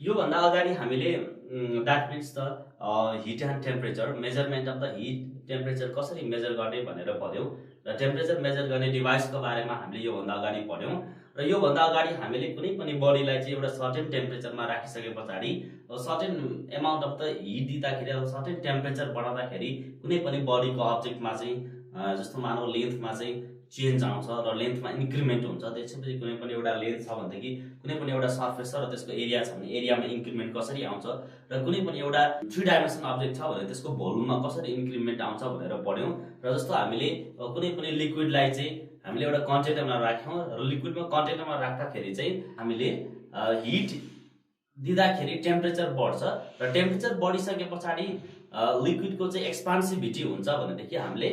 यो भन्दा अगाडि हामीले that means the hit and temperature measurement of the hit temperature कसरी मेजर गर्ने भनेर पढ्यौँ र टेम्परेचर मेजर गर्ने डिभाइसको बारेमा हामीले योभन्दा अगाडि पढ्यौँ र योभन्दा अगाडि हामीले कुनै पनि बडीलाई चाहिँ एउटा सर्टेन टेम्परेचरमा राखिसके पछाडि certain amount of the hit दिँदाखेरि अब सर्टेन टेम्परेचर बढाउँदाखेरि कुनै पनि बडीको अब्जेक्टमा चाहिँ जस्तो मानौ लेन्थमा चाहिँ चेन्ज आउँछ र लेन्थमा इन्क्रिमेन्ट हुन्छ। त्यसपछि कुनै पनि एउटा लेन्थ छ भनेदेखि कुनै पनि एउटा सर्फेस छ र त्यसको एरिया छ भने एरियामा इन्क्रिमेन्ट कसरी आउँछ र कुनै पनि एउटा 3 डाइमेन्सन अब्जेक्ट छ भने त्यसको भोल्युममा कसरी इन्क्रिमेन्ट आउँछ भनेर पढ्यौँ। र जस्तो हामीले कुनै पनि लिक्विडलाई चाहिँ हामीले एउटा कन्टेनरमा राख्यौँ र लिक्विडमा कन्टेनरमा राख्दाखेरि चाहिँ हामीले हिट दिँदाखेरि टेम्परेचर बढ्छ र टेम्परेचर बढिसके पछाडि लिक्विडको चाहिँ एक्सपान्सिभिटी हुन्छ भनेदेखि हामीले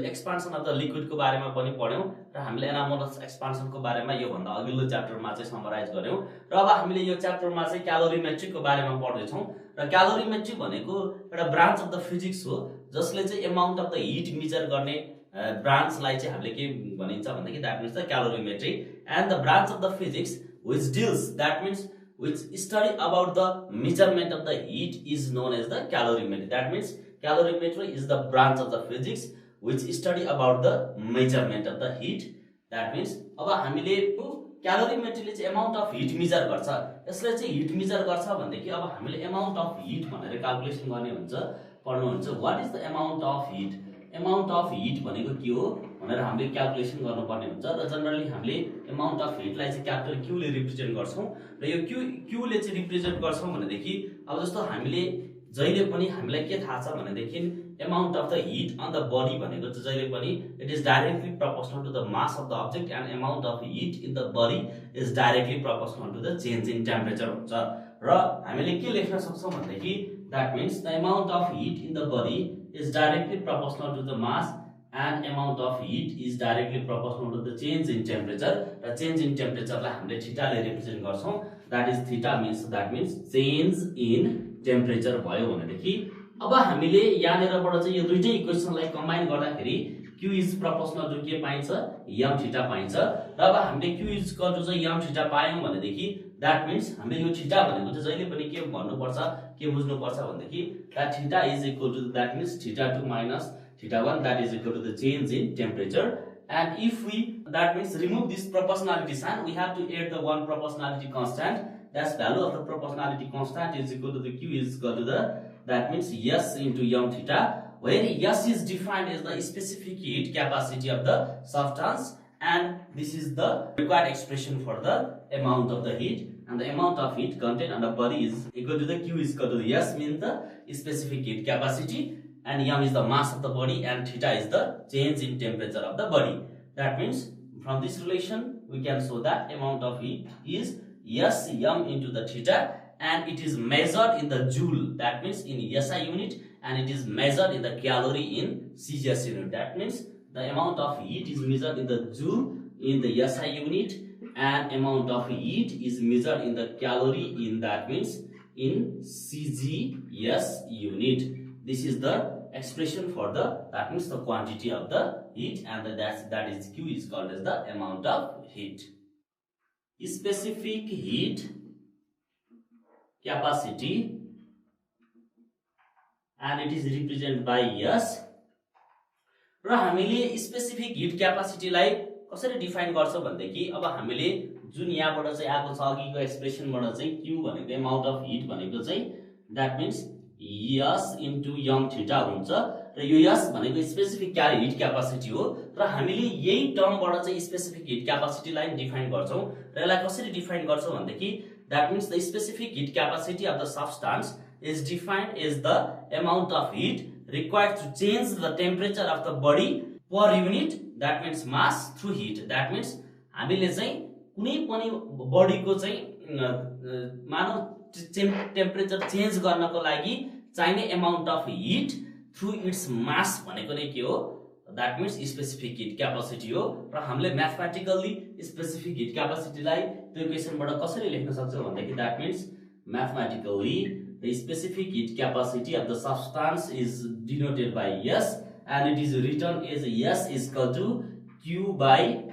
एक्सपान्सन अफ द लिक्विडको बारेमा पनि पढ्यौँ र हामीले एनामोलस एक्सपान्सनको बारेमा योभन्दा अघिल्लो च्याप्टरमा चाहिँ समराइज गर्यौँ। र अब हामीले यो च्याप्टरमा चाहिँ क्यालोरीमेट्रिकको बारेमा पढ्दैछौँ र क्यालोरीमेट्री भनेको एउटा ब्रान्च अफ द फिजिक्स हो जसले चाहिँ amount of the heat measure गर्ने ब्रान्चलाई चाहिँ हामीले के भनिन्छ भनेदेखि that means the calorimetry and the branch of the physics which deals that means which study about the measurement of the heat is known as the calorimetry. That means calorimetry is the branch of the physics which study about the measurement of the heat. That means अब हामीले क्यालोरीमेट्रीले चाहिँ amount of hit major गर्छ। यसले चाहिँ hit major गर्छ भनेदेखि अब हामीले एमाउन्ट अफ हिट भनेर क्याल्कुलेसन गर्ने हुन्छ पढ्नुहुन्छ। What is the amount of hit? Amount of hit भनेको के हो भनेर हामीले क्याल्कुलेसन गर्नुपर्ने हुन्छ र जनरली हामीले एमाउन्ट अफ हिटलाई चाहिँ क्यापिटल क्यू ले रिप्रेजेन्ट गर्छौं र यो क्यू ले चाहिँ रिप्रेजेन्ट गर्छौं भनेदेखि अब जस्तो हामीले जहिले पनि हामीलाई के थाहा छ भनेदेखि amount of the heat on the body भनेको चाहिँ जहिले पनि it is directly proportional to the mass of the object and amount of heat in the body is directly proportional to the change in temperature हुन्छ। र हामीले के लेख्न सक्छौं भनेदेखि that means the amount of heat in the body is directly proportional to the mass and amount of heat is directly proportional to the change in temperature. र change in temperature लाई हामीले थीटा ले represent गर्छौं। that is theta means change in temperature भयो भनेदेखि अब हामीले यहाँनेरबाट चाहिँ यो दुईटै इक्वेसनलाई कम्बाइन गर्दाखेरि q is proportional to के पाइन्छ m थीटा पाइन्छ र अब हामीले q is equal to चाहिँ m थीटा पायौं भनेदेखि that means हामीले यो थीटा भनेको चाहिँ जहिले पनि के भन्नुपर्छ के बुझ्नुपर्छ भनेदेखि that theta is equal to that means theta 2 minus theta 1 that is equal to the change in temperature. And if we that means remove this proportionality sign, we have to add the one proportionality constant. That's value of the proportionality constant is equal to the q is equal to the that means s into m theta, where s is defined as the specific heat capacity of the substance and this is the required expression for the amount of the heat, and the amount of heat contained on the body is equal to the q is equal to the s means the specific heat capacity and m is the mass of the body and theta is the change in temperature of the body. That means from this relation we can show that amount of heat is s m into the theta and it is measured in the joule, that means in SI unit, and it is measured in the calorie in CGS unit. That means the amount of heat is measured in the joule in the SI unit and amount of heat is measured in the calorie in that means in CGS unit. This is the expression for the that means the quantity of the heat and that is q is called as the amount of heat. Specific heat capacity and it is represented by s. र हामीले specific hit क्यापासिटीलाई कसरी define गर्छौं भनेदेखि अब हामीले जुन यहाँबाट चाहिँ आएको छ अघिको एक्सप्रेसनबाट चाहिँ q भनेको अमाउन्ट अफ हिट भनेको चाहिँ that means s into m theta हुन्छ र यो s भनेको स्पेसिफिक हिट क्यापासिटी हो र हामीले यही टर्मबाट चाहिँ स्पेसिफिक हिट क्यापासिटीलाई डिफाइन गर्छौं र यसलाई कसरी डिफाइन गर्छौं भनेदेखि that means the specific heat capacity of the substance is defined as the amount of heat required to change the temperature of the body per unit, that means mass through heat. That means हामीले चाहिँ कुनै पनि बडीको चाहिँ मानव temperature change गर्नको लागि चाहिने amount of hit through its mass भनेको नै के हो that means specific heat capacity हो र हामीले म्याथमेटिकली स्पेसिफिक हिट क्यापासिटीलाई त्यो इक्वेसनबाट कसरी लेख्न सक्छौं भनेदेखि that means mathematically the specific heat capacity of the substance is denoted by S and it is written as S is equal to Q by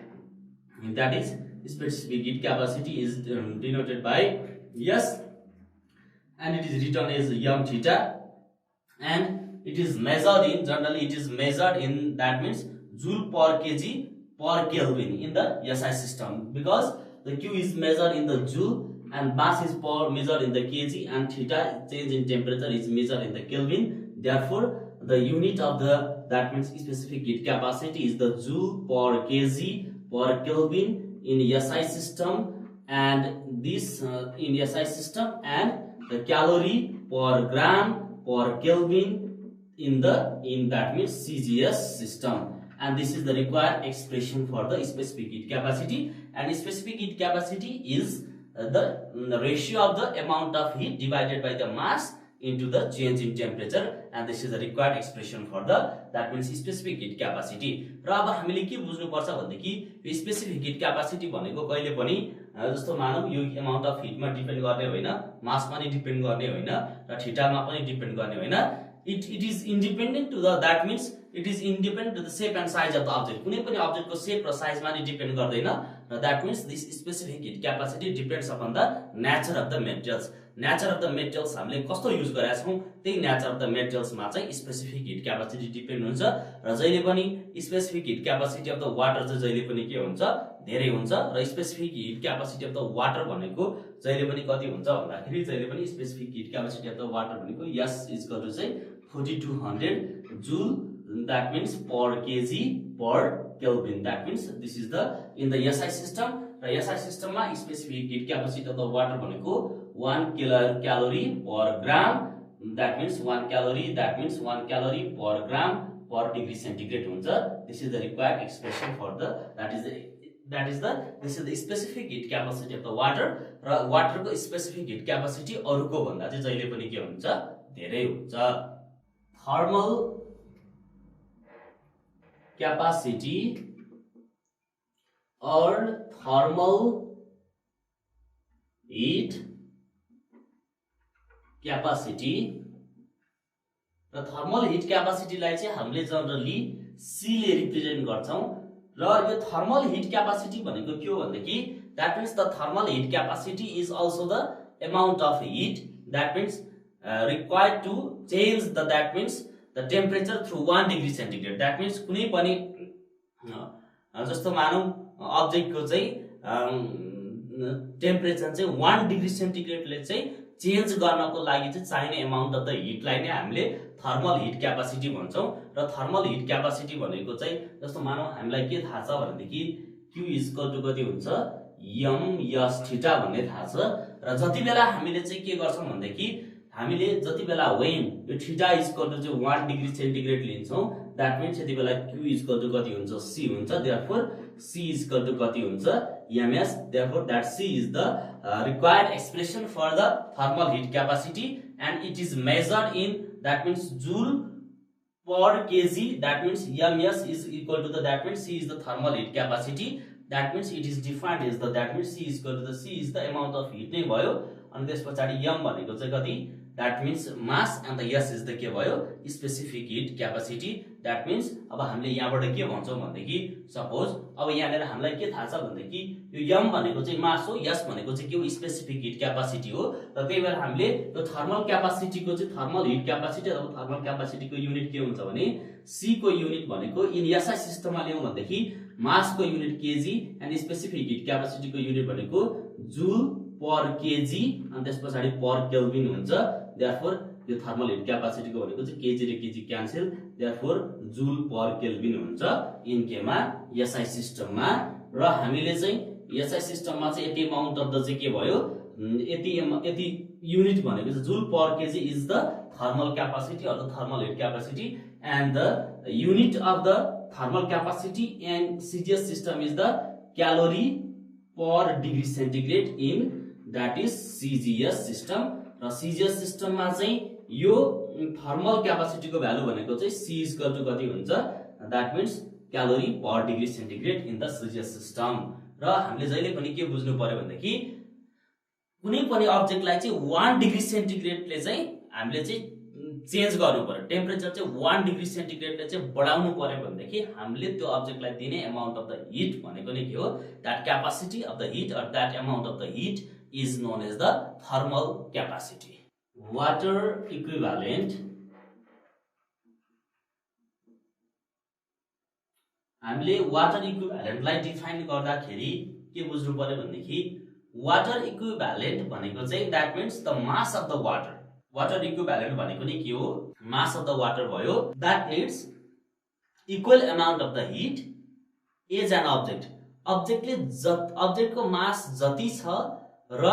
that is specific heat capacity is denoted by S and it is written as m theta, and it is measured in, generally it is measured in, that means joule per kg per Kelvin in the SI system, because the Q is measured in the joule and mass is measured in the kg, and theta change in temperature is measured in the Kelvin. Therefore the unit of the, that means specific heat capacity, is the joule per kg per Kelvin in SI system, and this in SI system, and the calorie per gram per Kelvin in that means CGS system. And this is the required expression for the specific heat capacity, and specific heat capacity is the ratio of the amount of heat divided by the mass into the change in temperature, and this is the required expression for the, that means specific heat capacity. र अब हामीले के बुझ्नु पर्छ भन्देखि यो specific heat capacity भनेको कहिले पनि जस्तो मानौ यो अमाउन्ट अफ हिटमा डिपेन्ड गर्ने होइन, मासमा नि डिपेन्ड गर्ने होइन, र थीटामा पनि डिपेन्ड गर्ने होइन. It is independent to the, that means it is independent to the shape and size of the object. कुनै पनि object को shape र size मा नि डिपेन्ड गर्दैन, र that means this specific heat capacity depends upon the nature of the materials. Nature of the materials हामीले कस्तो युज गरेका छौं, त्यही nature of the materials मा चाहिँ specific heat capacity डिपेन्ड हुन्छ. र जहिले पनि specific heat capacity of the water चाहिँ जहिले पनि के हुन्छ, धेरै हुन्छ, र specific heat capacity of the water भनेको जहिले पनि कति हुन्छ भन्दाखेरि जहिले पनि specific heat capacity of the water भनेको S is equal to चाहिँ 4200 joule, that means per kg per Kelvin. That means this is the in the SI system, र SI system मा specific heat capacity of the water भनेको 1 calorie per gram, that means 1 calorie, that means 1 calorie per gram per degree centigrade हुन्छ. This is the required expression for the, this is the specific heat capacity of the water, र water को specific heat capacity अरुको भन्दा चाहिँ जहिले पनि के हुन्छ, धेरै हुन्छ. Thermal capacity or thermal heat capacity, र थर्मल हिट क्यापासिटी लाई चाहिँ हामीले जनरली C ले रिप्रेजेन्ट गर्छौं. र यो थर्मल हिट क्यापासिटी भनेको के हो भन्दाखेरि, that means the thermal heat capacity is also the amount of heat, that means required to change the, that means the temperature through 1 degree centigrade. That means कुनै पनि जस्तो मानौ अब्जेक्ट को चाहिँ टेम्परेचर चाहिँ 1 डिग्री सेन्टिग्रेड ले चाहिँ change गर्नको लागि चाहिँ चाहिने अमाउन्ट अफ द हिट लाई नै हामीले थर्मल हिट क्यापासिटी भन्छौं. र थर्मल हिट क्यापासिटी भनेको चाहिँ जस्तो मानौ हामीलाई के थाहा छ भनेदेखि Q इज इक्वल टु कति हुन्छ, m/s थीटा भन्ने थाहा छ. र जति बेला हामीले चाहिँ के गर्छौं भन्देखि हामीले जति बेला वेन यो थीटा इज इक्वल टु चाहिँ 1 डिग्री सेन्टिग्रेड लिन्छौं, दैट मीन्स यति बेला Q इज इक्वल टु कति हुन्छ, C हुन्छ. Therefore C is equal to कति हुन्छ, ms. Therefore that C is the required expression for the thermal heat capacity, and it is measured in, that means joule per kg, that means ms is equal to the, that means C is the thermal heat capacity, that means it is defined as the, that means C is equal to the, C is the amount of heat नै भयो. अनि त्यसपछि m भनेको चाहिँ कति, that means mass, and the S is the के भयो, specific heat capacity. That means अब हामीले यहाँबाट के भन्छौं भन्देखि, सपोज अब यहाँनेर हामीलाई के थाहा छ भन्देखि यो m भनेको चाहिँ मास हो, S भनेको चाहिँ के हो, स्पेसिफिक हिट क्यापासिटी हो. र त्यही भएर हामीले यो थर्मल क्यापासिटी को चाहिँ थर्मल हिट क्यापासिटी अथवा थर्मल क्यापासिटी को युनिट के हुन्छ भने C को युनिट भनेको इन SI सिस्टममा ल्याउँ भन्देखि मास को unit KG, and specific heat capacity को युनिट भनेको जूल पर केजी, अनि त्यसपछि पर केल्भिन हुन्छ. देयरफोर यो थर्मल हिट क्यापासिटी को भनेको चाहिँ केजी र KG cancel, therefore joule per kelvin हुन्छ इन केमा एसआई सिस्टममा. र हामीले चाहिँ एसआई सिस्टममा चाहिँ यति अमाउन्ट अफ द चाहिँ के भयो, यति युनिट भनेको चाहिँ joule per kg is the thermal capacity or the thermal heat capacity, and the unit of the thermal capacity and CGS system is the calorie per degree centigrade in that is CGS system. र CGS सिस्टममा चाहिँ यो thermal capacity को value भनेको चाहिँ C is equal to कति हुन्छ, that means calorie per degree centigrade in the CGS system. र हामीले जहिले पनि के बुझ्नु पर्यो भन्देखि कुनै पनि अब्जेक्टलाई चाहिँ 1 डिग्री सेन्टिग्रेडले चाहिँ हामीले चाहिँ चेन्ज गर्नु पर्यो, टेम्परेचर चाहिँ 1 डिग्री सेन्टिग्रेडले चाहिँ बढाउनु पर्यो भन्देखि हामीले त्यो अब्जेक्टलाई दिने अमाउन्ट अफ द हिट भनेको नै के हो, that capacity of the heat or that amount of the heat is known as the thermal capacity. Water equivalent हामीले वाटर इक्विभ्यालेन्टलाई डिफाइन गर्दाखेरि के बुझ्नु पर्यो भनेदेखि वाटर इक्विभ्यालेन्ट भनेको चाहिँ that means the mass of the water. Water equivalent भनेको नि के हो, मास अफ द वाटर भयो। That means equal amount of the heat as an object. अब्जेक्टको मास जति छ र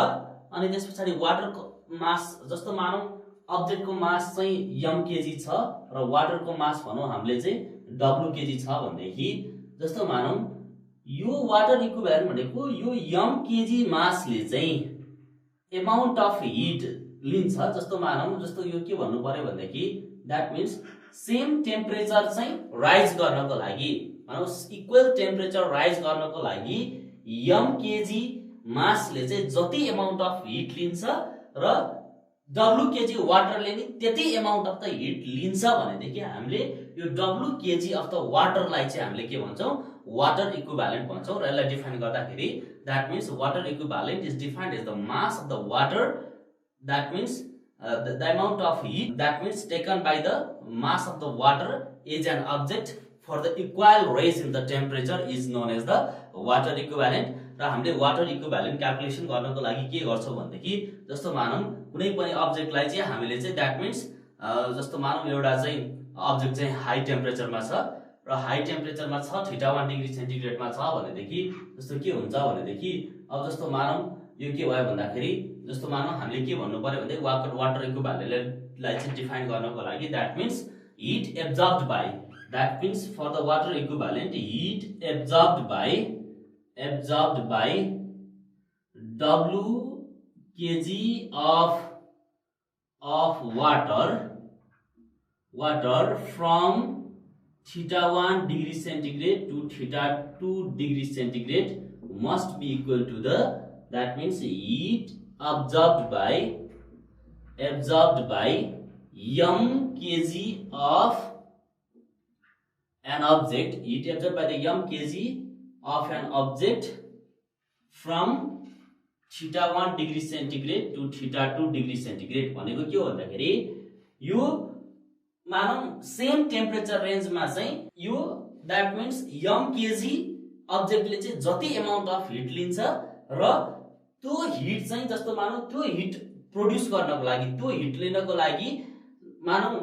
अनि त्यस पछाडि वाटरको मास, जस्तो मानौँ अब्जेक्टको मास चाहिँ m केजी छ र वाटरको मास भनौँ हामीले चाहिँ w केजी छ भनेदेखि, जस्तो मानौँ यो वाटर इक्विभ्यालेन्ट भनेको यो m केजी मासले चाहिँ एमाउन्ट अफ हिट लिन्छ। जस्तो मानौँ, जस्तो यो के भन्नु पर्यो भनेदेखि द्याट मिन्स सेम टेम्परेचर चाहिँ राइज गर्नको लागि, भनौँ इक्वल टेम्परेचर राइज गर्नको लागि m केजी मासले चाहिँ जति एमाउन्ट अफ हिट लिन्छ र w केजी वाटरले नि त्यति एमाउन्ट अफ द हिट लिन्छ भनेदेखि हामीले यो w केजी अफ द वाटरलाई चाहिँ हामीले के भन्छौँ, वाटर इक्विभ्यालेन्ट भन्छौँ। र यसलाई डिफाइन गर्दाखेरि that means water equivalent is defined as the mass of the water, that means the amount of heat that means taken by the mass of the water is an object for the equal raise in the temperature is known as the water equivalent। र हामीले water equivalent calculation गर्नको लागि के गर्छौँ भनेदेखि, जस्तो मानौँ कुनै पनि अब्जेक्टलाई चाहिँ हामीले चाहिँ द्याट मिन्स जस्तो मानौँ एउटा चाहिँ अब्जेक्ट चाहिँ हाई टेम्परेचरमा छ र हाई टेम्परेचरमा छ, 1 डिग्री सेन्टिग्रेडमा छ भनेदेखि जस्तो के हुन्छ भनेदेखि, अब जस्तो मानौँ यो के भयो भन्दाखेरि, जस्तो मानौँ हामीले के भन्नु पर्यो भने वाटर इक्विभ्यालेन्टलाई चाहिँ डिफाइन गर्नको लागि that means heat absorbed by, that means for the water equivalent heat absorbed by w kg of water from θ1 degree centigrade to θ2 degree centigrade must be equal to the, that means heat absorbed by m kg of an object, heat absorbed by the m kg of an object from θ1 degree centigrade to θ2 degree centigrade भनेको के हो भन्दाखेरि, यो मानौँ same temperature रेन्जमा चाहिँ यो that means m KG अब्जेक्टले चाहिँ जति एमाउन्ट अफ हिट लिन्छ र त्यो हिट चाहिँ जस्तो मानौँ त्यो हिट प्रोड्युस गर्नको लागि, त्यो हिट लिनको लागि मानौँ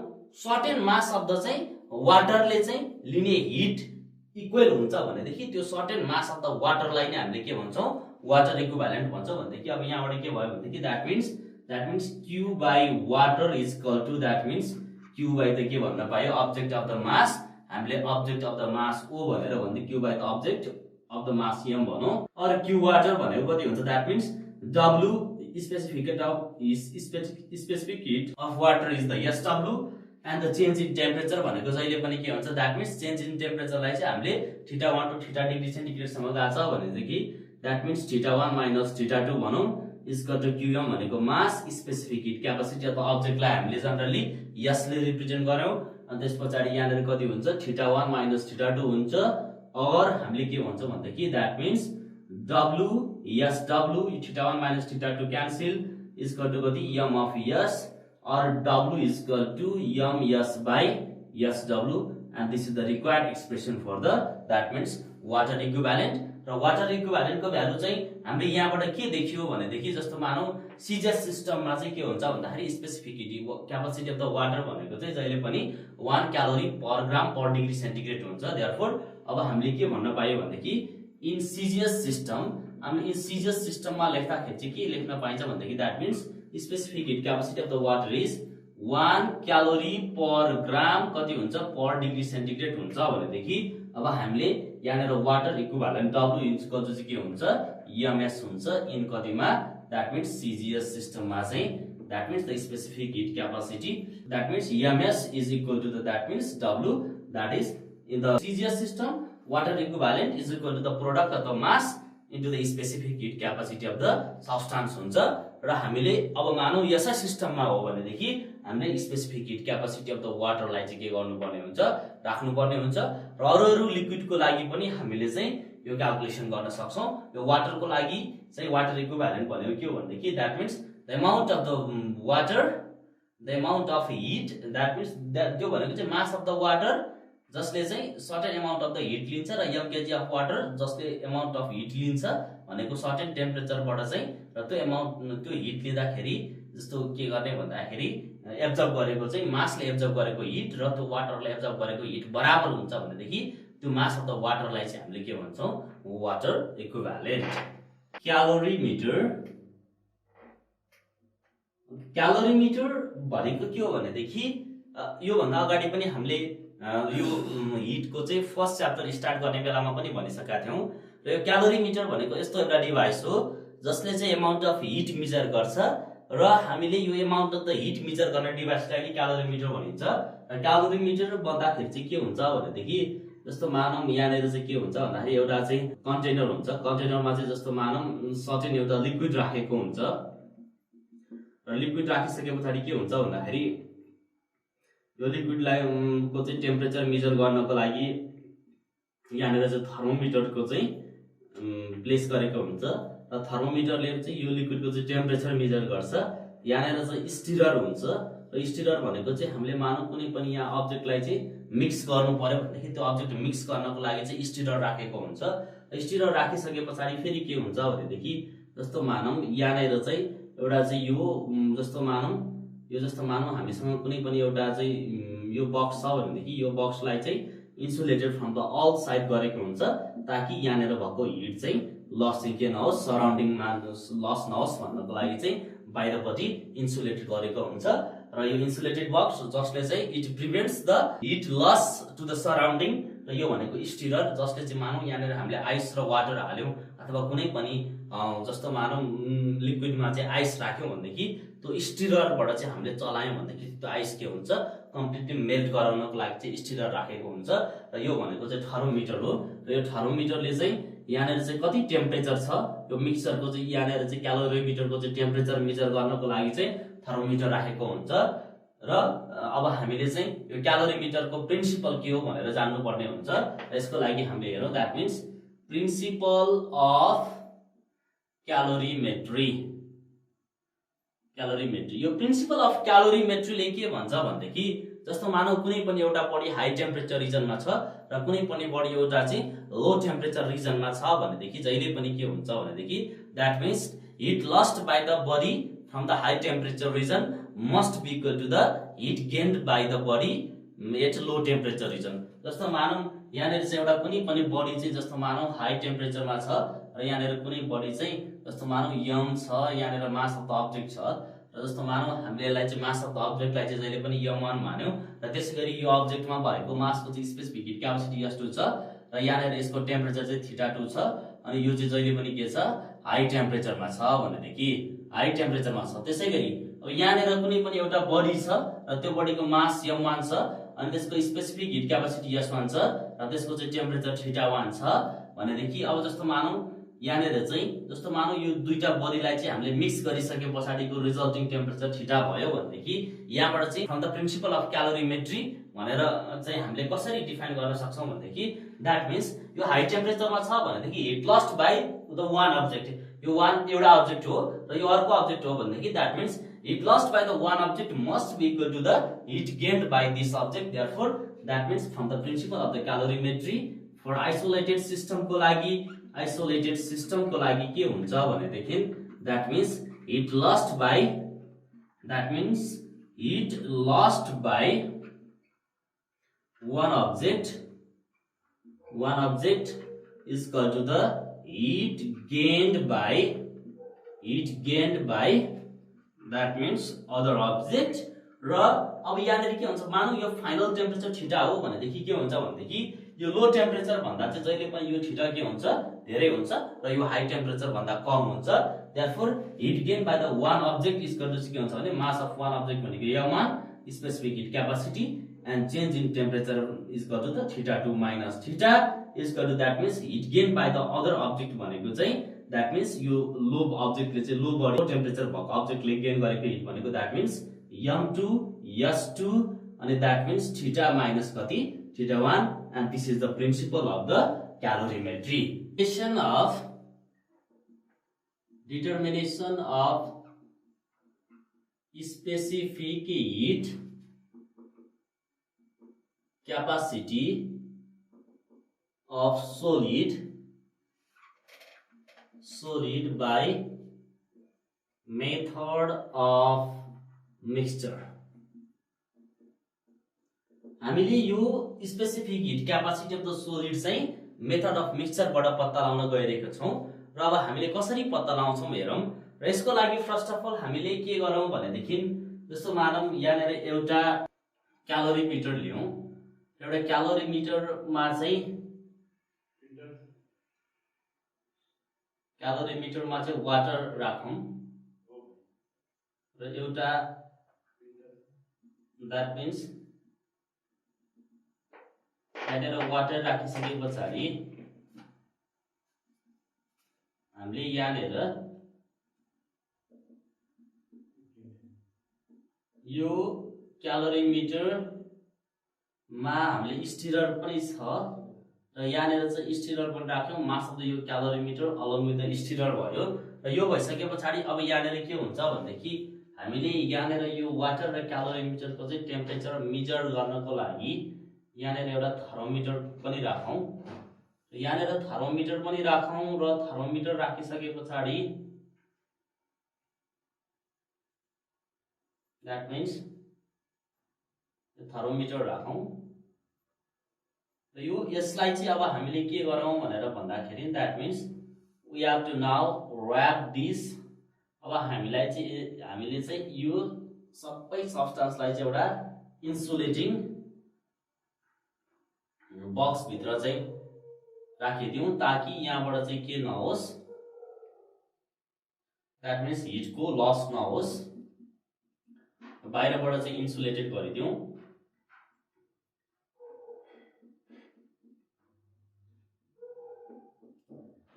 सर्टेन मास अफ द चाहिँ वाटरले चाहिँ लिने हिट इक्वल हुन्छ भनेदेखि त्यो सर्टेन मास अफ द वाटरलाई नै हामीले के भन्छौँ, वाटर इक्विभ्यालेन्ट भन्छौँ भनेदेखि, अब यहाँबाट के भयो भनेदेखि that means Q by water is equal to that means Q by त के भन्न पायो, अब्जेक्ट अफ द मास, हामीले object of the mass O भनेर भन्दै Q by the object of the mass M भनौँ, और Q वाटर भनेको कति हुन्छ, that means W specific heat of water is the SW and the change in temperature भनेको जहिले पनि के हुन्छ, द्याट मिन्स चेन्ज इन टेम्परेचरलाई चाहिँ हामीले θ1 to θ डिग्री सेन्टिग्रेडसम्म गएको छ भनेदेखि द्याट मिन्स θ1 माइनस θ2 भनौँ इक्वल टु QM भनेको mass specific heat capacity of the अब्जेक्टलाई हामीले जनरली S ले रिप्रेजेन्ट गर्यौं। अनि त्यस पछाडी यहाँनेर कति हुन्छ, θ1 माइनस θ2 हुन्छ, और हामीले के भन्छौँ भनेदेखि that means W SW θ1 minus θ2 cancel equal to कति M of S, or W is equal to MS by SW, and this is the required expression for the, that means water equivalent। र water equivalent को value चाहिँ हामीले यहाँबाट के देखियो भनेदेखि, जस्तो मानौँ सीजेस सिस्टममा चाहिँ के हुन्छ भन्दाखेरि specific heat capacity of the water भनेको चाहिँ जहिले पनि 1 calorie per gram per degree centigrade हुन्छ। देयरफोर अब हामीले के भन्न पायो भनेदेखि इन सीजियस सिस्टम, हामीले इन सीजियस सिस्टममा लेख्दाखेरि चाहिँ के लेख्न पाइन्छ भनेदेखि that means specific heat capacity of the water is 1 calorie per gram कति हुन्छ, पर डिग्री सेन्टिग्रेड हुन्छ भनेदेखि अब हामीले यहाँनेर water equivalent W equal to के हुन्छ, MS हुन्छ इन कतिमा, द्याट मिन्स सीजीएस सिस्टममा चाहिँ that means the specific heat capacity, that means MS is equal to the that means W, that is in the CGS system water equivalent is equal to the product of the mass into the specific heat capacity of the substance हुन्छ। र हामीले अब मानौँ यसै सिस्टममा हो भनेदेखि हामीले specific heat capacity of the वाटरलाई चाहिँ के गर्नुपर्ने हुन्छ, राख्नुपर्ने हुन्छ। र अरू लिक्विडको लागि पनि हामीले चाहिँ यो क्याल्कुलेसन गर्न सक्छौँ। यो वाटरको लागि चाहिँ वाटर इक्विभ्यालेन्ट भनेको के हो भनेदेखि that means the amount of the water the amount of hit, that means त्यो भनेको चाहिँ मास अफ द वाटर जसले चाहिँ certain amount of the hit लिन्छ र mkg अफ वाटर जसले एमाउन्ट अफ हिट लिन्छ भनेको सर्टेन टेम्परेचरबाट चाहिँ, र त्यो एमाउन्ट त्यो हिट लिँदाखेरि जस्तो के गर्ने भन्दाखेरि एब्जर्ब गरेको चाहिँ मासले एब्जर्ब गरेको हिट र त्यो वाटरले एब्जर्ब गरेको हिट बराबर हुन्छ भनेदेखि त्यो मास अफ द वाटरलाई चाहिँ हामीले के भन्छौँ, वाटर इक्विभ्यालेन्ट। क्यालोरीमिटर, क्यालोरीमिटर भनेको के हो भनेदेखि योभन्दा अगाडि पनि हामीले यो हिटको चाहिँ फर्स्ट च्याप्टर स्टार्ट गर्ने बेलामा पनि भनिसकेका थियौँ। र यो क्यालोरीमिटर भनेको यस्तो एउटा डिभाइस हो जसले चाहिँ एमाउन्ट अफ हिट मेजर गर्छ, र हामीले यो amount of the heat measure गर्ने डिभाइसलाई नै क्यालोरीमिटर भनिन्छ। र क्यालोरीमिटर बन्दाखेरि चाहिँ के हुन्छ भनेदेखि जस्तो मानौँ यहाँनिर चाहिँ के हुन्छ भन्दाखेरि एउटा चाहिँ कन्टेनर हुन्छ, कन्टेनरमा चाहिँ जस्तो मानौँ सर्टेन एउटा लिक्विड राखेको हुन्छ, र लिक्विड राखिसके पछाडि के हुन्छ भन्दाखेरि यो लिक्विडलाई को चाहिँ टेम्परेचर मेजर गर्नको लागि यहाँनिर चाहिँ थर्मोमिटरको चाहिँ प्लेस गरेको हुन्छ, र थर्मोमिटरले चाहिँ यो लिक्विडको चाहिँ टेम्परेचर मेजर गर्छ। यहाँनिर चाहिँ स्टिरर हुन्छ, र स्टिरर भनेको चाहिँ हामीले मानौँ कुनै पनि यहाँ अब्जेक्टलाई चाहिँ मिक्स गर्नु पर्यो भनेदेखि त्यो अब्जेक्ट मिक्स गर्नको लागि चाहिँ स्टिरर राखेको हुन्छ। स्टिरर राखिसके पछाडि फेरि के हुन्छ भनेदेखि जस्तो मानौँ यहाँनिर चाहिँ एउटा चाहिँ यो जस्तो मानौँ हामीसँग कुनै पनि एउटा चाहिँ यो बक्स छ भनेदेखि यो बक्सलाई चाहिँ insulated from the all side गरेको हुन्छ ताकि यहाँनिर भएको हिट चाहिँ लस चाहिँ के नहोस्, सराउन्डिङमा लस नहोस् भन्नको लागि चाहिँ बाहिरपट्टि इन्सुलेटेड गरेको हुन्छ। र यो इन्सुलेटेड बक्स जसले चाहिँ it prevents the heat loss to the surrounding, र यो भनेको स्टिरर जसले चाहिँ मानौँ यहाँनिर हामीले आइस र वाटर हाल्यौँ अथवा कुनै पनि जस्तो मानौँ लिक्विडमा चाहिँ आइस राख्यौँ भनेदेखि त्यो स्टिररबाट चाहिँ हामीले चलायौँ भनेदेखि त्यो आइस के हुन्छ, कम्प्लिटली मेल्ट गराउनको लागि चाहिँ स्टिरर राखेको हुन्छ। र यो भनेको चाहिँ थर्मोमिटर हो, र यो थर्मोमिटरले चाहिँ यहाँनिर चाहिँ कति टेम्परेचर छ यो मिक्सचरको चाहिँ यहाँनिर चाहिँ क्यालोरीमिटरको चाहिँ टेम्परेचर मेजर गर्नको लागि चाहिँ थर्मोमिटर राखेको हुन्छ। र अब हामीले चाहिँ यो क्यालोरीमिटरको प्रिन्सिपल के हो भनेर जान्नुपर्ने हुन्छ। यसको लागि हामीले हेरौँ, द्याट मिन्स प्रिन्सिपल अफ क्यालोरीमेट्री। यो प्रिन्सिपल अफ क्यालोरीमेट्रीले के भन्छ भनेदेखि जस्तो मानौँ कुनै पनि एउटा बडी हाई टेम्परेचर रिजनमा छ र कुनै पनि बडी एउटा चाहिँ लो टेम्परेचर रिजनमा छ भनेदेखि जहिले पनि के हुन्छ भनेदेखि that means heat lost by the body from the high temperature region must be equal to the heat gained by the body at low temperature region. जस्तो मानौँ यहाँनिर चाहिँ एउटा कुनै पनि बडी चाहिँ जस्तो मानौँ हाई टेम्परेचरमा छ र यहाँनिर कुनै बडी चाहिँ जस्तो मानौँ यम छ, यहाँनिर मास अफ द अब्जेक्ट छ, र जस्तो मानौँ हामीले यसलाई चाहिँ मास अफ द अब्जेक्टलाई चाहिँ जहिले पनि m1 मान्यौँ, र त्यसै गरी यो अब्जेक्टमा भएको मासको चाहिँ स्पेसिफिक हिट क्यापेसिटी s2 छ, र यहाँनिर यसको टेम्परेचर चाहिँ θ2 छ, अनि यो चाहिँ जहिले पनि के छ, हाई टेम्परेचरमा छ भनेदेखि हाई टेम्परेचरमा छ। त्यसै गरी अब यहाँनिर कुनै पनि एउटा बडी छ र त्यो बडीको मास m1 छ, अनि त्यसको स्पेसिफिक हिट क्यापेसिटी s1 छ, र त्यसको चाहिँ टेम्परेचर θ1 छ भनेदेखि अब जस्तो मानौँ यहाँनिर चाहिँ जस्तो मानौँ यो दुईटा बडीलाई चाहिँ हामीले मिक्स गरिसके पछाडिको रिजल्टिङ टेम्परेचर θ भयो भनेदेखि यहाँबाट चाहिँ from the principle of calorimetry भनेर चाहिँ हामीले कसरी डिफाइन गर्न सक्छौँ भनेदेखि द्याट मिन्स यो हाई टेम्परेचरमा छ भनेदेखि heat lost by the one object, यो वान एउटा अब्जेक्ट हो र यो अर्को अब्जेक्ट हो भनेदेखि that means heat lost by the one object must be equal to the heat gained by this object. Therefore that means from the principle of the calorimetry for isolated सिस्टमको लागि के हुन्छ भनेदेखि that means heat lost by one object is equal to the heat gained by that means other object। र अब यहाँनिर के हुन्छ मानौँ यो फाइनल टेम्परेचर θ हो भनेदेखि के हुन्छ भनेदेखि यो लो टेम्परेचर भन्दा चाहिँ जहिले पनि यो θ के हुन्छ, धेरै हुन्छ, र यो हाई टेम्परेचर भन्दा कम हुन्छ। Therefore heat gain by the one object is equal to के हुन्छ भने मास अफ वान अब्जेक्ट भनेको m1 specific heat capacity and change in temperature is equal to the θ2 minus θ is equal to that means heat gain by the other object भनेको चाहिँ that means यो लो अब्जेक्टले चाहिँ लो body temperature भएको अब्जेक्टले gain गरेको heat भनेको that means m2 s2 अनि that means θ minus कति θ1 and this is the principle of the calorimetry। Determination of specific heat capacity of solid by method of mixture। हामीले यो specific heat capacity of the solid चाहिँ method of मिक्सचरबाट पत्ता लगाउन गइरहेका छौं र अब हामीले कसरी पत्ता लगाउँछौं हेरौं। र यसको लागि फर्स्ट अफ अल हामीले के गरौं भनेदेखि जस्तो मानौं यहाँनेर एउटा क्यालोरीमिटर लियौं। एउटा क्यालोरीमिटरमा चाहिँ वाटर राखौं र एउटा द्याट मिन्स यहाँनेर वाटर राखिसके पछाडि हामीले यहाँनेर यो क्यालोरीमिटरमा हामीले स्टिरर पनि छ र यहाँनेर चाहिँ स्टिरर पनि राख्यौं। मास अफ द यो क्यालोरीमिटर अलङ विथ द स्टिरर भयो र यो भइसके पछाडि अब यहाँनेर के हुन्छ भनेदेखि हामीले यहाँनेर यो वाटर र क्यालोरीमिटरको चाहिँ टेम्परेचर मेजर गर्नको लागि यहाँनेर एउटा थर्मोमिटर पनि राखौं। यहाँनेर थर्मोमिटर पनि राखौं र थर्मोमिटर राखिसके पछाडि दैट मीन्स थर्मोमिटर राखौं र यो यसलाई चाहिँ अब हामीले के गरौं भनेर भन्दाखेरि that means we have to now wrap this. अब हामीले चाहिँ यो सबै सब्स्टेन्सलाई चाहिँ एउटा इन्सुलेटिङ बक्स भित्र चाहिँ राखिदिउँ ताकि यहाँबाट चाहिँ के नहोस्, दैट मीन्स हिटको लस नहोस्, बाहिरबाट चाहिँ इन्सुलेटेड गरिदिउँ।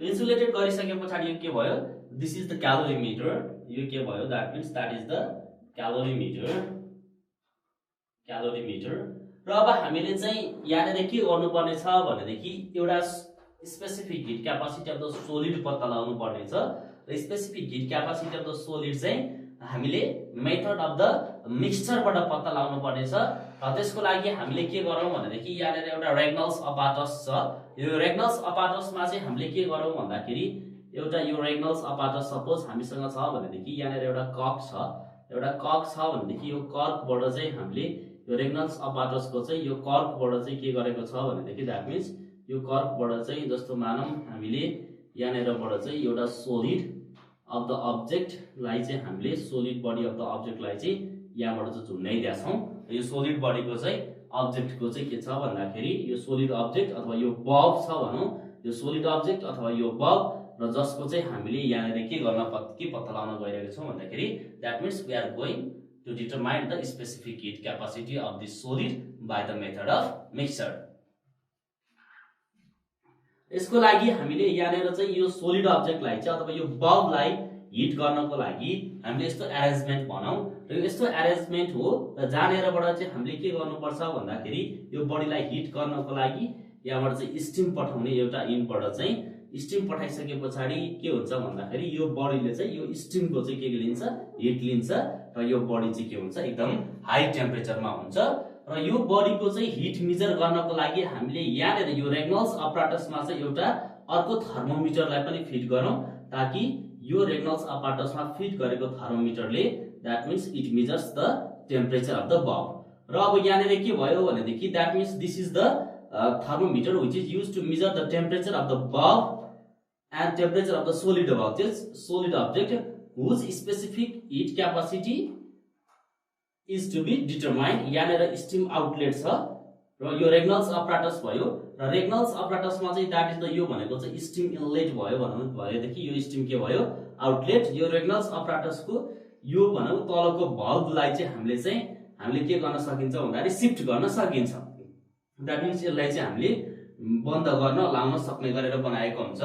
इन्सुलेटेड गरिसके पछाडि यो के भयो, दिस इज द क्यालोरीमिटर। यो के भयो that means that is the calorimeter. र अब हामीले चाहिँ यहाँनेर के गर्नुपर्ने छ भनेदेखि एउटा specific heat capacity of the solid पत्ता लगाउनु पर्ने छ। र specific heat capacity of the solid चाहिँ हामीले मेथड अफ द मिक्सचरबाट पत्ता लगाउनु पर्ने छ। र त्यसको लागि हामीले के गरौं भनेदेखि यहाँनेर एउटा रेग्नल्स अपारटस छ। यो रेग्नल्स अपारटसमा चाहिँ हामीले के गरौं भन्दाखेरि एउटा यो रेग्नल्स अपारटस सपोज हामीसँग छ भनेदेखि यहाँनेर एउटा कक छ भनेदेखि यो कर्कबाट चाहिँ हामीले यो रेग्नल्स अपारटसको चाहिँ यो कर्कबाट चाहिँ के गरेको छ भनेदेखि दैट मीन्स यो कर्कबाट चाहिँ जस्तो मानौं हामीले यहाँनेरबाट चाहिँ एउटा सोलिड अफ द अब्जेक्टलाई चाहिँ हामीले सोलिड बडी अफ द अब्जेक्टलाई चाहिँ यहाँबाट चाहिँ झुन्डाइदिया छौं। यो सोलिड बडीको चाहिँ अब्जेक्टको चाहिँ के छ भन्दाखेरि यो सोलिड अब्जेक्ट अथवा यो बल्ब छ भनौं, यो सोलिड अब्जेक्ट अथवा यो बल्ब र जसको चाहिँ हामीले यहाँनेर के पत्ता लगाउन गइरहेका छौं भन्दाखेरि that means we are going to determine the specific heat capacity of this solid by the method of mixture. यसको लागि हामीले यहाँनेर चाहिँ यो सोलिड अब्जेक्टलाई चाहिँ अथवा यो बल्बलाई हिट गर्नको लागि हामीले यस्तो अरेन्जमेन्ट बनाऊ र यस्तो अरेन्जमेन्ट हो र जहाँनेरबाट चाहिँ हामीले के गर्नुपर्छ भन्दाखेरि यो बडीलाई हिट गर्नको लागि यहाँबाट चाहिँ स्टिम पठाउने एउटा इनबाट चाहिँ स्टिम पठाइसके पछाडि के हुन्छ भन्दाखेरि यो बडीले चाहिँ यो स्टिमको चाहिँ के लिन्छ, हिट लिन्छ र यो बडी चाहिँ के हुन्छ एकदम हाई टेम्परेचरमा हुन्छ। र यो बडीको चाहिँ हिट मेजर गर्नको लागि हामीले यहाँनेर यो रेग्नल्स अपराटसमा चाहिँ एउटा अर्को थर्मोमिटरलाई पनि फिट गरौँ ताकि यो रेग्नल्स अपराटसमा फिट गरेको थर्मोमिटरले that means it measures the temperature of the bulb. र अब यहाँनेर के भयो भनेदेखि that means this is the thermometer which is used to measure the temperature of the bulb and temperature of the solid object whose specific heat capacity is to be determined। यहाँनेर steam outlet छ र यो रेग्नल्स apparatus भयो र रेग्नल्स अपराटसमा चाहिँ that is the यो भनेको चाहिँ स्टिम इनलेट भयो भनेदेखि यो स्टिम के भयो आउटलेट। यो रेग्नल्स अपराटसको यो भनौं तलको भल्भलाई चाहिँ हामीले के गर्न सकिन्छ भन्दाखेरि शिफ्ट गर्न सकिन्छ। दैट मीन्स यसलाई चाहिँ हामीले बन्द गर्न लाउन सक्ने गरेर बनाएको हुन्छ।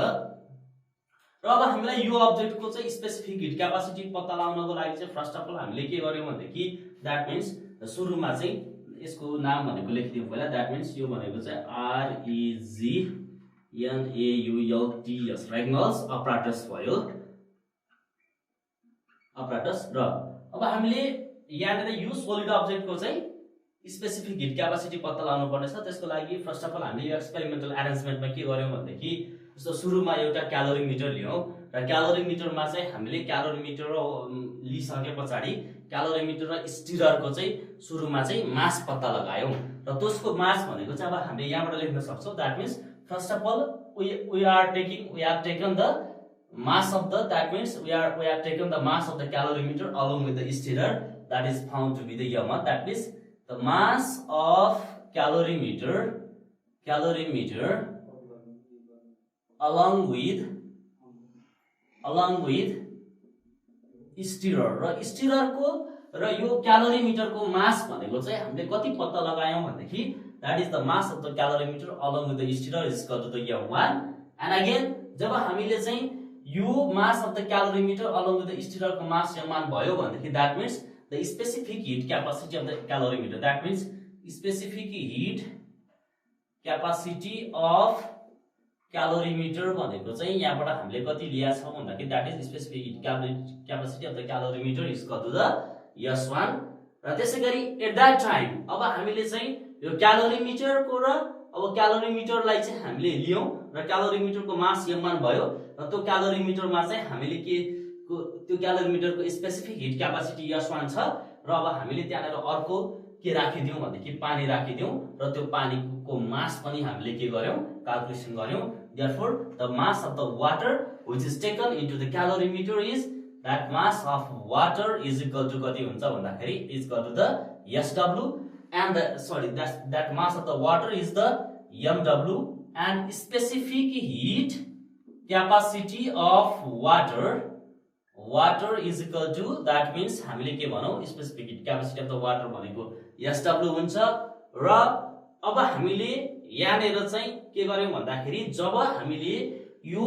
र अब हामीलाई यो अब्जेक्टको चाहिँ स्पेसिफिक हिट क्यापासिटी पत्ता लगाउनको लागि चाहिँ फर्स्ट अफ अल हामीले के गर्यौं भनेदेखि दैट मीन्स सुरुमा चाहिँ यसको नाम भनेको लेखिदिउँ पहिला। दैट मीन्स यो भनेको चाहिँ REGNAULTS रेग्नल्स अपराटस भयो अपराटस। र अब हामीले यहाँनिर यो सोलिड अब्जेक्टको चाहिँ स्पेसिफिक हिट क्यापासिटी पत्ता लगाउनु पर्नेछ। त्यसको लागि फर्स्ट अफ अल हामीले यो एक्सपेरिमेन्टल एरेन्जमेन्टमा के गर्यौं भनेदेखि जस्तो सुरुमा एउटा क्यालोरीमिटर लियौं र क्यालोरीमिटरमा चाहिँ हामीले क्यालोरीमिटर लिइसके पछाडि क्यालोरीमिटर र स्टिररको चाहिँ सुरुमा चाहिँ मास पत्ता लगायौं र त्यसको मास भनेको चाहिँ अब हामीले यहाँबाट लेख्न सक्छौं। That means first of all we have taken the mass of the, that means we have taken the mass of the calorimeter along with the stirrer, that is found to be the m1. That means the mass of calorimeter along with stirrer र stirrer को र यो क्यालोरीमिटर को मास भनेको चाहिँ हामीले कति पत्ता लगायौं भनेदेखि that is the mass of the calorimeter along with the stirrer is equal to the m1. and again जब हामीले चाहिँ यो mass of the calorimeter along with the stirrer को mass m1 भयो भनेदेखि that means the specific heat capacity of the calorimeter, that means specific heat capacity of calorimeter भनेको चाहिँ यहाँबाट हामीले कति लिया छौं भन्दाखेरि that is specific heat capacity of the calorimeter is equal to the S1. र त्यसैगरी at that time अब हामीले चाहिँ यो क्यालोरीमिटर र अब क्यालोरीमिटरलाई चाहिँ हामीले लियौं र क्यालोरीमिटरको मास m1 भयो र त्यो क्यालोरीमिटरमा चाहिँ हामीले के त्यो क्यालोरीमिटरको स्पेसिफिक हिट क्यापासिटी S1 छ र अब हामीले त्यहाँनेर अर्को के राखिदियौं भनेदेखि पानी राखिदियौं र त्यो पानीको मास पनि हामीले के गर्यौं क्याल्कुलेसन गर्यौं। therefore the mass of the water which is taken into the calorimeter is that mass of water is equal to कति हुन्छ भन्दाखेरि is equal to the SW and that mass of the water is the MW and specific heat capacity of water is equal to, that means हामीले के भनौं specific heat capacity of the water भनेको SW हुन्छ र अब हामीले यहाँनेर चाहिँ के गर्यौं भन्दाखेरि जब हामीले यो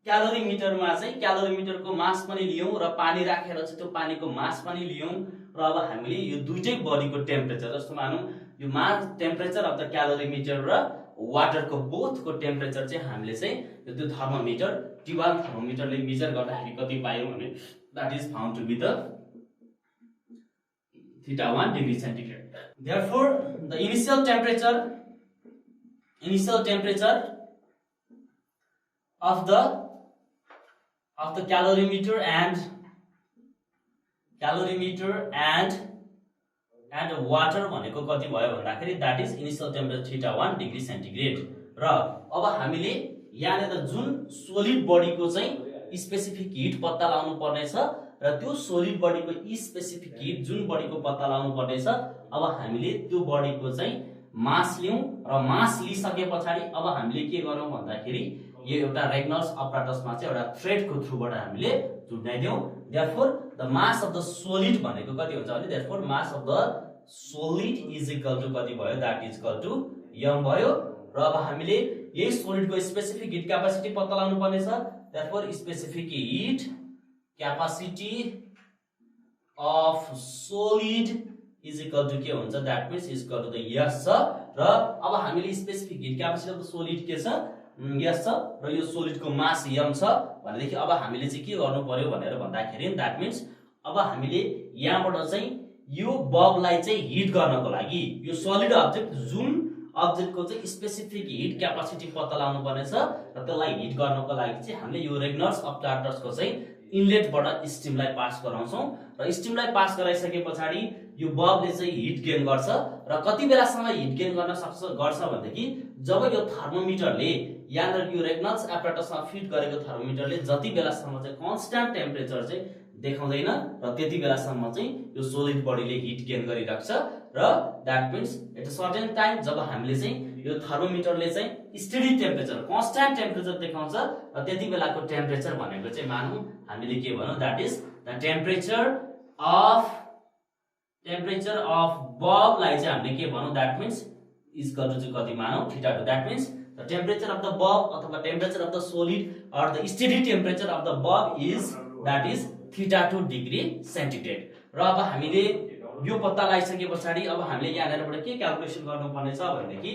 क्यालोरीमिटरमा चाहिँ क्यालोरीमिटरको मास पनि लियौं र पानी राखेर चाहिँ त्यो पानीको मास पनि लियौं र अब हामीले यो दुईटै बडीको टेम्परेचर जस्तो मानौं यो मास टेम्परेचर अफ द क्यालोरीमिटर र वाटरको बोथको टेम्परेचर चाहिँ हामीले चाहिँ त्यो थर्मोमिटर टिवाल थर्मोमिटरले मेजर गर्दाखेरि कति पायौं भने that is found to be the θ1 degree centigrade. Therefore the initial temperature of the calorimeter and water भनेको कति भयो भन्दाखेरि that is initial temperature θ1 degree centigrade. र अब हामीले यहाँनेर जुन सोलिड बडीको चाहिँ स्पेसिफिक हिट पत्ता लगाउनु पर्ने छ र त्यो सोलिड बडीको स्पेसिफिक हिट जुन बडीको पत्ता लगाउनु पर्ने छ अब हामीले त्यो बडीको चाहिँ मास लियौं र मास लिइसके पछाडी अब हामीले के गरौं भन्दाखेरि यो एउटा रेग्नल्स अपराटसमा चाहिँ एउटा थ्रेडको थ्रुबाट हामीले जुटाइदियौं। therefore the mass of the solid भनेको कति हुन्छ भने therefore mass of the solid is equal to कति भयो that is equal to m भयो र अब हामीले यही सोलिडको स्पेसिफिक हिट क्यापासिटी पत्ता लगाउनु पर्ने छ। therefore specific heat capacity of solid is equal to के हुन्छ that means is equal to the S छ र अब हामीले specific heat capacity of the solid के छ S छ र यो सोलिडको मास m छ भनेदेखि अब हामीले चाहिँ के गर्नु पर्यो भनेर भन्दाखेरि that means अब हामीले यहाँबाट चाहिँ यो बल्बलाई चाहिँ हिट गर्नको लागि यो सोलिड अब्जेक्ट जुन अब्जेक्टको चाहिँ स्पेसिफिक हिट क्यापासिटी पत्ता लगाउनु पर्ने छ र त्यसलाई हिट गर्नको लागि चाहिँ हामीले यो रेग्नल्स अपराटसको चाहिँ इनलेटबाट स्टिमलाई पास गराउँछौं र स्टिमलाई पास गराइसके पछाडी यो बल्बले चाहिँ हिट गेन गर्छ र कति बेलासम्म हिट गेन गर्न गर्छ भनेदेखि जब यो थर्मोमिटरले यहाँनिर यो रेग्नल्स एपरेटसमा फिट गरेको थर्मोमिटरले जति बेलासम्म चाहिँ कन्स्ट्यान्ट टेम्परेचर चाहिँ देखाउँदैन र त्यति बेलासम्म चाहिँ यो सोलिड बडीले हिट गेन गरिराख्छ र that means at a certain time जब हामीले चाहिँ यो थर्मोमिटरले चाहिँ स्टेडी टेम्परेचर कन्स्ट्यान्ट टेम्परेचर देखाउँछ र त्यति बेलाको टेम्परेचर भनेको चाहिँ मानौं हामीले के भनौं that is the temperature of बल्बलाई चाहिँ हामीले के भनौं that means is equal to चाहिँ कति मानौं θ2 that means the temperature of the bulb अथवा टेम्परेचर अफ द सोलिड और the steady temperature of the bulb is that is θ2 degree centigrade. र अब हामीले यो पत्ता लगाइसके पछाडी अब हामीले यहाँबाट के क्याल्कुलेसन गर्नुपर्ने छ भनेदेखि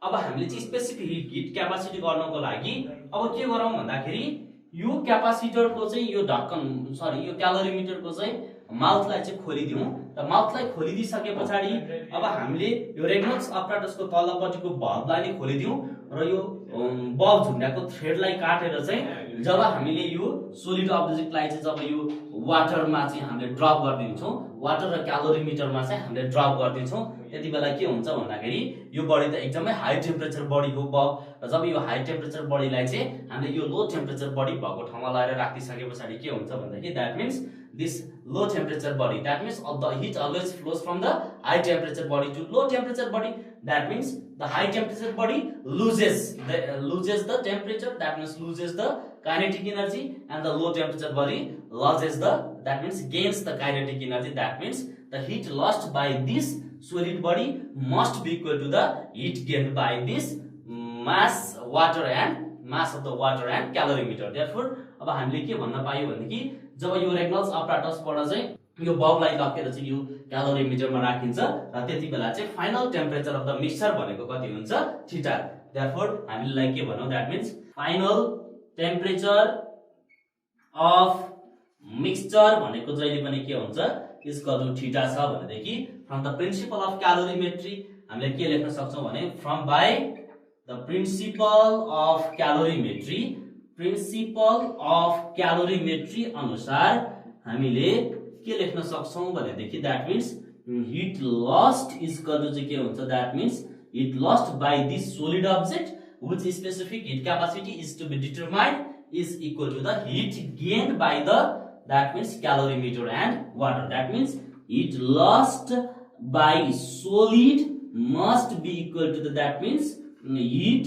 अब हामीले चाहिँ स्पेसिफिक हिट क्यापासिटी गर्नको लागि अब के गरौं भन्दाखेरि यो क्यापासिटरको चाहिँ यो ढक्कन सरी यो क्यालोरिमिटरको चाहिँ माउथलाई चाहिँ खोलिदिउँ र माउथलाई खोलिदिइसके पछाडि अब हामीले यो रेग्नल्स अपराटसको तल्लोपट्टिको बल्बलाई नै खोलिदिउँ र यो बल्ब झुन्ड्याएको थ्रेडलाई काटेर चाहिँ जब हामीले यो सोलिड अब्जेक्टलाई चाहिँ जब यो वाटरमा चाहिँ हामीले ड्रप गरिदिन्छौँ, वाटर र क्यालोरिमिटरमा चाहिँ हामीले ड्रप गरिदिन्छौँ, त्यति बेला के हुन्छ भन्दाखेरि यो बडी त एकदमै हाई टेम्परेचर बडी हो बल्ब र जब यो हाई टेम्परेचर बडीलाई चाहिँ हामीले यो लो टेम्परेचर बडी भएको ठाउँमा लगाएर राखिसके पछाडि के हुन्छ भन्दाखेरि that means this low temperature body, that means the heat always flows from the high temperature body to low temperature body. That means the high temperature body loses the temperature, that means loses the kinetic energy, and the low temperature body loses the, that means gains the kinetic energy. That means the heat lost by this solid body must be equal to the heat gained by this mass water of the water and calorimeter. Therefore अब हामीले के भन्न पायौ भनेदेखि जब यो रेग्नल्स अपराटसबाट चाहिँ यो बल्बलाई लगेर चाहिँ यो क्यालोरिमिटरमा राखिन्छ र त्यति बेला चाहिँ final temperature of the mixture भनेको कति हुन्छ थीटा. देयरफोर हामीले के भनौं that means final temperature of mixture भनेको जहिले पनि के हुन्छ इज इक्वल टु थीटा छ भनेदेखि from the principle of calorimetry हामीले के लेख्न सक्छौं भने from by the principle of calorimetry अनुसार हामीले के लेख्न सक्छौं भनेदेखि that means heat lost is equal to चाहिँ के हुन्छ that means heat lost by this solid object which specific heat capacity is to be determined is equal to the heat gained by the that means calorimeter and water. That means heat lost by solid must be equal to the that means heat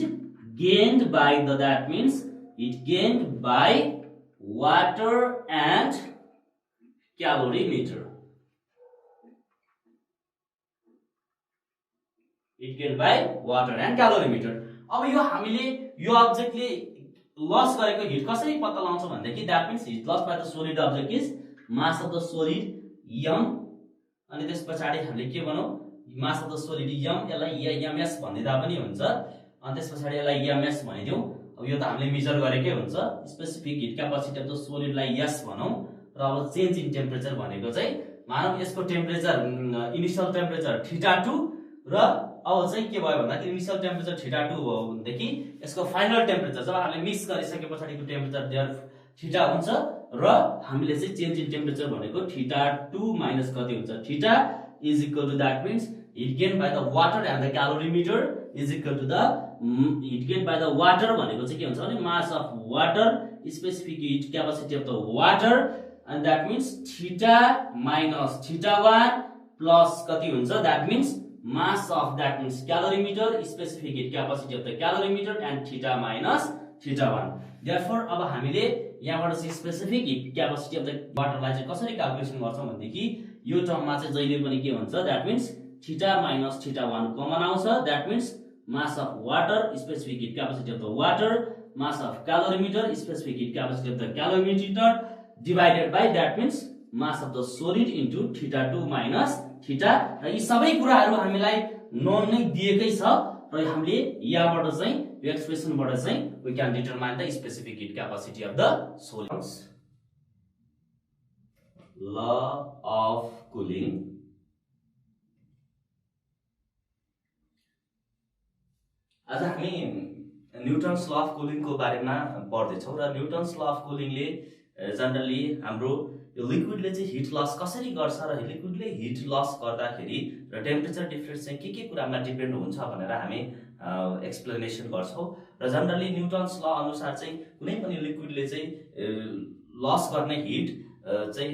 gained by the that means heat gained by water and calorimeter. Heat gained by water and calorimeter. अब यो हामीले यो अब्जेक्टले loss गरेको hit कसरी पत्ता लगाउँछौं भन्दाखेरि that means heat lost by the solid object is mass of the solid m अनि त्यसपछि हामीले के भनौं मास अफ द सोलिड m यसलाई ms भन्दिदा पनि हुन्छ अनि त्यसपछि यसलाई ms भनिदिउँ. अब यो त हामीले मेजर गरेकै हुन्छ specific heat capacity of the सोलिडलाई s भनौं र अब चेन्ज इन टेम्परेचर भनेको चाहिँ मानौ यसको टेम्परेचर इनिशियल टेम्परेचर θ2 र अब चाहिँ के भयो भन्दाखेरि इनिशियल टेम्परेचर θ2 हो भनेदेखि यसको फाइनल टेम्परेचर जब हामीले मिक्स गरिसके पछाडीको टेम्परेचर देयर θ हुन्छ र हामीले चाहिँ चेन्ज इन टेम्परेचर भनेको θ2 माइनस कति हुन्छ θ is equal to that means heat gained by the water and the calorimeter is equal to the heat gained by the water भनेको चाहिँ के हुन्छ भने mass of water specific heat capacity of the water and that means theta minus θ1 plus कति हुन्छ that means mass of that means calorimeter specific heat capacity of the calorimeter and theta minus θ1. therefore अब हामीले यहाँबाट चाहिँ specific heat capacity of the वाटरलाई चाहिँ कसरी calculation गर्छौं भन्देखि यो टर्ममा चाहिँ जहिले पनि के हुन्छ that means theta minus θ1 common आउँछ. That means mass of water specific heat capacity of the water mass of calorimeter specific heat capacity of the calorimeter divided by that means mass of the solid into θ2 minus θ. र यी सबै कुराहरु हामीलाई नोन नै दिएकै छ र हामीले यहाँबाट चाहिँ यो एक्सप्रेसनबाट चाहिँ we can determine the specific heat capacity of the solids. Law of cooling. आज हामी न्यूटन्स लॉ अफ कूलिंग को बारेमा पढ्दै छौं र न्यूटन्स लॉ अफ कूलिंग ले जनरली हाम्रो यो लिक्विडले चाहिँ हिट लस कसरी गर्छ र लिक्विडले हिट लस गर्दाखेरि र टेम्परेचर डिफरेन्स चाहिँ के कुरामा डिपेन्ड हुन्छ भनेर हामी एक्सप्लेनेसन गर्छौं र जनरली न्यूटन्स लॉ अनुसार चाहिँ कुनै पनि लिक्विडले चाहिँ लस गर्ने हिट चाहिँ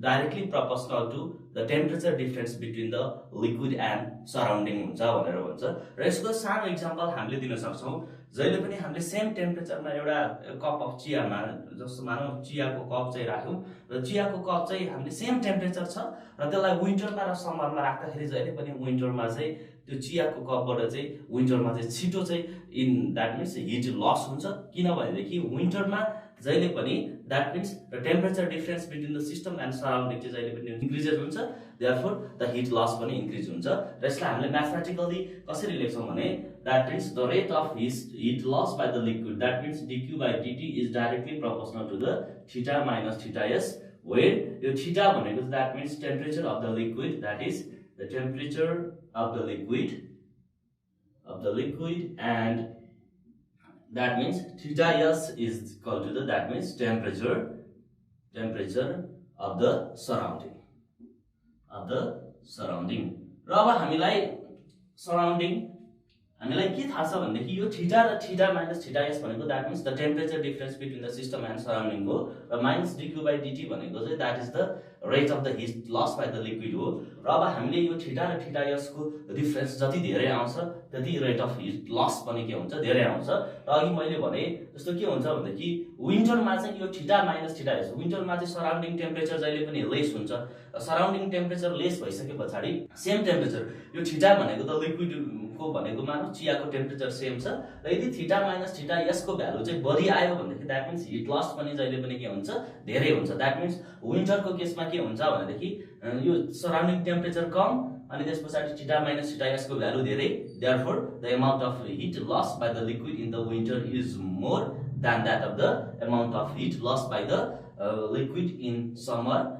directly proportional to the temperature difference between the liquid and surrounding हुन्छ भनेर भन्छ. र यसको सानो एक्जाम्पल हामीले दिन सक्छौं. जहिले पनि हामीले सेम टेम्परेचरमा एउटा कप अफ चियामा जस्तो मानौ चियाको कप चाहिँ राख्यौं र चियाको कप चाहिँ हामीले सेम टेम्परेचर छ र त्यसलाई विन्टरमा र समरमा राख्दाखेरि जहिले पनि विन्टरमा चाहिँ त्यो चियाको कपबाट चाहिँ विन्टरमा चाहिँ छिटो चाहिँ in that means heat loss हुन्छ. किनभनेदेखि विन्टरमा जहिले पनि that means the temperature difference between the system and surrounding चाहिँ जहिले पनि इन्क्रिजेस हुन्छ. देयरफोर द हिट लस पनि इन्क्रिज हुन्छ र यसलाई हामीले म्याथमेटिकली कसरी लेख्छौँ भने that means the rate of heat loss by the liquid, that means dq by dt is directly proportional to the theta minus theta s, where your theta भनेको that means temperature of the liquid, that is the temperature of the liquid and that means theta s is equal to the that means temperature of the surrounding र अब हामीलाई के थाहा छ भन्देखि यो theta र थीटा माइनस थीटा एस भनेको that means the temperature difference between the system and surrounding हो र माइनस dq by dt भनेको चाहिँ that is the rate of the heat loss by the liquid हो र अब हामीले यो थीटा र थीटा एस को डिफरेन्स जति धेरै आउँछ त्यति रेट अफ हिट लस पनि के हुन्छ धेरै आउँछ र अघि मैले भने जस्तो के हुन्छ भन्दाखेरि विन्टरमा चाहिँ यो थीटा माइनस थीटा एस विन्टरमा चाहिँ सराउन्डिङ टेम्परेचर जहिले पनि लेस हुन्छ सराउन्डिङ टेम्परेचर लेस भइसके पछाडी सेम टेम्परेचर यो थीटा भनेको त लिक्विड को भनेको मानौ चियाको टेम्परेचर सेम छ र यदि थीटा माइनस थीटा एस को भ्यालु चाहिँ बढी आयो भनेदेखि दैट मीन्स हिट लस पनि जहिले पनि के हुन्छ धेरै हुन्छ दैट मीन्स विन्टरको केसमा के हुन्छ भनेदेखि यो सराउन्डिङ टेम्परेचर कम अनि त्यसपछि थीटा माइनस थीटा एस को भ्यालु धेरै therefore the amount of heat loss by the liquid in the winter is more than that of the amount of heat loss by the liquid in summer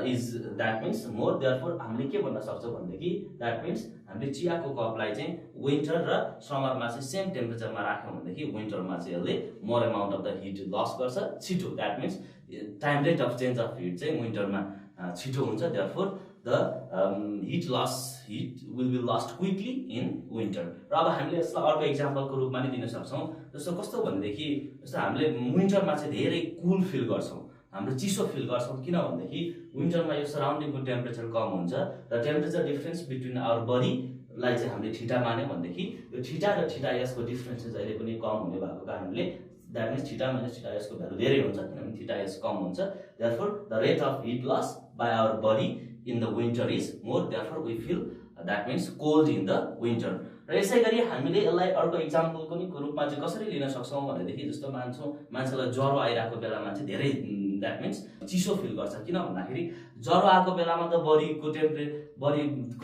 is that means more, therefore हामीले के भन्न सक्छौं भन्देखि that means हामीले चियाको कपलाई चाहिँ winter र समरमा चाहिँ सेम टेम्परेचरमा राख्यौं भन्देखि विन्टरमा चाहिँ यसले more amount of the heat loss गर्छ छिटो that means time rate of change of heat चाहिँ विन्टरमा छिटो हुन्छ therefore the heat will be lost quickly in winter र अब हामीले यसलाई अर्को एक्जाम्पलको रूपमा नि दिन सक्छौं जस्तो कस्तो भन्देखि जस्तो हामीले विन्टरमा चाहिँ धेरै कुल फिल गर्छौं हाम्रो चिसो फिल गर्छौं किन भन्दाखेरि विन्टरमा यो सराउन्डिङको टेम्परेचर कम हुन्छ र temperature difference between our body लाई चाहिँ हामीले थीटा मान्यौ भन्देखि यो थीटा र थीटा एस को डिफरेन्स चाहिँ जहिले पनि कम हुने भएको कारणले that means theta minus theta S को भ्यालु धेरै हुन्छ किनभने थीटा एस कम हुन्छ therefore the rate of heat loss by our body in the winter is more therefore we feel that means cold in the winter र यसैगरी हामीले यसलाई अर्को एक्जाम्पलको नि रूपमा चाहिँ कसरी लिन सक्छौं भनेदेखि जस्तो मान्छेलाई ज्वरो आइराको बेलामा चाहिँ धेरै दैट मीन्स चिसो फिल गर्छ किन भन्दाखेरि ज्वरो आएको बेलामा त बडीको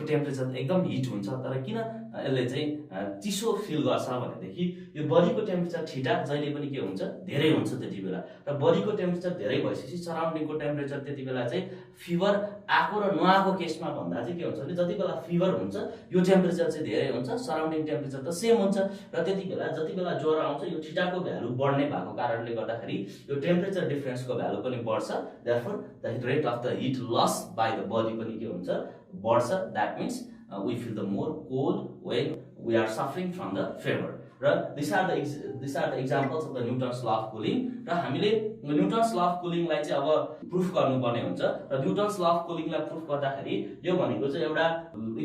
टेम्परेचर एकदम हिट हुन्छ तर किन यसले चाहिँ चिसो फिल गर्छ भनेदेखि यो बडीको टेम्परेचर थीटा जहिले पनि के हुन्छ धेरै हुन्छ त्यति बेला र बडीको टेम्परेचर धेरै भएपछि सराउन्डिङको टेम्परेचर त्यति बेला चाहिँ फिभर आको र नआको केसमा भन्दा चाहिँ के हुन्छ भने जति बेला फिभर हुन्छ यो टेम्परेचर चाहिँ धेरै हुन्छ सराउन्डिङ टेम्परेचर त सेम हुन्छ र त्यति बेला जति बेला ज्वरो आउँछ यो थीटाको भ्यालु बढ्ने भएको कारणले गर्दाखेरि यो टेम्परेचर डिफरेन्सको भ्यालु पनि बढ्छ therefore the rate of the heat loss by the body पनि के हुन्छ बढ्छ that means we feel the more cold when we are suffering from the fever र these are the examples of the Newton's law of cooling र हामीले Newton's law of cooling लाई चाहिँ अब प्रुफ गर्नुपर्ने हुन्छ र Newton's law of cooling लाई प्रुफ गर्दाखेरि यो भनेको चाहिँ एउटा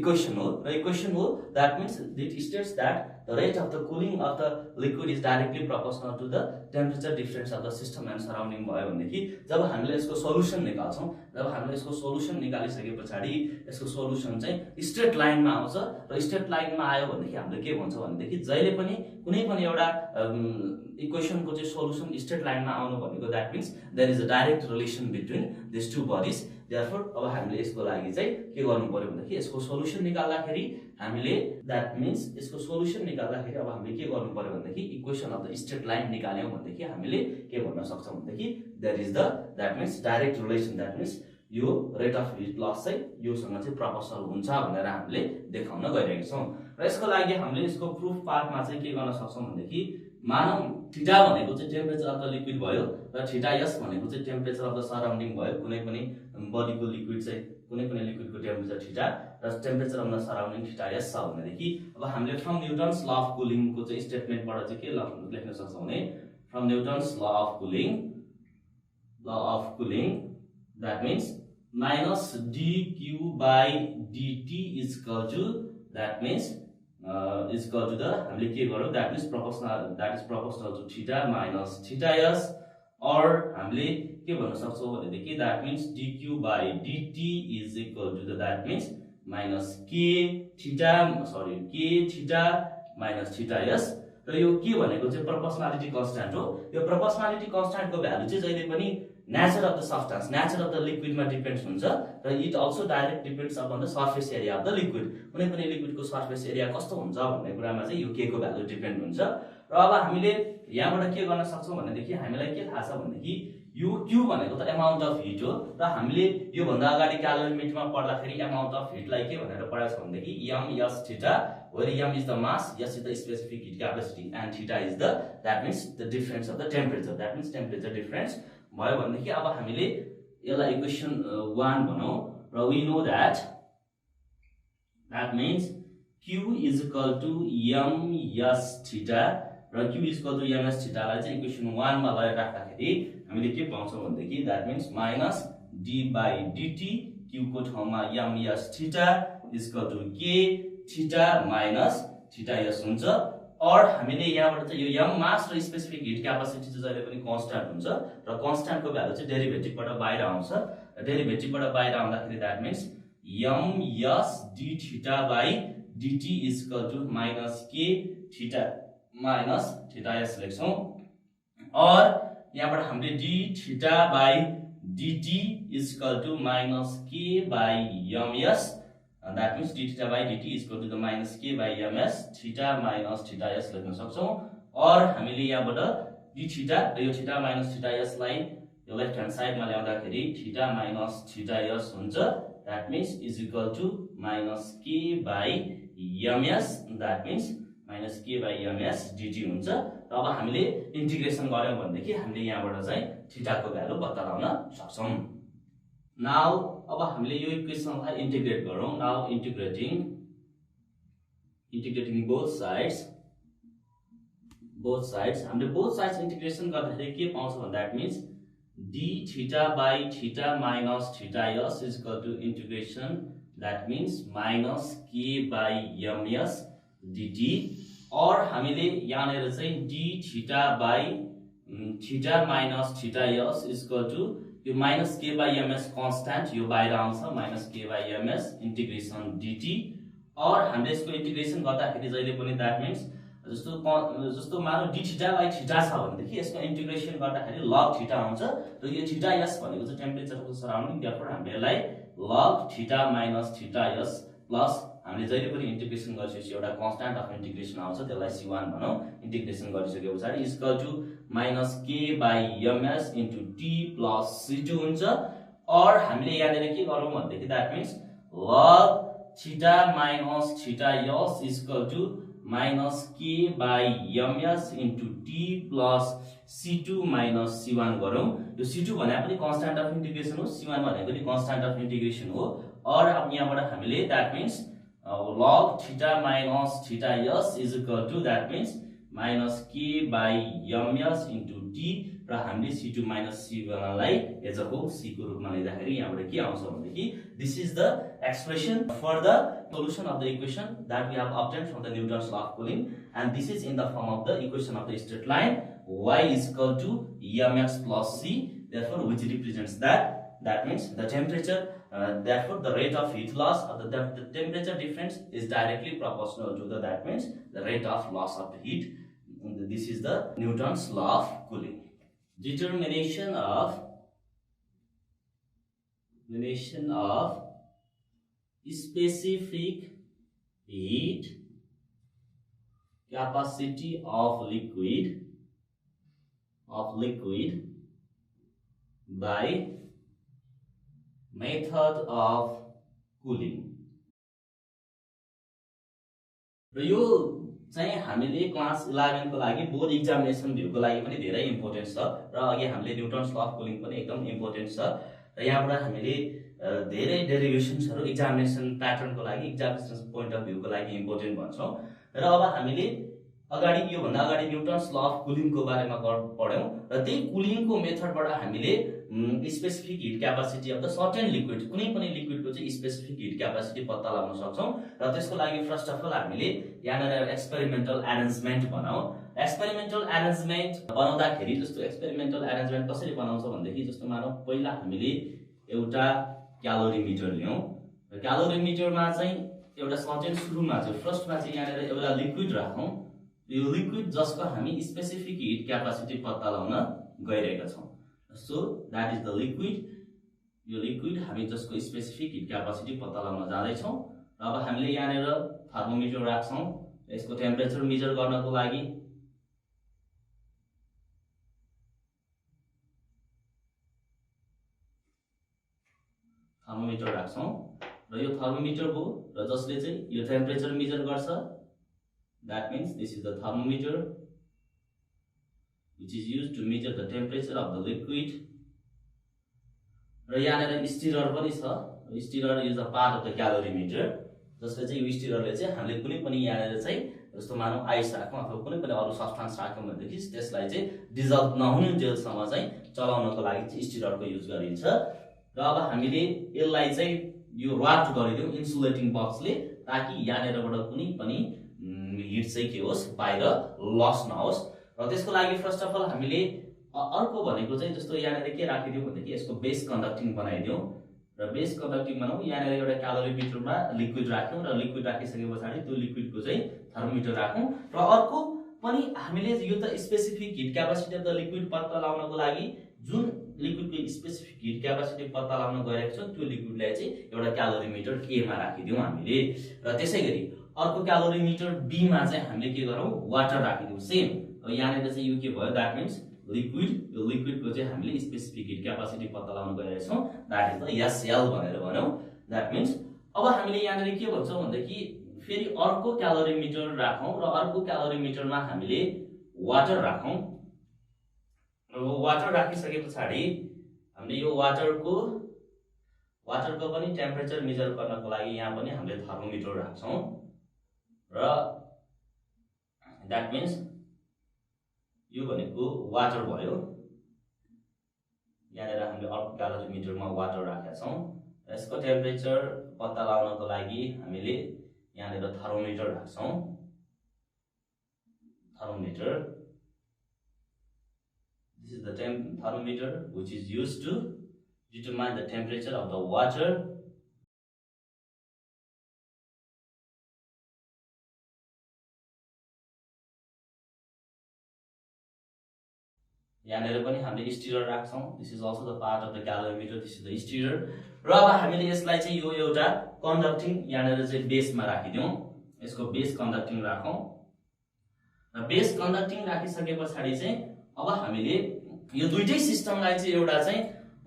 इक्वेसन हो र इक्वेसन हो that means it states that the rate of the cooling of the liquid is directly proportional to the temperature difference of the system and surrounding भयो भनेदेखि जब हामीले यसको सोलुसन निकाल्छौं जब हामीले यसको सोलुसन निकालिसकेपछि यसको सोलुसन चाहिँ स्ट्रेट लाइनमा आउँछ र स्ट्रेट लाइनमा आयो भनेदेखि हामीले के भन्छौं भनेदेखि जहिले पनि कुनै पनि एउटा इक्वेसनको चाहिँ सोलुसन स्ट्रेट लाइनमा आउनु भनेको that means there is a direct relation between this two bodies therefore अब हामीले यसको लागि चाहिँ के गर्नु पर्यो भन्दाखेरि यसको सोलुसन निकाल्दाखेरि हामीले दैट मीन्स यसको सोलुसन निकाल्दाखेरि अब हामीले के गर्नु पर्यो भन्दाखेरि equation of the straight line निकाल्यौं भन्दाखेरि हामीले के भन्न सक्छौं भन्दाखेरि there is the that means direct relation that means यो रेट अफ हिट लस चाहिँ योसँग चाहिँ प्रोपोर्शनल हुन्छ भनेर हामीले देखाउन गइरहेका छौं र यसको लागि हामीले यसको प्रुफ पार्टमा चाहिँ के गर्न सक्छौं भन्दाखेरि मानौ थीटा भनेको चाहिँ टेम्परेचर अफ द लिक्विड भयो र थीटा एस भनेको चाहिँ टेम्परेचर अफ द सराउन्डिङ भयो कुनै पनि बडीको लिक्विड चाहिँ कुनै पनि लिक्विडको टेम्परेचर थीटा र temperature of the surrounding theta S छ भनेदेखि अब हामीले फ्रम न्यूटन्स लॉ अफ कुलिङको चाहिँ स्टेटमेन्टबाट चाहिँ के लेख्न सक्छौं भने from Newton's law of cooling that means minus dq by dt is equal to that means is equal to the हामीले के गर्यौं that is proportional to theta minus theta s or हामीले के भन्न सक्छौं भनेदेखि that means dq by dt is equal to the that means minus k theta minus theta s र यो के भनेको चाहिँ प्रोपोर्शनालिटी कन्स्ट्यान्ट हो यो प्रोपोर्शनालिटी कन्स्ट्यान्टको भ्यालु चाहिँ जहिले पनि nature of the substance, nature of the लिक्विडमा डिपेन्ड्स हुन्छ र it also direct depends upon the surface area of the liquid. कुनै पनि लिक्विडको सर्फेस एरिया कस्तो हुन्छ भन्ने कुरामा चाहिँ यो के को भ्यालु डिपेन्ड हुन्छ। र अब हामीले यहाँबाट के गर्न सक्छौँ भनेदेखि हामीलाई के थाहा छ भनेदेखि यो Q भनेको त एमाउन्ट अफ हिट हो र हामीले यो भन्दा अगाडि क्यालोरीमिटरमा पढ्दाखेरि एमाउन्ट अफ हिटलाई के भनेर पढाएको छ भनेदेखि m s theta, where m is the mass, s is the specific heat capacity and theta is the, that means the difference of the temperature, that means temperature difference भयो भनेदेखि अब हामीले यसलाई इक्वेसन 1 भनौं र we know that means Q is equal to m s theta र Q is equal to m s theta लाई चाहिँ इक्वेसन 1 मा लगाएर राख्दाखेरि हामीले के पाउँछौँ भनेदेखि that means minus d by dt Q को ठाउँमा m s theta is equal to k theta minus theta s हुन्छ। और हामीले यहाँबाट चाहिँ यो m मास र स्पेसिफिक हिट क्यापासिटी चाहिँ जहिले पनि कन्स्ट्यान्ट हुन्छ र कन्स्ट्यान्टको भ्यालु चाहिँ डेरिभेटिभबाट बाहिर आउँछ। डेरिभेटिभबाट बाहिर आउँदाखेरि that means m s d theta by dt is equal to minus k theta minus theta s लेख्छौं। और यहाँबाट हामीले d theta by dt is equal to minus k by m s, and that means d theta by dt is equal to the minus k by ms theta minus theta s लेख्न सक्छौं। और हामीले यहाँबाट d theta र यो theta minus theta s लाई यो left hand साइडमा ल्याउँदाखेरि theta minus theta s हुन्छ, that means is equal to minus k by ms, that means minus k by ms dt हुन्छ। र अब हामीले इन्टिग्रेसन गर्यौं भनेदेखि हामीले यहाँबाट चाहिँ थीटा को भ्यालु पत्ता लगाउन सक्छौं। नाउ अब हामीले यो इक्वेसनलाई इन्टिग्रेट गरौँ। नाउ इन्टिग्रेटिङ बोथ साइड्स हामीले बोथ साइड्स इन्टिग्रेसन गर्दाखेरि के पाउँछौँ भन्दा that means d theta by theta minus theta s is equal to integration, that means minus k by ms dt। और हामीले यहाँनेर चाहिँ d theta by theta minus theta s is equal to यो minus k by ms constant यो बाहिर आउँछ, minus k by ms integration dt। और हामीले यसको इन्टिग्रेसन गर्दाखेरि जहिले पनि दैट मीन्स जस्तो मानौ d theta by theta छ भनेदेखि यसको इन्टिग्रेसन गर्दाखेरि log theta आउँछ र यो theta s भनेको चाहिँ टेम्परेचरको सराउन्डिङ, therefore हामीले यसलाई log theta minus theta s plus हामीले जहिले पनि इन्टिग्रेसन गरिसकेपछि एउटा कन्स्ट्यान्ट अफ इन्टिग्रेसन आउँछ, त्यसलाई c1 भनौं। इन्टिग्रेसन गरिसकेपछि is equal to minus k by ms into t plus c2 हुन्छ। और हामीले यहाँनेर के गरौँ भन्दाखेरि that means log theta minus theta s is equal to minus k by ms into t plus c2 minus c1 गरौँ। यो c2 भने पनि कन्स्ट्यान्ट अफ इन्टिग्रेसन हो, c1 भने पनि कन्स्ट्यान्ट अफ इन्टिग्रेसन हो। और अब यहाँबाट हामीले that means log theta minus theta s is equal to that means minus k by ms into t र हामीले c2 minus c1 लाई एज अ होल c को रूपमा लिँदाखेरि यहाँबाट के आउँछ भनेदेखि this is the expression for the solution of the equation that we have obtained from the Newton's law of cooling, and this is in the form of the equation of the straight line y is equal to mx plus c, therefore which represents that means the temperature, therefore the rate of heat loss or the temperature difference is directly proportional to the that means the rate of loss of the heat. This is the Newton's law of cooling. Determination of specific heat capacity of liquid by method of cooling। र यो चाहिँ हामीले class 11 को लागि board examination भ्यूको लागि पनि धेरै important छ र अघि हामीले न्यूटन्स लॉ अफ कूलिङ पनि एकदम इम्पोर्टेन्ट छ र यहाँबाट हामीले धेरै डेरिभेसन्सहरु एक्जामिनेसन प्याटर्नको लागि एक्जामिनेसन पोइन्ट अफ भ्यूको लागि इम्पोर्टेन्ट भन्छौं। र अब हामीले अगाडि यो भन्दा अगाडि न्यूटन्स लॉ अफ कूलिङ को बारेमा पढ्यौं र त्यही कूलिङ को मेथडबाट हामीले specific heat capacity of the certain liquid, कुनै पनि लिक्विडको चाहिँ स्पेसिफिक हिट क्यापासिटी पत्ता लगाउन सक्छौं। र त्यसको लागि फर्स्ट अफ अल हामीले यहाँनिर एक्सपेरिमेन्टल अरेन्जमेन्ट बनाऊ। एक्सपेरिमेन्टल अरेन्जमेन्ट बनाउँदाखेरि जस्तो एक्सपेरिमेन्टल अरेन्जमेन्ट कसरी बनाउँछ भन्दाखेरि जस्तो मानौ पहिला हामीले एउटा क्यालोरीमिटर ल्याउँ र क्यालोरीमिटरमा चाहिँ एउटा सर्टेन सुरुमा चाहिँ फर्स्टमा चाहिँ यहाँनिर एउटा लिक्विड राखौं। यो लिक्विड जसको हामी स्पेसिफिक हिट क्यापासिटी पत्ता लगाउन गइरहेका छौं so that is the liquid. यो लिक्विड हामी जसको स्पेसिफिक हिट क्यापासिटी पत्ता लगाउन जाँदैछौँ। र अब हामीले यहाँनिर थर्मोमिटर राख्छौँ यसको टेम्परेचर मेजर गर्नको लागि। थर्मोमिटर राख्छौँ र यो थर्मोमिटर हो र जसले चाहिँ यो टेम्परेचर मेजर गर्छ। That means this is the thermometer which is used to measure the temperature of the liquid। र यहाँनिर स्टिरर पनि छ। Stirrer is a part of the calorimeter जसले चाहिँ यो स्टिररले चाहिँ हामीले कुनै पनि यहाँनिर चाहिँ जस्तो मानौँ आइस राख्यौँ अथवा कुनै पनि अरू सब्सटेन्स राख्यौँ भनेदेखि त्यसलाई चाहिँ डिजल्भ नहुनुन्जेलसम्म चाहिँ चलाउनको लागि चाहिँ स्टिररको युज गरिन्छ। र अब हामीले यसलाई चाहिँ यो ऱ्याप गरिदिउँ इन्सुलेटिङ बक्सले ताकि यहाँनिरबाट कुनै पनि हिट चाहिँ के होस् बाहिर लस नहोस्। र त्यसको लागि फर्स्ट अफ अल हामीले अर्को भनेको चाहिँ जस्तो यहाँनिर के राखिदिउँ भनेदेखि यसको बेस कन्डक्टिङ बनाइदिउँ र बेस कन्डक्टिङ बनाऊ। यहाँनिर एउटा क्यालोरीमिटरमा लिक्विड राख्यौँ र लिक्विड राखिसके पछाडि त्यो लिक्विडको चाहिँ थर्मोमिटर राखौँ। र अर्को पनि हामीले यो त specific heat capacity of the liquid पत्ता लगाउनको लागि जुन लिक्विडको स्पेसिफिक हिट क्यापासिटी पत्ता लगाउन गइरहेको छ त्यो लिक्विडलाई चाहिँ एउटा क्यालोरीमिटर एमा राखिदिउँ हामीले। र त्यसै गरी अर्को क्यालोरीमिटर बीमा चाहिँ हामीले के गरौँ वाटर राखिदिउँ सेम। अब यहाँनिर चाहिँ यो के भयो द्याट मिन्स लिक्विड। यो लिक्विडको चाहिँ हामीले स्पेसिफिक हिट क्यापासिटी पत्ता लगाउन गइरहेछौँ द्याट इज द एसएल भनेर भनौँ। द्याट मिन्स अब हामीले यहाँनिर के भन्छौँ भनेदेखि फेरि अर्को क्यालोरीमिटर राखौँ र अर्को क्यालोरीमिटरमा हामीले वाटर राखौँ। र वाटर राखिसके पछाडि हामीले यो वाटरको पनि टेम्परेचर मेजर गर्नको लागि यहाँ पनि हामीले थर्मोमिटर राख्छौँ। र द्याट मिन्स यो भनेको वाटर भयो। यहाँनिर हामीले अर्को क्यालोरीमिटरमा वाटर राखेका छौँ। यसको टेम्परेचर पत्ता लगाउनको लागि हामीले यहाँनिर थर्मोमिटर राख्छौँ। Thermometer this is the thermometer which is used to determine the temperature of the water। यहाँनिर पनि हामीले स्टिरर राख्छौँ। This is also the part of the calorimeter. This is the stirrer. र अब हामीले यसलाई चाहिँ यो एउटा कन्डक्टिङ यहाँनिर चाहिँ बेसमा राखिदिउँ। यसको बेस कन्डक्टिङ राखौँ र बेस कन्डक्टिङ राखिसके पछाडि चाहिँ अब हामीले यो दुईटै सिस्टमलाई चाहिँ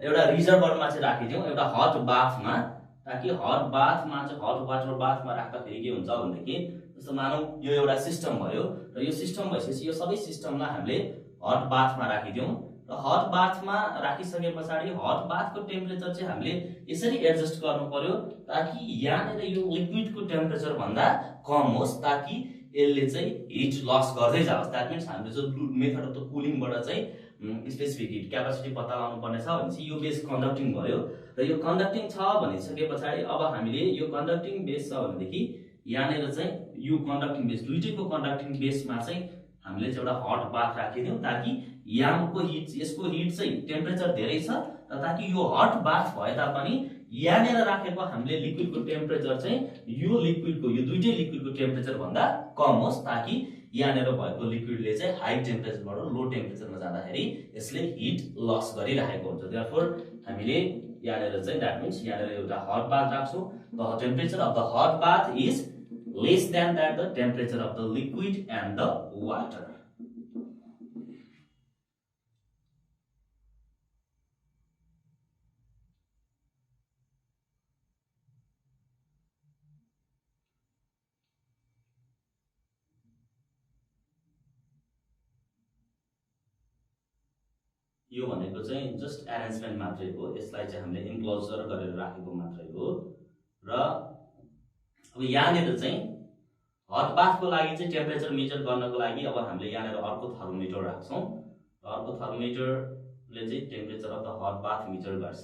एउटा रिजर्भरमा चाहिँ राखिदिउँ एउटा हट बाथमा ताकि हट बाथमा चाहिँ हट वाटर बाथमा राख्दाखेरि के हुन्छ भनेदेखि जस्तो मानौँ यो एउटा सिस्टम भयो र यो सिस्टम भइसकेपछि यो सबै सिस्टमलाई हामीले हट बाथमा राखिदिउँ र हट बाथमा राखिसके पछाडि हट बाथको टेम्परेचर चाहिँ हामीले यसरी एडजस्ट गर्नु पर्यो ताकि यहाँनिर यो लिक्विडको टेम्परेचर भन्दा कम होस् ताकि यसले चाहिँ हिट लस गर्दै जाओस्। द्याट मिन्स हामीले जो मेथड अफ द कुलिङबाट चाहिँ स्पेसिफिक हिट क्यापासिटी पत्ता लगाउनु पर्ने छ भनेपछि यो बेस कन्डक्टिङ भयो र यो कन्डक्टिङ छ भनिसके पछाडि अब हामीले यो कन्डक्टिङ बेस छ भनेदेखि यहाँनिर चाहिँ यो कन्डक्टिङ बेस दुईटैको कन्डक्टिङ बेसमा चाहिँ हामीले चाहिँ एउटा हट बाथ राखिदिउँ ताकि यहाँको हिट यसको हिट चाहिँ टेम्परेचर धेरै छ र ताकि यो हट बाथ भए तापनि यहाँनिर राखेको हामीले लिक्विडको टेम्परेचर चाहिँ यो दुईटै लिक्विडको टेम्परेचर भन्दा कम होस् ताकि यहाँनिर भएको लिक्विडले चाहिँ हाई टेम्परेचरबाट लो टेम्परेचरमा जाँदाखेरि यसले हिट लस गरिरहेको हुन्छ। देयरफोर हामीले यहाँनिर चाहिँ द्याट मिन्स यहाँनिर एउटा हट बाथ राख्छौँ। The temperature of the hot bath is less than that the temperature of the liquid and the water। यो भनेको चाहिँ जस्ट एरेन्जमेन्ट मात्रै हो। यसलाई चाहिँ हामीले इन्क्लोजर गरेर राखेको मात्रै हो। र अब यहाँनिर चाहिँ हट बाथको लागि चाहिँ टेम्परेचर मेजर गर्नको लागि अब हामीले यहाँनिर अर्को थर्मोमिटर राख्छौँ र अर्को थर्मोमिटरले चाहिँ temperature of the hot bath measure गर्छ।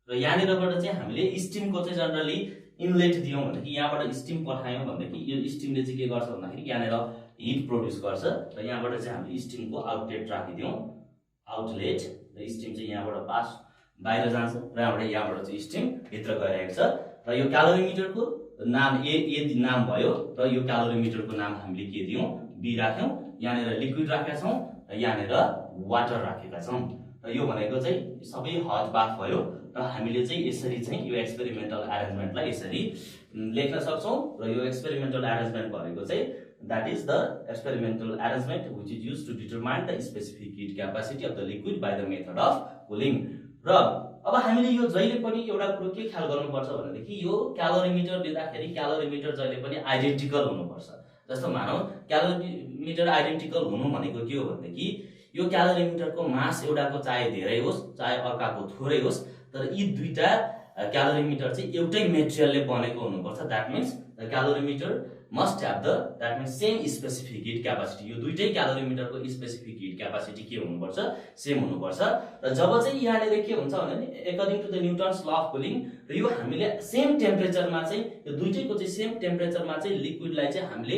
र यहाँनिरबाट चाहिँ हामीले स्टिमको चाहिँ जनरली इनलेट दियौँ भनेदेखि यहाँबाट स्टिम पठायौँ भनेदेखि यो स्टिमले चाहिँ के गर्छ भन्दाखेरि यहाँनिर हिट प्रोड्युस गर्छ र यहाँबाट चाहिँ हामीले स्टिमको आउटलेट राखिदियौँ आउटलेट र स्टिम चाहिँ यहाँबाट पास बाहिर जान्छ र यहाँबाट चाहिँ स्टिम भित्र गइरहेको छ। र यो क्यालोरीमिटरको नाम ए नाम भयो र यो क्यालोरिमिटरको नाम हामीले के दियौं बी राख्यौं यहाँनेर लिक्विड राखेका छौं र यहाँनेर वाटर राखेका छौं र यो भनेको चाहिँ सबै हट बाथ भयो र हामीले चाहिँ यसरी चाहिँ यो एक्सपेरिमेन्टल अरेन्जमेन्टलाई यसरी लेख्न सक्छौं र यो एक्सपेरिमेन्टल अरेन्जमेन्ट भनेको चाहिँ that is the experimental arrangement which is used to determine the specific heat capacity of the liquid by the method of cooling र अब हामीले यो जहिले पनि एउटा कुरो के ख्याल गर्नुपर्छ भनेदेखि यो क्यालोरिमिटर लिँदाखेरि क्यालोरिमिटर जहिले पनि आइडेन्टिकल हुनुपर्छ जस्तो मानौ क्यालोरिमिटर आइडेन्टिकल हुनु भनेको के हो भनेदेखि यो क्यालोरिमिटरको मास एउटाको चाहे धेरै होस् चाहे अर्काको थोरै होस् तर यी दुईटा क्यालोरिमिटर चाहिँ एउटै मेटेरियलले बनेको हुनुपर्छ that means the calorimeter must have the that means same specific heat capacity यो दुईटै क्यालोरिमिटरको स्पेसिफिक हिट क्यापासिटी के हुनुपर्छ सेम हुनुपर्छ र जब चाहिँ यहाँले के हुन्छ भने according to the Newton's law of cooling र यो हामीले सेम टेम्परेचरमा चाहिँ यो दुईटैको चाहिँ सेम टेम्परेचरमा चाहिँ लिक्विडलाई चाहिँ हामीले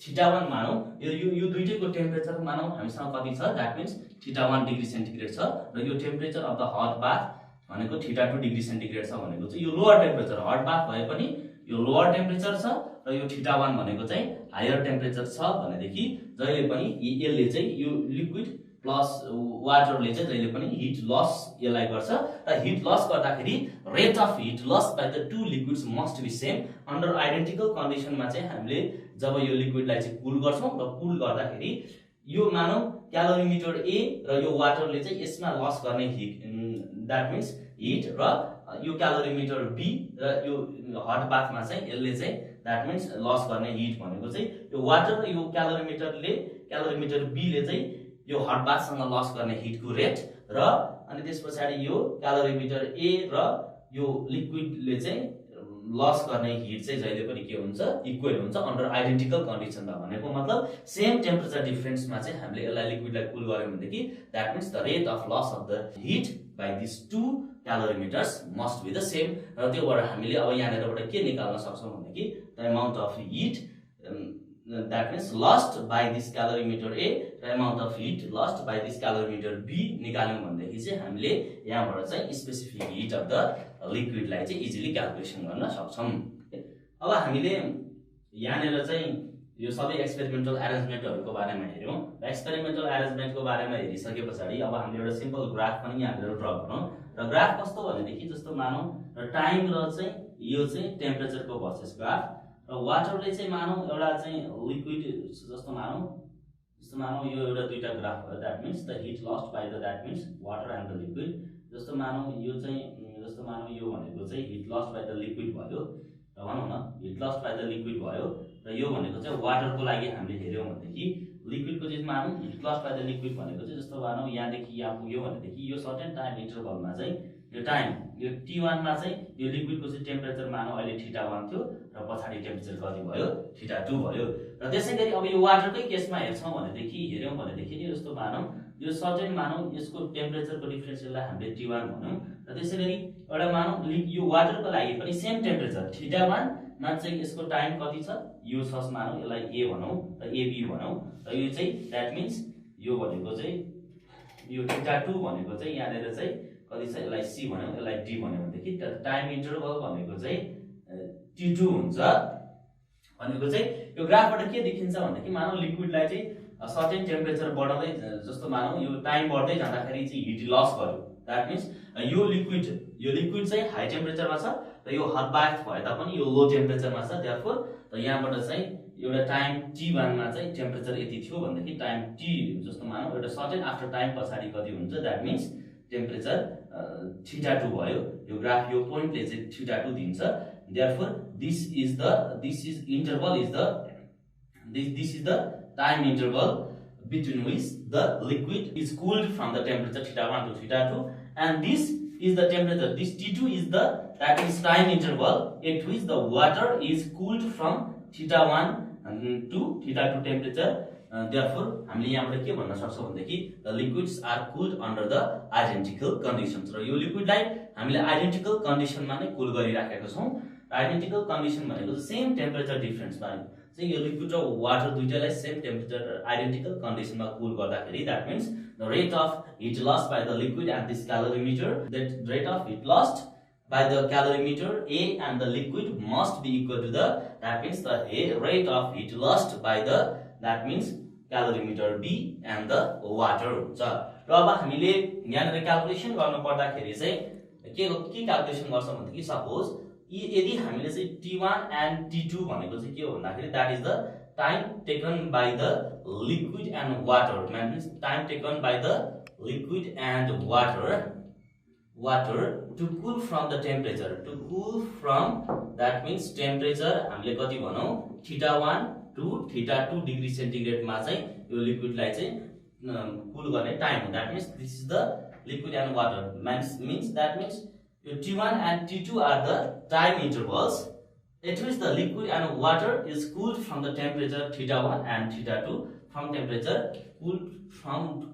θ1 मानौ यो दुईटैको टेम्परेचर मानौ हामीसँग कति छ दैट मीन्स θ1 डिग्री सेन्टिग्रेड छ र यो टेम्परेचर अफ द हट बाथ भनेको θ2 डिग्री सेन्टिग्रेड छ भनेको चाहिँ यो लोअर टेम्परेचर हट बाथ भए पनि यो लोअर टेम्परेचर छ र यो θ1 भनेको चाहिँ हायर टेम्परेचर छ भनेदेखि जहिले पनि यसले चाहिँ यो लिक्विड प्लस वाटरले चाहिँ जहिले पनि हिट लस यसलाई गर्छ र हिट लस गर्दाखेरि rate of heat loss by the two liquids must be same under identical कन्डिसनमा चाहिँ हामीले जब यो लिक्विडलाई चाहिँ कुल गर्छौं र कुल गर्दाखेरि यो मानौ क्यालोरिमिटर ए र यो वाटरले चाहिँ यसमा लस गर्ने हिट दैट मीन्स हिट र यो क्यालोरिमिटर बी र यो हट बाथमा चाहिँ यसले चाहिँ दैट मीन्स लस गर्ने हिट भनेको चाहिँ यो वाटर र यो क्यालोरिमिटर बी ले चाहिँ यो हट बाथसँग लस गर्ने हिटको रेट र अनि त्यसपछि यो क्यालोरिमिटर ए र यो लिक्विडले चाहिँ लस गर्ने हिट चाहिँ जहिले पनि के हुन्छ इक्वल हुन्छ अन्डर आइडेन्टिकल कन्डिसनमा भनेको मतलब सेम टेम्परेचर डिफरेन्समा चाहिँ हामीले यसलाई लिक्विडलाई कुल गर्यौं भनेदेखि that means the rate of loss of the heat by this two calorimeters must be the same र त्योबाट हामीले अब यहाँनेरबाट के निकाल्न सक्छौं भनेदेखि the amount of heat that means lost by this calorimeter A र amount of heat lost by this calorimeter B निकाल्यौं भनेदेखि चाहिँ हामीले यहाँबाट चाहिँ स्पेसिफिक हिट अफ द लिक्विडलाई चाहिँ इजिली क्याल्कुलेसन गर्न सक्छौं अब हामीले यहाँनेर चाहिँ यो सबै एक्सपेरिमेन्टल अरेन्जमेन्टहरुको बारेमा हेर्यौं र एक्सपेरिमेन्टल अरेन्जमेन्टको बारेमा हेरिसकेपछि अब हामीले एउटा सिम्पल ग्राफ पनि यहाँनेर ड्रा गरौँ र ग्राफ कस्तो भनेदेखि जस्तो मानौ र टाइम र चाहिँ यो चाहिँ टेम्परेचरको भर्सेस ग्राफ र वाटरले चाहिँ मानौ एउटा चाहिँ लिक्विड जस्तो मानौ यो एउटा दुईटा ग्राफ भयो that means the heat lost by the that means water and the liquid जस्तो मानौ यो चाहिँ जस्तो मानौ यो भनेको चाहिँ heat lost by the liquid भयो र भनौं न heat lost by the liquid भयो र यो भनेको चाहिँ वाटरको लागि हामीले हेर्यौं भनेदेखि लिक्विडको चाहिँ मानौ heat lost by the liquid भनेको चाहिँ जस्तो मानौ यहाँदेखि यहाँ पुग्यो भनेदेखि यो सर्टेन टाइम इन्टरभलमा चाहिँ यो टाइम यो t1 मा चाहिँ यो लिक्विडको चाहिँ टेम्परेचर मानौ अहिले θ1 थियो र पछाडी टेम्परेचर कति भयो θ2 भयो र त्यसैगरी अब यो वाटरकै केसमा हेर्छौं भनेदेखि हेर्यौं भनेदेखि नि जस्तो मानौ यो सर्टेन मानौ यसको टेम्परेचरको डिफरेन्सलाई हामीले t1 भनौं र त्यसैगरी एउटा मानौ यो वाटरको लागि पनि सेम टेम्परेचर θ1 मा चाहिँ यसको टाइम कति छ यो सस मानौ यसलाई a भनौं र ab भनौं र यो चाहिँ दैट मीन्स यो भनेको चाहिँ यो θ2 भनेको चाहिँ यहाँनेर चाहिँ कति छ यसलाई c भन्यौ यसलाई d भन्यौ भनेदेखि टाइम इन्टरभल भनेको चाहिँ t2 हुन्छ भनेको चाहिँ यो ग्राफबाट के देखिन्छ भनेदेखि मानौ लिक्विडलाई चाहिँ सर्टेन टेम्परेचर बढाउँदै जस्तो मानौ यो टाइम बढ्दै जाँदाखेरि चाहिँ हिट लस गर्यो दैट मीन्स यो लिक्विड चाहिँ हाई टेम्परेचरमा छ र यो हट बाथ भए तापनि यो लो टेम्परेचरमा छ देयरफोर र यहाँबाट चाहिँ एउटा टाइम t1 मा चाहिँ टेम्परेचर यति थियो भनेदेखि टाइम t जस्तो मानौ एउटा सर्टेन आफ्टर टाइम पछाडी कति हुन्छ दैट मीन्स टेम्परेचर θ2 भयो यो ग्राफ यो पोइन्टले चाहिँ θ2 दिन्छ therefore this is the time interval between which the liquid is cooled from the temperature θ1 to θ2 and this is the temperature this t2 is the that is time interval at which the water is cooled from θ1 to θ2 temperature therefore हामीले यहाँबाट के भन्न सक्छौं भनेदेखि the liquids are cooled under the identical conditions र यो लिक्विडलाई हामीले identical कन्डिसनमा नै कुल गरिराखेका छौं आइडेन्टिकल कन्डिसन भनेको सेम टेम्परेचर डिफरेन्समा चाहिँ यो लिक्विड र वाटर दुईटैलाई सेम टेम्परेचर आइडेन्टिकल कन्डिसनमा कुल गर्दाखेरि that means the rate of heat lost by the liquid at this calorimeter that rate of heat lost by the calorimeter A and the liquid must be equal to the, that means the rate of heat lost by the, that means calorimeter B and the water हुन्छ। र अब हामीले यहाँनिर calculation गर्नु पर्दाखेरि चाहिँ के calculation गर्छौं भन्दाखेरि सपोज यदि हामीले चाहिँ T1 and T2 भनेको चाहिँ के हो भन्दाखेरि that is the time taken by the liquid and water, means time taken by the liquid and water to cool from the temperature, to cool from, that means temperature हामीले कति भनौं θ1 to θ2 degree centigrade मा चाहिँ यो liquid लाई चाहिँ कुल गर्ने time हो। that means this is the liquid and water, means that means T1 and T2 are the time intervals at which the liquid and water is cooled from the temperature θ1 and θ2 from temperature cool from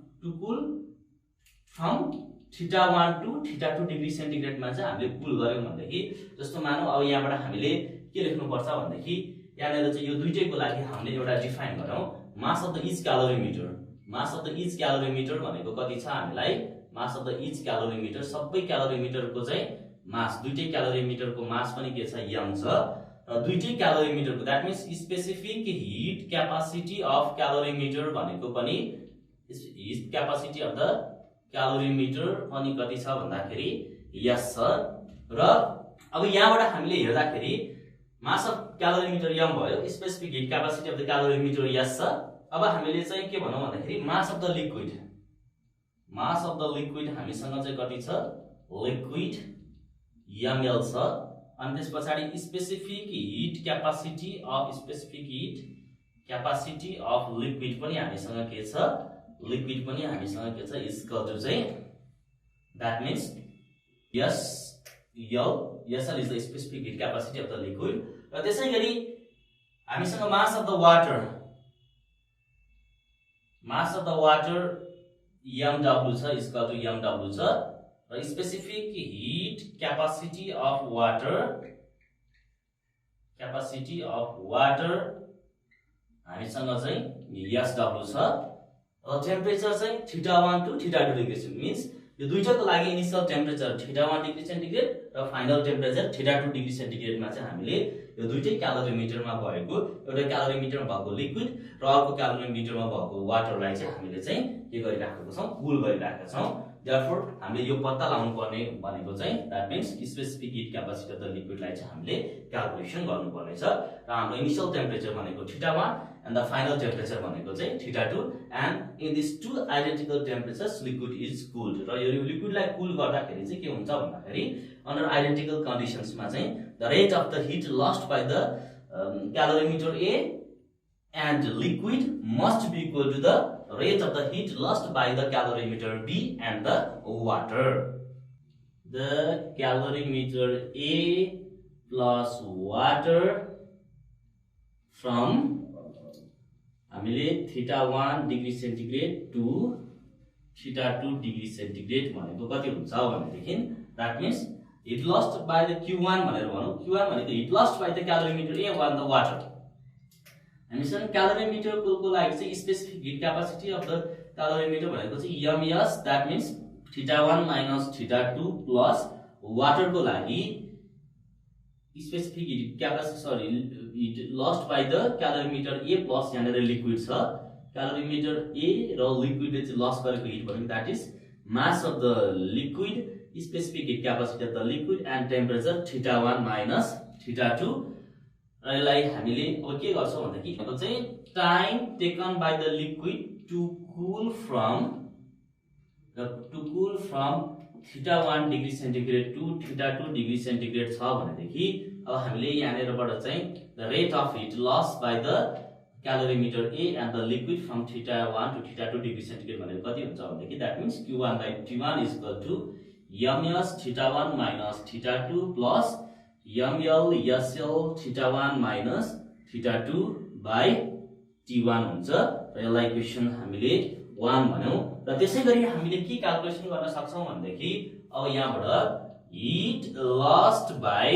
θ1 to θ2 degree centigrade मा चाहिँ हामीले कुल गर्यौं भनेदेखि जस्तो मानौ अब यहाँबाट हामीले के लेख्नु पर्छ भन्देखि यहाँनिर चाहिँ यो दुईटैको लागि हामीले एउटा डिफाइन गरौं mass of the each calorimeter. Mass of the each calorimeter भनेको कति छ हामीलाई, mass of the each calorimeter सबै क्यालोरीमिटरको चाहिँ मास, दुईटै क्यालोरीमिटरको मास पनि के छ m छ र दुईटै क्यालोरीमिटरको that means specific heat capacity of calorimeter भनेको पनि heat capacity of the calorimeter अनि कति छ भन्दाखेरि यस छ। र अब यहाँबाट हामीले हेर्दाखेरि मास अफ क्यालोरीमिटर m भयो, specific heat capacity of the calorimeter S छ। अब हामीले चाहिँ के भनौं भन्दाखेरि mass of the liquid, mass of the liquid हामीसँग चाहिँ कति छ लिक्विड ml छ अनि त्यसपछि specific heat capacity of liquid पनि हामीसँग के छ, लिक्विड पनि हामीसँग के छ इक्वल टु चाहिँ that means SL is the specific heat capacity of the liquid। र त्यसैगरी हामीसँग मास अफ द वाटर mW छ इक्वल टु mW छ र specific heat capacity of water हामीसँग चाहिँ SW छ र टेम्परेचर चाहिँ θ1 to θ2 डिग्री सेन्टिग्रेड, मीन्स यो दुईटाको लागि इनिशियल टेम्परेचर θ1 डिग्री सेन्टिग्रेड र फाइनल टेम्परेचर θ2 डिग्री सेन्टिग्रेड मा चाहिँ हामीले यो दुईटै क्यालोरीमिटरमा भएको, एउटा क्यालोरीमिटरमा भएको लिक्विड र अर्को क्यालोरीमिटरमा भएको वाटरलाई चाहिँ हामीले चाहिँ के गरिराखेको छौं, कुल गरिराखेका छौं। therefore हामीले यो पत्ता लगाउनु पर्ने भनेको चाहिँ that means specific heat capacity of the लिक्विडलाई चाहिँ हामीले क्याल्कुलेसन गर्नुपर्ने छ र हाम्रो इनिशियल टेम्परेचर भनेको θ1 and the final temperature भनेको चाहिँ θ2 and in these two identical temperatures liquid is cooled। र यो लिक्विडलाई कुल गर्दाखेरि चाहिँ के हुन्छ भन्दाखेरि under identical conditions मा चाहिँ the rate of the heat lost by the calorimeter A and liquid must be equal to the rate of the heat lost by the calorimeter B and the water। the calorimeter A plus water from हामीले θ1 degree centigrade to θ2 degree centigrade भनेको कति हुन्छ भनेदेखि that means heat lost by the Q1 भनेर भनौं, Q1 भनेको heat lost by the calorimeter A and the water। हामीसँग क्यालोरीमिटर कुलको लागि चाहिँ specific heat capacity of the calorimeter भनेको चाहिँ ms, that means θ1 minus θ2 plus वाटरको लागि specific heat capacity heat lost by the calorimeter A plus यहाँनिर लिक्विड छ, क्यालोरीमिटर A र लिक्विडले चाहिँ लस गरेको हिट भनेको that is mass of the liquid, specific heat capacity of the liquid and temperature θ1 minus θ2। र यसलाई हामीले अब के गर्छौं भन्दाखेरि यो चाहिँ time taken by the liquid to cool from θ1 degree centigrade to θ2 degree centigrade छ भनेदेखि अब हामीले यहाँनिरबाट चाहिँ the rate of heat loss by the calorimeter A and the liquid from θ1 to θ2 degree centigrade भनेको कति हुन्छ भन्दाखेरि that means Q1 by T1 is equal to ms θ1 minus θ2 plus ml SL θ1 minus θ2 by T1 हुन्छ। र यसलाई equation हामीले 1 भन्यौ। र त्यसैगरी हामीले के क्याल्कुलेसन गर्न सक्छौं भन्देखि अब यहाँबाट heat lost by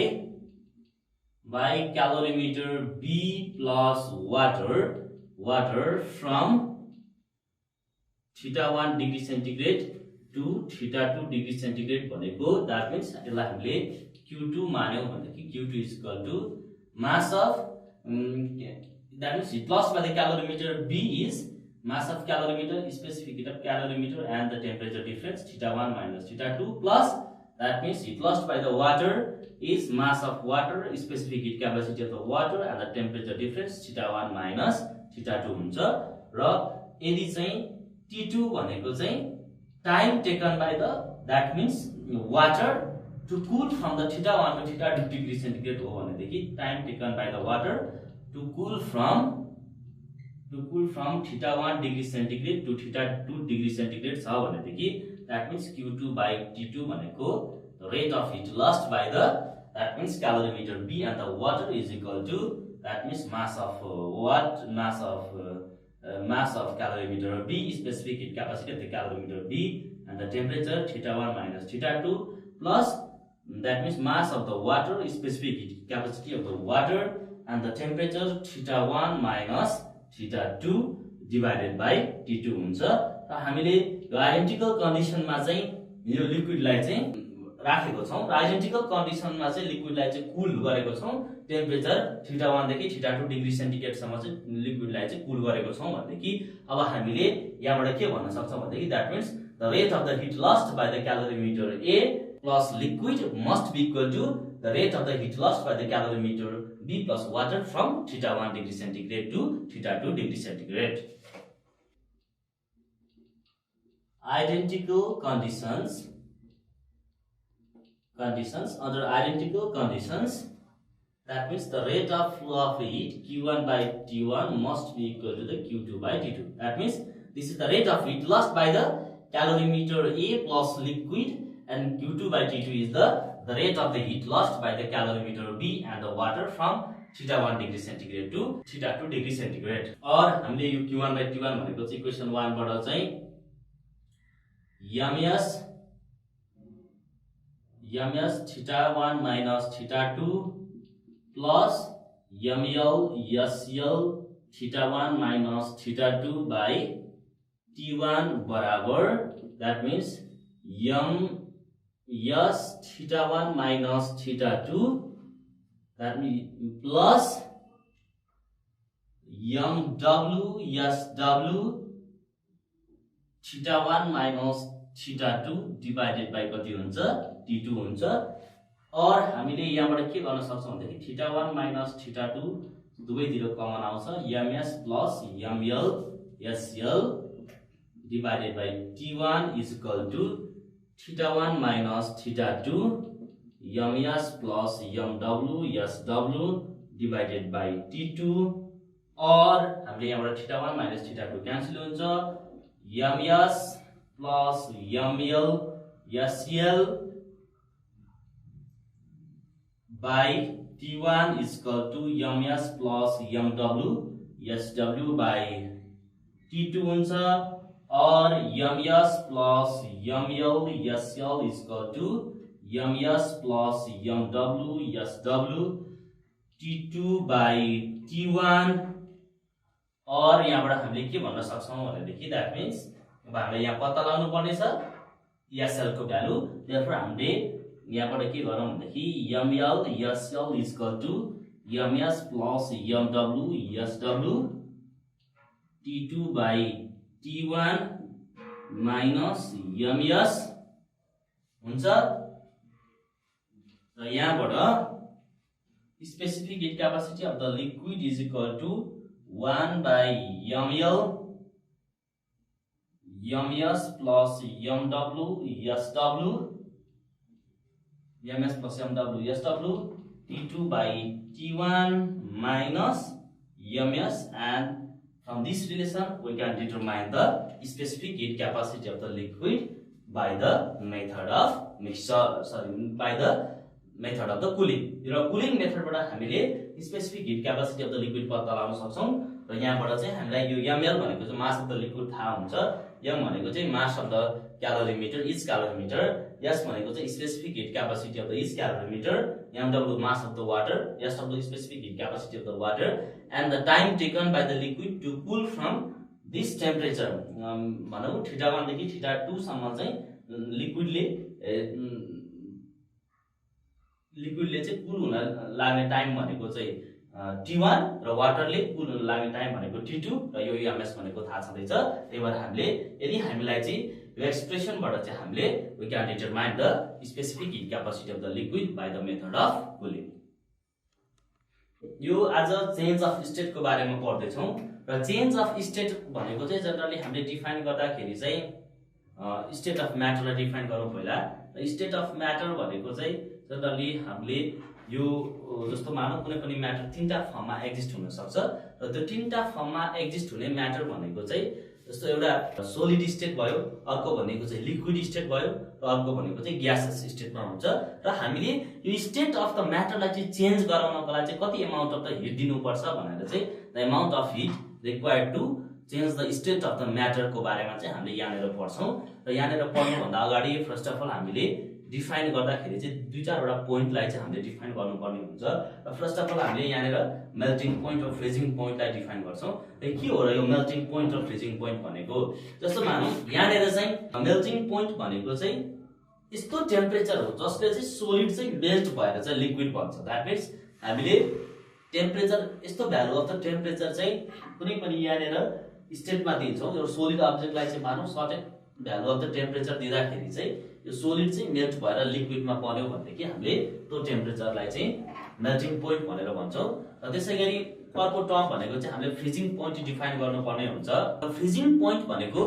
calorimeter B plus water from θ1 degree centigrade to θ2 degree centigrade भनेको दैट मीन्स यसलाई हामीले Q2 मान्यौ भनेदेखि Q2 is equal to mass of that means heat lost by the calorimeter B is mass of calorimeter, specific heat of calorimeter, and the temperature difference θ1 minus θ2 plus that means heat lost by the water is mass of water, specific heat capacity of the water, and the temperature difference θ1 minus θ2 हुन्छ। र यदि चाहिँ T2 भनेको चाहिँ time taken by the that means water to cool from the θ1 to θ2 degree centigrade हो भनेदेखि time taken by the water to cool from θ1 degree centigrade to θ2 degree centigrade छ भनेदेखि that means Q2 by T2 भनेको the rate of heat lost by the that means calorimeter B and the water is equal to that means mass of calorimeter B, specific heat capacity of the calorimeter B, and the temperature θ1 minus θ2 plus that means mass of the water, specific heat capacity of the water, and the temperature θ1 minus θ2 divided by T2 हुन्छ। र हामीले यो identical कन्डिसनमा चाहिँ यो लिक्विडलाई चाहिँ राखेको छौं र आइडेन्टिकल कन्डिसनमा चाहिँ लिक्विडलाई चाहिँ कुल गरेको छौं टेम्परेचर θ1 देखि θ2 डिग्री सेन्टिग्रेड सम्म चाहिँ लिक्विडलाई चाहिँ कुल गरेको छौं भनेदेखि अब हामीले यहाँबाट के भन्न सक्छौं भनेदेखि that means the rate of the heat lost by the calorimeter A plus liquid must be equal to the rate of the heat lost by the calorimeter B plus water from θ1 degree centigrade to θ2 degree centigrade. Identical conditions. Under identical conditions, that means the rate of flow of heat Q1 by T1 must be equal to the Q2 by T2. That means this is the rate of heat lost by the calorimeter A plus liquid, and Q2 by T2 is the rate of the heat lost by the calorimeter B and the water from θ1 degree centigrade to θ2 degree centigrade. और हामीले यो Q1 by T1 भनेको चाहिँ equation 1 बाट चाहिँ ms θ1 minus θ2 plus ml sl θ1 minus θ2 by T1 बराबर that means s θ1 minus θ2 that means plus mw sw θ1 minus θ2 divided by कति हुन्छ T2 हुन्छ। और हामीले यहाँबाट के गर्न सक्छौं भन्दाखेरि θ1 minus θ2 दुवैतिर कमन आउँछ ms plus ml sl divided by T1 is equal to θ1 minus θ2 ms plus mw sw divided by T2 और हामीले यहाँबाट θ1 minus θ2 क्यान्सल हुन्छ ms plus ml sl by T1 is equal to ms plus mw sw by T2 हुन्छ और ms plus ml sl is equal to ms plus mw sw T2 by T1 और यहाँबाट हामीले के भन्न सक्छौं भनेदेखि दैट मीन्स अब हामीले यहाँ पत्ता लगाउनु पर्ने छ sl को भ्यालु। therefore हामीले यहाँबाट के गरौँ भनेदेखि ml sl is equal to ms plus mw sw T2 by T1 minus ms हुन्छ। र यहाँबाट specific heat capacity of the liquid is equal to 1 by ml ms plus mw sw ms plus mw sw T2 by T1 minus ms, and from this relation we can determine the specific heat capacity of the liquid by the method of by the method of the cooling. र cooling method बाट हामीले specific heat capacity of the liquid पत्ता लगाउन सक्छौं र यहाँबाट चाहिँ हामीलाई यो ml भनेको चाहिँ mass of the liquid थाहा हुन्छ, m भनेको चाहिँ mass of the calorimeter each calorimeter, s भनेको चाहिँ specific heat capacity of the each calorimeter, mw mass of the water, sw specific heat capacity of the water, and the time taken by the liquid to cool from this temperature भनौं θ1 देखि θ2 सम्म चाहिँ लिक्विडले लिक्विडले चाहिँ कुल हुन लाग्ने time भनेको चाहिँ T1 र वाटरले कुल हुन लाग्ने टाइम भनेको T2 र यो EMS भनेको थाहा छँदैछ। त्यही भएर हामीले यदि हामीलाई चाहिँ यो एक्सप्रेसनबाट चाहिँ हामीले we can determine the specific heat capacity of the liquid by the method of cooling। यो आज चेन्ज अफ स्टेटको बारेमा पढ्दै छौं र चेन्ज अफ स्टेट भनेको चाहिँ जनरली हामीले डिफाइन गर्दाखेरि चाहिँ स्टेट अफ म्याटरलाई डिफाइन गरौँ पहिला। स्टेट अफ म्याटर भनेको चाहिँ जनरली हामीले यो जस्तो मानौ कुनै पनि म्याटर तीनटा फर्ममा एक्जिस्ट हुन सक्छ र त्यो तीनटा फर्ममा एक्जिस्ट हुने म्याटर भनेको चाहिँ जस्तो एउटा सोलिड स्टेट भयो, अर्को भनेको चाहिँ लिक्विड स्टेट भयो र अर्को भनेको चाहिँ ग्यासेस स्टेटमा हुन्छ र हामीले यो स्टेट अफ द म्याटरलाई चाहिँ चेन्ज गराउनको लागि चाहिँ कति अमाउन्ट अफ द हिट दिनुपर्छ भनेर चाहिँ the amount of heat required to change the state of the म्याटरको बारेमा चाहिँ हामीले यहाँनिर पढ्छौं र यहाँनिर पढ्नुभन्दा अगाडि फर्स्ट अफ अल हामीले डिफाइन गर्दाखेरि चाहिँ दुई चारवटा पोइन्टलाई चाहिँ हामीले डिफाइन गर्नुपर्ने हुन्छ र फर्स्ट अफ अल हामीले यहाँनिर मेल्टिङ पोइन्ट र फ्रिजिङ पोइन्टलाई डिफाइन गर्छौं। र के हो र यो मेल्टिङ पोइन्ट र फ्रिजिङ पोइन्ट भनेको जस्तो मानौ यहाँनिर चाहिँ मेल्टिङ पोइन्ट भनेको चाहिँ यस्तो टेम्परेचर हो जसले चाहिँ सोलिड चाहिँ मेल्ट भएर चाहिँ लिक्विड बन्छ। दैट मीन्स हामीले टेम्परेचर यस्तो भ्यालु अफ द टेम्परेचर चाहिँ कुनै पनि यहाँनिर स्टेटमा दिन्छौं। यो सोलिड अब्जेक्टलाई चाहिँ मानौ certain value of the temperature दिँदाखेरि चाहिँ यो सोलिड चाहिँ मेल्ट भएर लिक्विडमा बन्यो भनेदेखि हामीले त्यो टेम्परेचरलाई चाहिँ मेल्टिङ पोइन्ट भनेर भन्छौं। र त्यसैगरी अर्को टर्म भनेको चाहिँ हामीले फ्रिजिङ पोइन्ट डिफाइन गर्नुपर्ने हुन्छ। र फ्रिजिङ पोइन्ट भनेको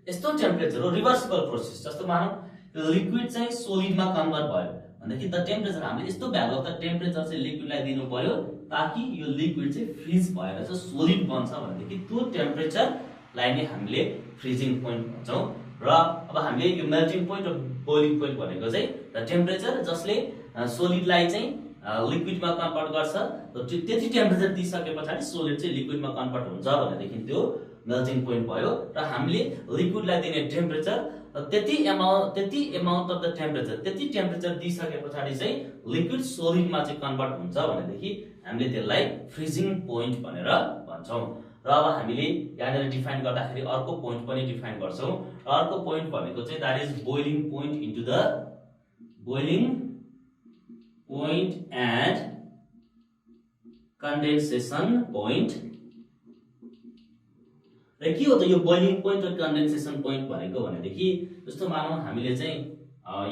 यस्तो टेम्परेचर हो रिभर्सिबल प्रोसेस। जस्तो मानौ यो लिक्विड चाहिँ सोलिडमा कन्भर्ट भयो भनेदेखि द टेम्परेचर हामीले यस्तो भ्यालु अफ द टेम्परेचर चाहिँ लिक्विडलाई दिनु पर्यो ताकि यो लिक्विड चाहिँ फ्रिज भएर चाहिँ सोलिड बन्छ भनेदेखि त्यो टेम्परेचरलाई नै हामीले फ्रिजिङ पोइन्ट भन्छौं। र अब हामीले यो मेल्टिङ पोइन्ट र बोइलिङ पोइन्ट भनेको चाहिँ द टेम्परेचर जसले सोलिडलाई चाहिँ लिक्विडमा कन्भर्ट गर्छ त्यति टेम्परेचर दिइसकेपछि सोलिड चाहिँ लिक्विडमा कन्भर्ट हुन्छ भनेदेखि त्यो मेल्टिङ पोइन्ट भयो। र हामीले लिक्विडलाई दिने टेम्परेचर त्यति अमाउन्ट अफ द टेम्परेचर त्यति टेम्परेचर दिइसकेपछि चाहिँ लिक्विड सोलिडमा चाहिँ कन्भर्ट हुन्छ भनेदेखि हामीले त्यसलाई फ्रिजिङ पोइन्ट भनेर भन्छौं। र अब हामीले यहाँनिर डिफाइन गर्दाखेरि अर्को पोइन्ट पनि डिफाइन गर्छौं। र अर्को पोइन्ट भनेको चाहिँ that is boiling point into the boiling point and condensation point. र के हो त यो बोइलिङ पोइन्ट र कन्डेन्सेसन पोइन्ट भनेको भनेदेखि जस्तो मानौ हामीले चाहिँ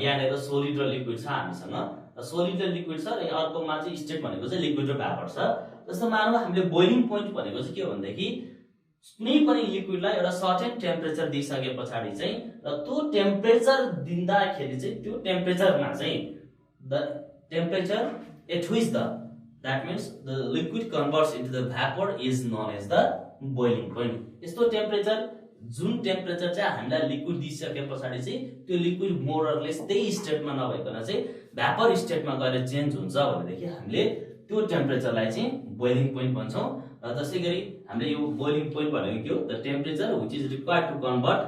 यहाँनिर सोलिड र लिक्विड छ हामीसँग सोलिड र लिक्विड छ र अर्कोमा चाहिँ स्टेट भनेको चाहिँ लिक्विड र भ्यापर छ। जस्तो मानौ हामीले बोइलिङ पोइन्ट भनेको चाहिँ के हो भनेदेखि कुनै पनि लिक्विडलाई एउटा सर्टेन टेम्परेचर दिइसकेपछि चाहिँ र त्यो टेम्परेचर दिँदाखेरि चाहिँ त्यो टेम्परेचरमा चाहिँ the temperature at which the that means the liquid converts into the vapour is known as the boiling point. यस्तो टेम्परेचर जुन टेम्परेचर चाहिँ हामीलाई लिक्विड दिइसकेपछि चाहिँ त्यो लिक्विड मोर अर लेस त्यही स्टेटमा नभइकन चाहिँ भ्यापर स्टेटमा गएर चेन्ज हुन्छ भनेदेखि हामीले त्यो टेम्परेचरलाई चाहिँ बोइलिङ पोइन्ट भन्छौं। र त्यसैगरी हामीले यो बोइलिङ पोइन्ट भनेको के हो the temperature which is required to convert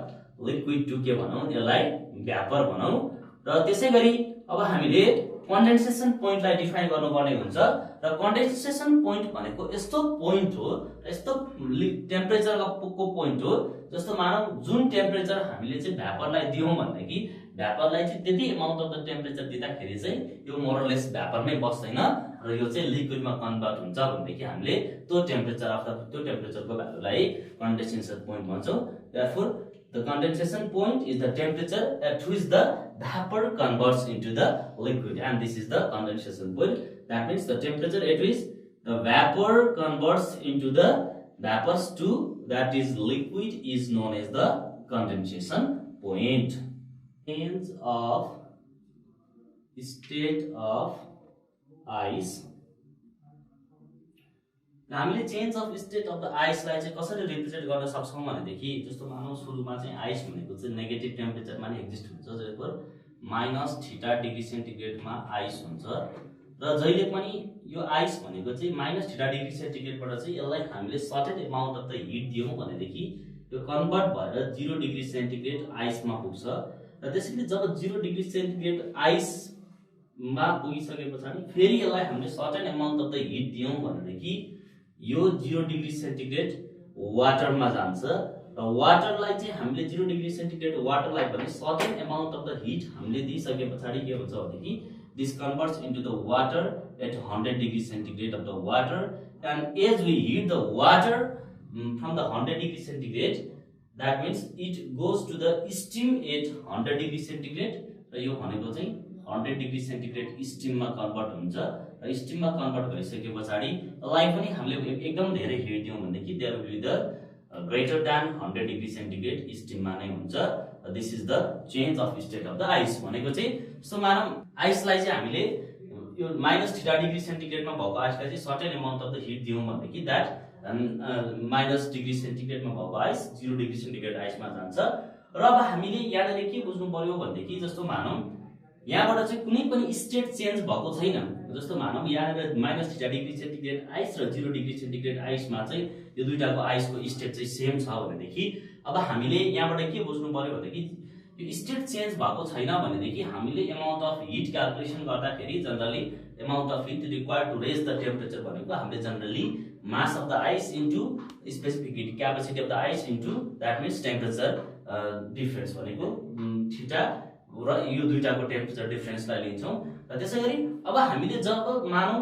liquid to के भनौं यसलाई भ्यापर भनौं। र त्यसैगरी अब हामीले कन्डेन्सेसन पोइन्टलाई डिफाइन गर्नुपर्ने हुन्छ। र कन्डेन्सेसन पोइन्ट भनेको यस्तो पोइन्ट हो यस्तो टेम्परेचरको पोइन्ट हो जस्तो मानौ जुन टेम्परेचर हामीले चाहिँ भ्यापरलाई दियौं भनेदेखि भ्यापरलाई चाहिँ त्यति अमाउन्ट अफ द टेम्परेचर दिँदाखेरि चाहिँ यो मोरलेस भ्यापरमै बस्दैन र यो चाहिँ लिक्विडमा कन्भर्ट हुन्छ भनेदेखि हामीले त्यो टेम्परेचर अफ द त्यो टेम्परेचरको भ्यालुलाई कन्डेन्सेसन point भन्छौं। Therefore the condensation point is the temperature at which the vapor converts into the liquid and this is the condensation point. That means the temperature at which the vapor converts into the vapors to that is liquid is known as the condensation point. Change of state of ice. हामीले change of state of the आइसलाई चाहिँ कसरी represent गर्न सक्छौं भनेदेखि जस्तो मानौ सुरुमा चाहिँ आइस भनेको चाहिँ नेगेटिभ टेम्परेचरमा नै एक्जिस्ट हुन्छ जसको -θ डिग्री सेन्टिग्रेडमा आइस हुन्छ र जहिले पनि यो आइस भनेको चाहिँ -θ डिग्री सेन्टिग्रेडबाट चाहिँ यसलाई हामीले certain amount of the heat दियौं भनेदेखि यो कन्भर्ट भएर 0 डिग्री सेन्टिग्रेड आइसमा पुग्छ र त्यसैले जब 0 डिग्री सेन्टिग्रेड आइसमा पुगिसकेपछि फेरि यसलाई हामीले certain amount of the heat दियौं भनेदेखि यो 0 डिग्री सेन्टिग्रेड वाटरमा जान्छ र वाटरलाई चाहिँ हामीले 0 डिग्री सेन्टिग्रेड वाटरलाई पनि certain amount of the hit हामीले दिइसकेपछि के हुन्छ भनेदेखि this converts into the water at 100 degrees centigrade of the water, and as we heat the water from the 100 degrees centigrade, that means it goes to the steam at 100 degrees centigrade, र यो भनेको चाहिँ 100 degree centigrade स्टिममा convert हुन्छ र स्टिममा convert भइसके पछाडी यसलाई पनि हामीले एकदम धेरै हिट दियौं भनेदेखि there will be the greater than 100 degree centigrade स्टिममा नै हुन्छ। This is the change of state of the ice भनेको चाहिँ सो मानौ आइसलाई चाहिँ हामीले यो -θ डिग्री सेन्टिग्रेडमा भएको आइसलाई चाहिँ certain amount of the heat दियौं भनेदेखि दैट माइनस डिग्री सेन्टिग्रेडमा भएको आइस 0 डिग्री सेन्टिग्रेड आइसमा जान्छ। र अब हामीले यहाँनिर के बुझ्नु पर्यो भनेदेखि जस्तो मानौ यहाँबाट चाहिँ कुनै पनि स्टेट चेन्ज भएको छैन, जस्तो मानौ यहाँनिर -θ डिग्री सेन्टिग्रेड आइस र 0 डिग्री सेन्टिग्रेड आइसमा चाहिँ यो दुईटाको आइसको स्टेट चाहिँ सेम छ भनेदेखि अब हामीले यहाँबाट के बुझ्नु पर्यो भनेदेखि यो स्टेट चेन्ज भएको छैन भनेदेखि हामीले अमाउन्ट अफ हिट क्याल्कुलेसन गर्दाखेरि generally amount of heat required to raise the temperature भनेको हामीले generally mass of the ice into specific heat capacity of the ice into that means temperature difference भनेको theta र यो दुईटाको temperature डिफरेन्सलाई लिन्छौं। र त्यसैगरी अब हामीले जब मानौ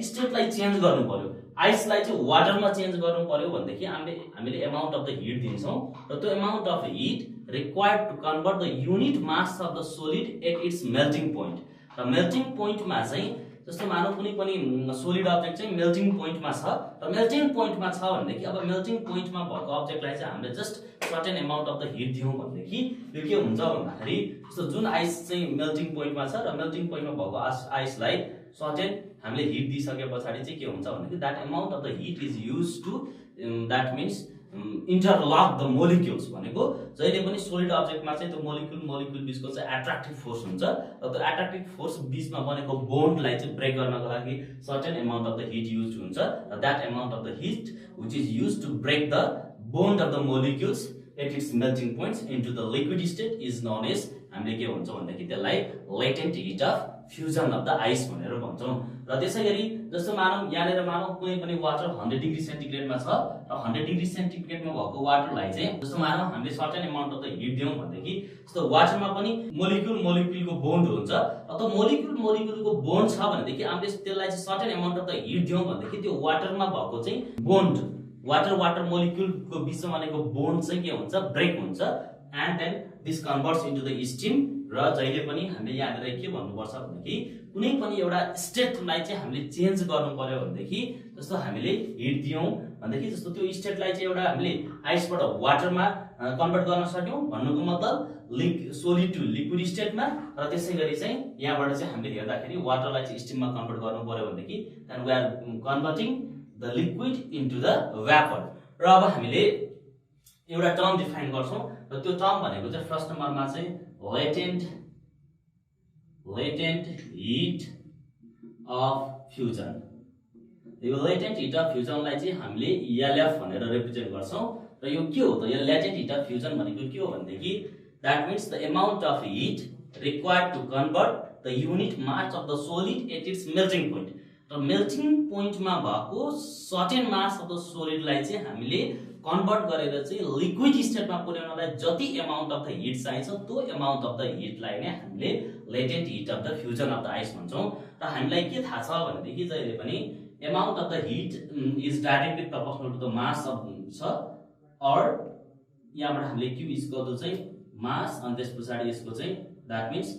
स्टेटलाई चेन्ज गर्नु पर्यो, आइसलाई चाहिँ वाटरमा चेन्ज गर्नु पर्यो भनेदेखि हामीले अमाउन्ट अफ द हिट दिन्छौं र त्यो amount of heat required to convert the unit mass of the solid at its melting point. र मेल्टिङ पोइन्टमा चाहिँ जस्तो मानौ कुनै पनि सोलिड अब्जेक्ट चाहिँ मेल्टिङ पोइन्टमा छ र मेल्टिङ पोइन्टमा छ भनेदेखि अब मेल्टिङ पोइन्टमा भएको अब्जेक्टलाई चाहिँ हामीले just certain amount of the heat दियौं भनेदेखि यो के हुन्छ भन्दाखेरि जस्तो जुन आइस चाहिँ मेल्टिङ पोइन्टमा छ र मेल्टिङ पोइन्टमा भएको आइसलाई सर्टेन हामीले हिट दिइसके पछाडी चाहिँ के हुन्छ भनेदेखि that amount of the heat is used to that means interlock the molecules भनेको जहिले पनि सोलिड अब्जेक्टमा चाहिँ त्यो मोलिक्युल बीचको चाहिँ एट्र्याक्टिभ फोर्स हुन्छ र त्यो एट्र्याक्टिभ फोर्स बीचमा बनेको बोन्डलाई चाहिँ ब्रेक गर्नको लागि certain amount of the heat use हुन्छ र that amount of the heat which is used to break the bond of the molecules at its melting points into the liquid state is known as हामीले के भन्छ भन्दाखेरि त्यसलाई latent hit of fusion of the ice भनेर भन्छौं। र त्यसैगरी जस्तो मानौ यहाँनिर मानौ कुनै पनि वाटर 100 डिग्री सेन्टिग्रेडमा छ र 100 डिग्री सेन्टिग्रेडमा भएको वाटरलाई चाहिँ जस्तो मानौ हामीले certain amount of the heat दियौं भनेदेखि जस्तो वाटरमा पनि मोलिक्युलको बोन्ड हुन्छ र त्यो मोलिक्युलको बोन्ड छ भनेदेखि हामीले त्यसलाई चाहिँ certain amount of the heat दियौं भनेदेखि त्यो वाटरमा भएको चाहिँ बोन्ड वाटर मोलिक्युलको बीचमा बनेको बोन्ड चाहिँ के हुन्छ ब्रेक हुन्छ and then this converts into the steam. र जहिले पनि हामीले यहाँनिर के भन्नुपर्छ भनेदेखि कुनै पनि एउटा स्टेटलाई चाहिँ हामीले चेन्ज गर्नु पर्यो भनेदेखि जस्तो हामीले हिट दियौं भनेदेखि जस्तो त्यो स्टेटलाई चाहिँ एउटा हामीले आइसबाट वाटरमा कन्भर्ट गर्न सक्यौं भन्नुको मतलब सोलिड टु लिक्विड स्टेटमा। र त्यसैगरी चाहिँ यहाँबाट चाहिँ हामीले हेर्दाखेरि वाटरलाई चाहिँ स्टिममा कन्भर्ट गर्नु पर्यो भनेदेखि then we are converting the liquid into the vapour. र अब हामीले एउटा टर्म डिफाइन गर्छौं र त्यो टर्म भनेको चाहिँ फर्स्ट नम्बरमा चाहिँ latent heat of fusion। यो latent heat of fusion लाई चाहिँ हामीले LF भनेर रिप्रेजेन्ट गर्छौं र यो के हो त यो latent heat of fusion भनेको के हो भन्दाखेरि that means the amount of heat required to convert the unit mass of the solid at its melting point। र मेल्टिङ पोइन्टमा भएको certain mass of the solid लाई चाहिँ हामीले कन्भर्ट गरेर चाहिँ लिक्विड स्टेटमा पुर्याउनलाई जति अमाउन्ट अफ द हिट चाहिन्छ त्यो अमाउन्ट अफ द हिटलाई नै हामीले latent hit of the fusion of the ice भन्छौं। र हामीलाई के थाहा छ भनेदेखि जहिले पनि amount of the heat is directly proportional to the mass of छ और यहाँबाट हामीले क्यू इक्वल टु चाहिँ मास अनि त्यसपछि यसको चाहिँ दैट मीन्स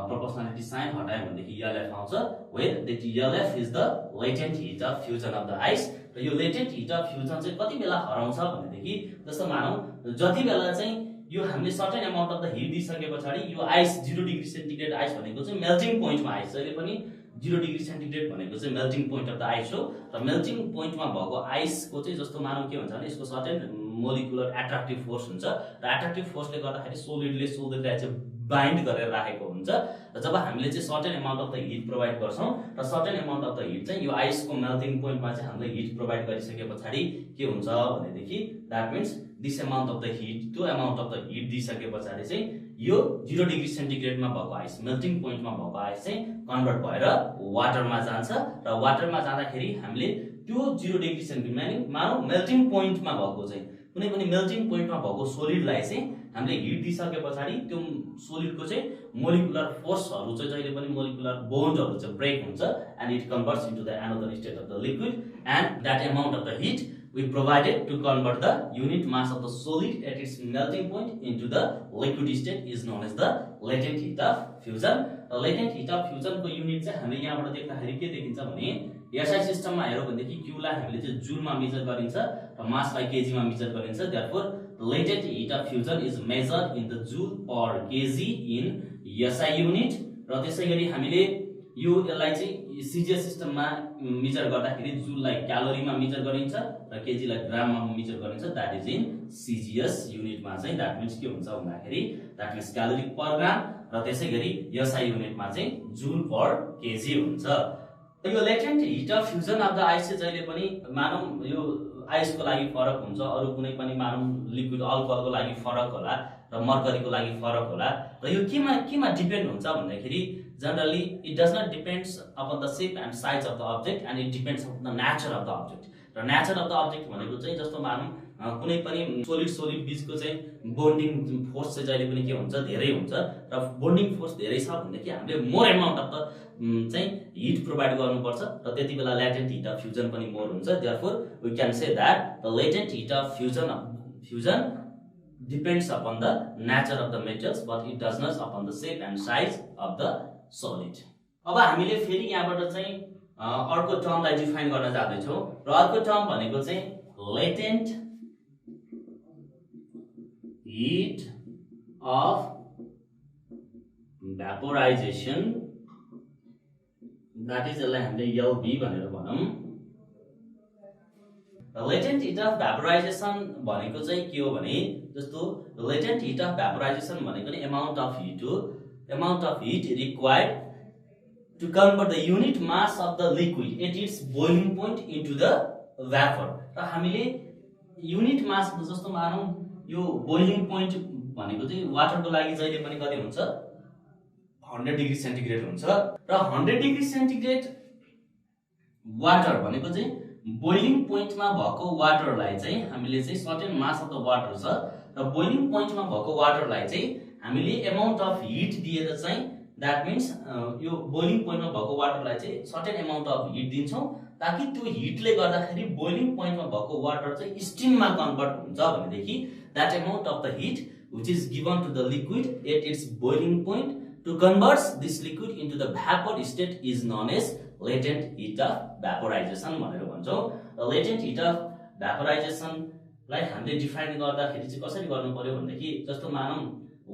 proportionality sign हटायो भनेदेखि LF आउँछ where that LF is the latent heat of fusion of the ice। र यो latent heat of fusion चाहिँ कति बेला हराउँछ भनेदेखि जस्तो मानौ जति बेला चाहिँ यो हामीले certain amount of the heat दिइसके पछाडी यो आइस 0 डिग्री सेन्टिग्रेड आइस भनेको चाहिँ मेल्टिङ पोइन्टमा आइस जहिले पनि 0 डिग्री सेन्टिग्रेड भनेको चाहिँ melting point of the ice हो र मेल्टिङ पोइन्टमा भएको आइसको चाहिँ जस्तो मानौ के भन्छ भने यसको सर्टेन मोलिकुलर एट्र्याक्टिभ फोर्स हुन्छ र एट्र्याक्टिभ फोर्सले गर्दाखेरि सोलिडलाई चाहिँ बाइन्ड गरेर राखेको हुन्छ र जब हामीले चाहिँ certain amount of the hit provide गर्छौं र certain amount of the hit चाहिँ यो आइसको मेल्टिङ पोइन्टमा चाहिँ हामीले हिट प्रोवाइड गरिसके पछाडी के हुन्छ भनेदेखि that means this amount of the hit त्यो अमाउन्ट अफ द हिट दिइसके पछाडी चाहिँ यो 0 डिग्री सेन्टिग्रेडमा भएको आइस मेल्टिङ पोइन्टमा भएको आइस चाहिँ कन्भर्ट भएर वाटरमा जान्छ र वाटरमा जाँदाखेरि हामीले त्यो 0 डिग्री सेन्टिग्रेड मानौ मेल्टिङ पोइन्टमा भएको चाहिँ कुनै पनि मेल्टिङ पोइन्टमा भएको सोलिडलाई चाहिँ हामीले हिट दिइसके पछाडि त्यो सोलिडको चाहिँ मोलिकुलर फोर्सहरु चाहिँ जहिले पनि मोलिकुलर बोन्डहरु चाहिँ ब्रेक हुन्छ and it converts into the another state of the liquid and that amount of the hit we provided to convert the unit mass of the solid at its melting point into the liquid state is known as the latent heat of fusion. The latent heat of fusion को unit चाहिँ हामीले यहाँबाट देख्दाखेरि के देखिन्छ भने SI सिस्टममा हेरौँ भनेदेखि क्यू लाई हामीले चाहिँ जुलमा मेजर गरिन्छ र मासलाई केजीमा मेजर गरिन्छ. therefore latent heat of fusion is measured in the joule per kg in SI unit. र त्यसैगरी हामीले यो यसलाई चाहिँ सीजीएस सिस्टममा मेजर गर्दाखेरि जुललाई क्यालोरीमा मेजर गरिन्छ र केजीलाई ग्राममा मेजर गरिन्छ. दैट इज इन सीजीएस युनिटमा चाहिँ दैट मिन्स के हुन्छ भन्दाखेरि दैट मिन्स क्यालोरी पर ग्राम र त्यसैगरी एसआई युनिटमा चाहिँ जुल पर केजी हुन्छ. यो latent hit of fusion of the ice चाहिँ जहिले पनि मानौं यो आइसको लागि फरक हुन्छ, अरु कुनै पनि मानौं लिक्विड अल्कोहलको लागि फरक होला र मर्करीको लागि फरक होला. र यो केमा डिपेन्ड हुन्छ भन्दाखेरि generally it does not depends upon the shape and size of the object and it depends on the nature of the object. र nature of the object भनेको चाहिँ जस्तो मानौं कुनै पनि सोलिड बीचको चाहिँ बोन्डिङ फोर्स चाहिँ जहिले पनि के हुन्छ धेरै हुन्छ र बोन्डिङ फोर्स धेरै छ भनेदेखि हामीले मोर अमाउन्ट अफ द चाहिँ हिट प्रोवाइड गर्नुपर्छ र त्यतिबेला लेटेन्ट हिट अफ फ्युजन पनि मोर हुन्छ. therefore we can say that the latent heat of fusion depends upon the nature of the metals but it does not upon the shape and size of the solid. अब हामीले फेरि यहाँबाट चाहिँ अर्को टर्मलाई define गर्न जाँदै छौं र अर्को टर्म भनेको चाहिँ latent heat of vaporization. that is यसलाई हामीले LV भनेर भनौं. latent heat of vaporization भनेको चाहिँ के हो भने जस्तो latent heat of vaporization भनेको नि amount of heat required to convert the unit mass of the liquid at its boiling point into the vapor. र हामीले युनिट मास जस्तो मानौं यो बोइलिङ पोइन्ट भनेको चाहिँ वाटरको लागि जहिले पनि कति हुन्छ 100 डिग्री सेन्टिग्रेड हुन्छ र 100 डिग्री सेन्टिग्रेड वाटर भनेको चाहिँ बोइलिङ पोइन्टमा भएको वाटरलाई चाहिँ हामीले चाहिँ certain mass of the water छ र बोइलिङ पोइन्टमा भएको वाटरलाई चाहिँ हामीले अमाउन्ट अफ हिट दिएर चाहिँ दैट मिन्स यो बोइलिङ पोइन्टमा भएको वाटरलाई चाहिँ सर्टेन अमाउन्ट अफ हिट दिन्छौं ताकि त्यो हिटले गर्दाखेरि बोइलिङ पोइन्टमा भएको वाटर चाहिँ स्टिममा कन्भर्ट हुन्छ भनेदेखि that amount of the heat which is given to the liquid at its boiling point to converts this liquid into the vapour state is known as latent hit of vaporisation भनेर भन्छौं. लेटेन्ट hit अफ भ्यापोराइजेसनलाई हामीले define गर्दाखेरि चाहिँ कसरी गर्नु पर्यो भन्दाखेरि जस्तो मानौं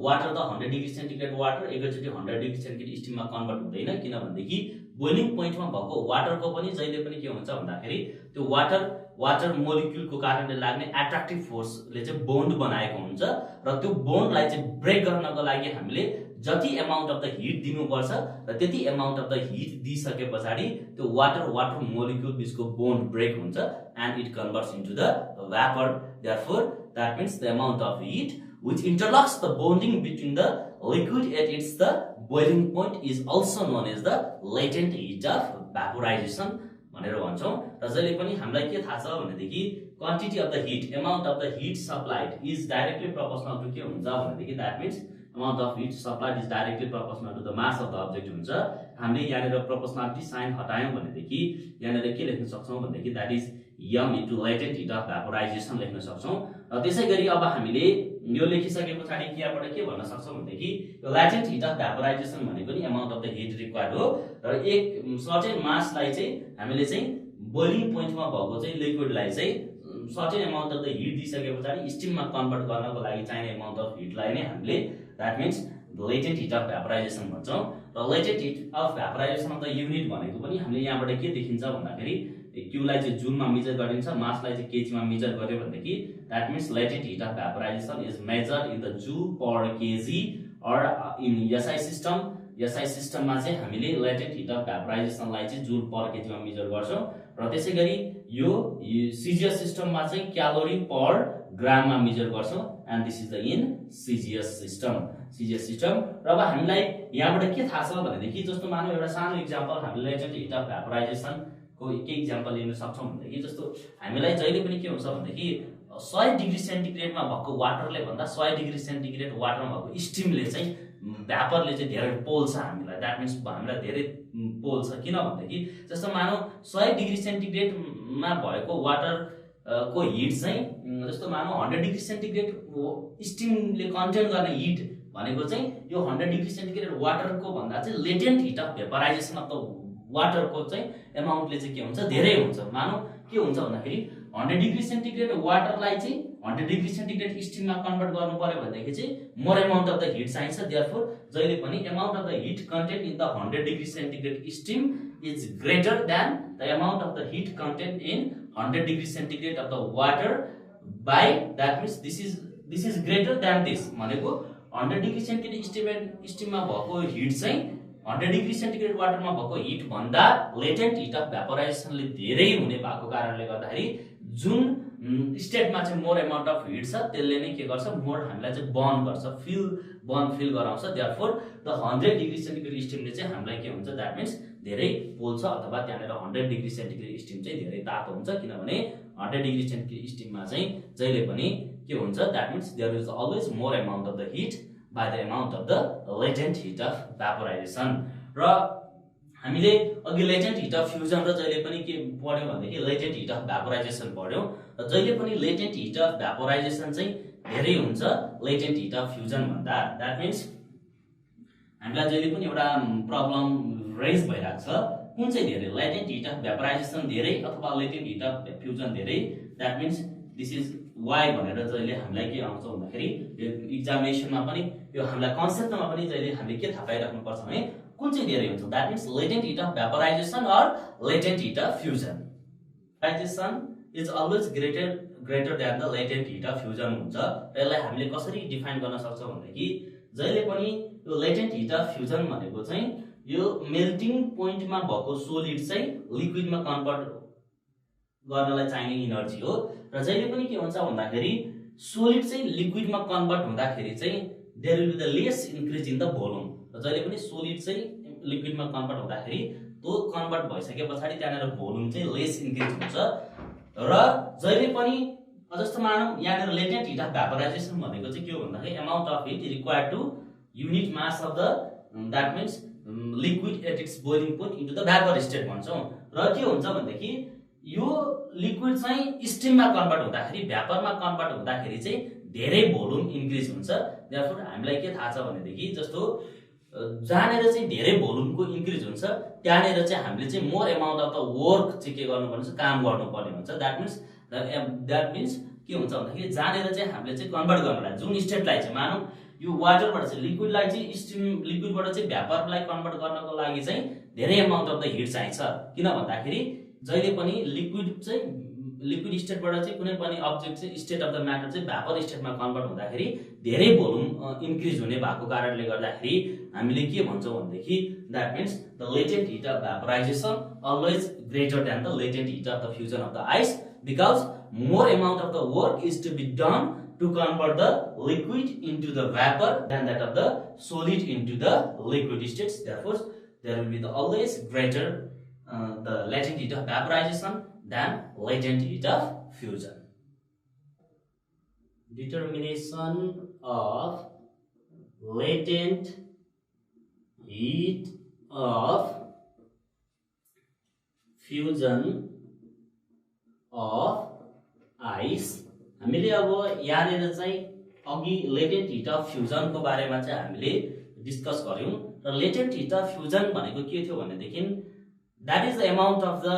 वाटर त 100 डिग्री सेन्टिग्रेड वाटर एकैचोटी 100 डिग्री सेन्टिग्रेड स्टिममा कन्भर्ट हुँदैन किनभनेदेखि बोइलिङ पोइन्टमा भएको वाटरको पनि जहिले पनि के हुन्छ भन्दाखेरि त्यो वाटर मोलिक्युलको कारणले लाग्ने एट्र्याक्टिभ फोर्सले चाहिँ बोन्ड बनाएको हुन्छ र त्यो बोन्डलाई चाहिँ ब्रेक गर्नको लागि हामीले जति अमाउन्ट अफ द हिट दिनुपर्छ र त्यति अमाउन्ट अफ द हिट दिइसके पछाडी त्यो वाटर मोलिक्युल बीचको बोन्ड ब्रेक हुन्छ and it converts into the vapor. therefore that means the amount of heat which interlocks the bonding between the liquid at its the boiling point is also known as the latent heat of vaporization भनेर भन्छौं. र जहिले पनि हामीलाई के थाहा छ भनेदेखि quantity of the heat amount of the heat supplied is directly proportional to के हुन्छ भनेदेखि that means amount of heat supplied is directly proportional to the mass of the object हुन्छ. हामीले यहाँनिर प्रोपोर्शनालिटी साइन हटायौं भनेदेखि यहाँनिर के लेख्न सक्छौं भनेदेखि that is m into latent heat of vaporization लेख्न सक्छौं. र त्यसैगरी अब हामीले यो लेखिसके पछाडी यहाँबाट के भन्न सक्छौं भनेदेखि यो latent heat of vaporization भनेको नि amount of the hit required हो र एक सर्टेन मासलाई चाहिँ हामीले चाहिँ बोइलिङ पोइन्टमा भएको चाहिँ लिक्विडलाई चाहिँ certain amount of the heat दिइसके पछाडी स्टिममा कन्भर्ट गर्नको लागि चाहिने अमाउन्ट अफ हिटलाई नै हामीले that means latent heat of vaporization भन्छौं. र latent heat of vaporization of the unit भनेको पनि हामीले यहाँबाट के देखिन्छ भन्दाखेरि क्यूलाई चाहिँ जुलमा मेजर गरिन्छ मासलाई चाहिँ केजीमा मेजर गर्यो भनेदेखि that means latent heat of vaporization is measured in the joule per kg or in SI system. SI सिस्टममा चाहिँ हामीले latent heat of vaporization लाई चाहिँ जुल पर केजीमा मेजर गर्छौं र त्यसैगरी यो सीजीएस सिस्टममा चाहिँ क्यालोरी पर ग्राममा मेजर गर्छौं and this is the in CGS system. र अब हामीलाई यहाँबाट के थाहा छ भनेदेखि जस्तो मानौ एउटा सानो एक्जाम्पल हामीले latent heat of vaporization को के एक्जाम्पल लिन सक्छौं भन्दाखेरि जस्तो हामीलाई जहिले पनि के हुन्छ भन्दाखेरि 100 डिग्री सेन्टिग्रेडमा भएको वाटरले भन्दा 100 डिग्री सेन्टिग्रेड वाटरमा भएको स्टिमले चाहिँ भ्यापरले चाहिँ धेरै पोल्छ हामीलाई। द्याट मिन्स हामीलाई धेरै पोल्छ। किन भन्दाखेरि जस्तो मानौ 100 डिग्री सेन्टिग्रेडमा भएको वाटर को हिट चाहिँ जस्तो मानौ 100 डिग्री सेन्टिग्रेड स्टिमले कन्टेन गर्ने हिट भनेको चाहिँ यो 100 डिग्री सेन्टिग्रेड वाटरको भन्दा चाहिँ latent hit of vaporisation of the वाटरको चाहिँ एमाउन्टले चाहिँ के हुन्छ धेरै हुन्छ। मानौ के हुन्छ भन्दाखेरि 100 डिग्री सेन्टिग्रेड वाटरलाई चाहिँ 100 डिग्री सेन्टिग्रेड स्टिममा कन्भर्ट गर्नु पर्यो भनेदेखि चाहिँ more amount of the heat चाहिन्छ। देयरफोर जहिले पनि amount of the heat content in the 100 degree centigrade steam is greater than the amount of the heat content in 100 degree centigrade of the water by that means this is greater than this भनेको 100 degree centigrade स्टिममा भएको hit चाहिँ 100 degree centigrade वाटरमा भएको hit भन्दा latent heat of भ्यापराइजेसनले धेरै हुने भएको कारणले गर्दाखेरि जुन स्टेटमा चाहिँ मोर एमाउन्ट अफ हिट छ त्यसले नै के गर्छ मोर हामीलाई चाहिँ बर्न गर्छ बर्न फिल गराउँछ। देयरफोर द 100 डिग्री सेन्टिग्रेड स्टिमले चाहिँ हामीलाई के हुन्छ द्याट मिन्स धेरै पोल्छ अथवा त्यहाँनिर 100 डिग्री सेन्टिग्रेड स्टिम चाहिँ धेरै तातो हुन्छ। किनभने 100 डिग्री सेन्टिग्रेड स्टिममा चाहिँ जहिले पनि के हुन्छ that means there is always more amount of the heat by the amount of the latent heat of vaporization। र हामीले अघि latent heat of fusion र जहिले पनि के पढ्यौ भनेदेखि latent heat of vaporization पढ्यौ र जहिले पनि latent heat of vaporization चाहिँ धेरै हुन्छ latent heat of fusion भन्दा। द्याट मिन्स हामीलाई जहिले पनि एउटा प्रब्लम रेज भइरहेको छ कुन चाहिँ धेरै latent heat of vaporization धेरै अथवा latent heat of fusion धेरै। That means this is why भनेर जहिले हामीलाई के आउँछ भन्दाखेरि एक्जामिनेसनमा पनि यो हामीलाई कन्सेप्टमा पनि जहिले हामीले के थाहा पाइराख्नु पर्छ भने कुन चाहिँ धेरै हुन्छ। That means latent hit of vaporisation or latent hit of fusion. Vaporisation is always greater than the latent hit of fusion हुन्छ। र यसलाई हामीले कसरी डिफाइन गर्न सक्छौँ भनेदेखि जहिले पनि यो लेटेन्ट हिट अफ फ्युजन भनेको चाहिँ यो मेल्टिङ पोइन्टमा भएको सोलिड चाहिँ लिक्विडमा कन्भर्ट गर्नलाई चाहिने इनर्जी हो। र जहिले पनि के हुन्छ भन्दाखेरि सोलिड चाहिँ लिक्विडमा कन्भर्ट हुँदाखेरि चाहिँ there will be the less increase in the volume. र जहिले पनि सोलिड चाहिँ लिक्विडमा कन्भर्ट हुँदाखेरि त्यो कन्भर्ट भइसके पछाडि त्यहाँनिर भोल्युम चाहिँ लेस इन्क्रिज हुन्छ। र जहिले पनि जस्तो मानौँ यहाँनिर लेटेन्ट हिट अफ भ्यापराइजेसन भनेको चाहिँ के हो भन्दाखेरि amount of heat required to unit mass of the that means liquid at its boiling point into the vapour state भन्छौँ। र के हुन्छ भनेदेखि यो लिक्विड चाहिँ स्टिममा कन्भर्ट हुँदाखेरि भ्यापरमा कन्भर्ट हुँदाखेरि चाहिँ धेरै भोल्युम इन्क्रिज हुन्छ। देयरफोर हामीलाई के थाहा छ भनेदेखि जस्तो जहाँनिर चाहिँ धेरै भोल्युमको इन्क्रिज हुन्छ त्यहाँनिर चाहिँ हामीले चाहिँ more amount of the work चाहिँ के गर्नुपर्ने छ काम गर्नुपर्ने हुन्छ। द्याट मिन्स के हुन्छ भन्दाखेरि जहाँनिर चाहिँ हामीले चाहिँ कन्भर्ट गर्नलाई जुन स्टेटलाई चाहिँ मानौँ यो वाटरबाट चाहिँ लिक्विडलाई चाहिँ स्टिम लिक्विडबाट चाहिँ भ्यापरलाई कन्भर्ट गर्नको लागि चाहिँ धेरै एमाउन्ट अफ द हिट चाहिन्छ। किन भन्दाखेरि जहिले पनि लिक्विड स्टेटबाट चाहिँ कुनै पनि अब्जेक्ट चाहिँ स्टेट अफ द म्याटर चाहिँ भ्यापर स्टेटमा कन्भर्ट हुँदाखेरि धेरै भोल्युम इन्क्रिज हुने भएको कारणले गर्दाखेरि हामीले के भन्छौँ भनेदेखि that means the latent hit of vaporisation always greater than the latent hit of the fusion of the ice because more amount of the work is to be done to convert the liquid into the vapour than that of the solid into the liquid states. Therefore there will be the always greater the latent heat of vaporization than latent heat of fusion. Determination of latent heat of fusion of ice। हामीले अब यहाँनिर चाहिँ अघि latent heat of फ्युजनको बारेमा चाहिँ हामीले discuss गर्यौं र लेटेन्ट हिट अफ फ्युजन भनेको के थियो भनेदेखि that is the amount of the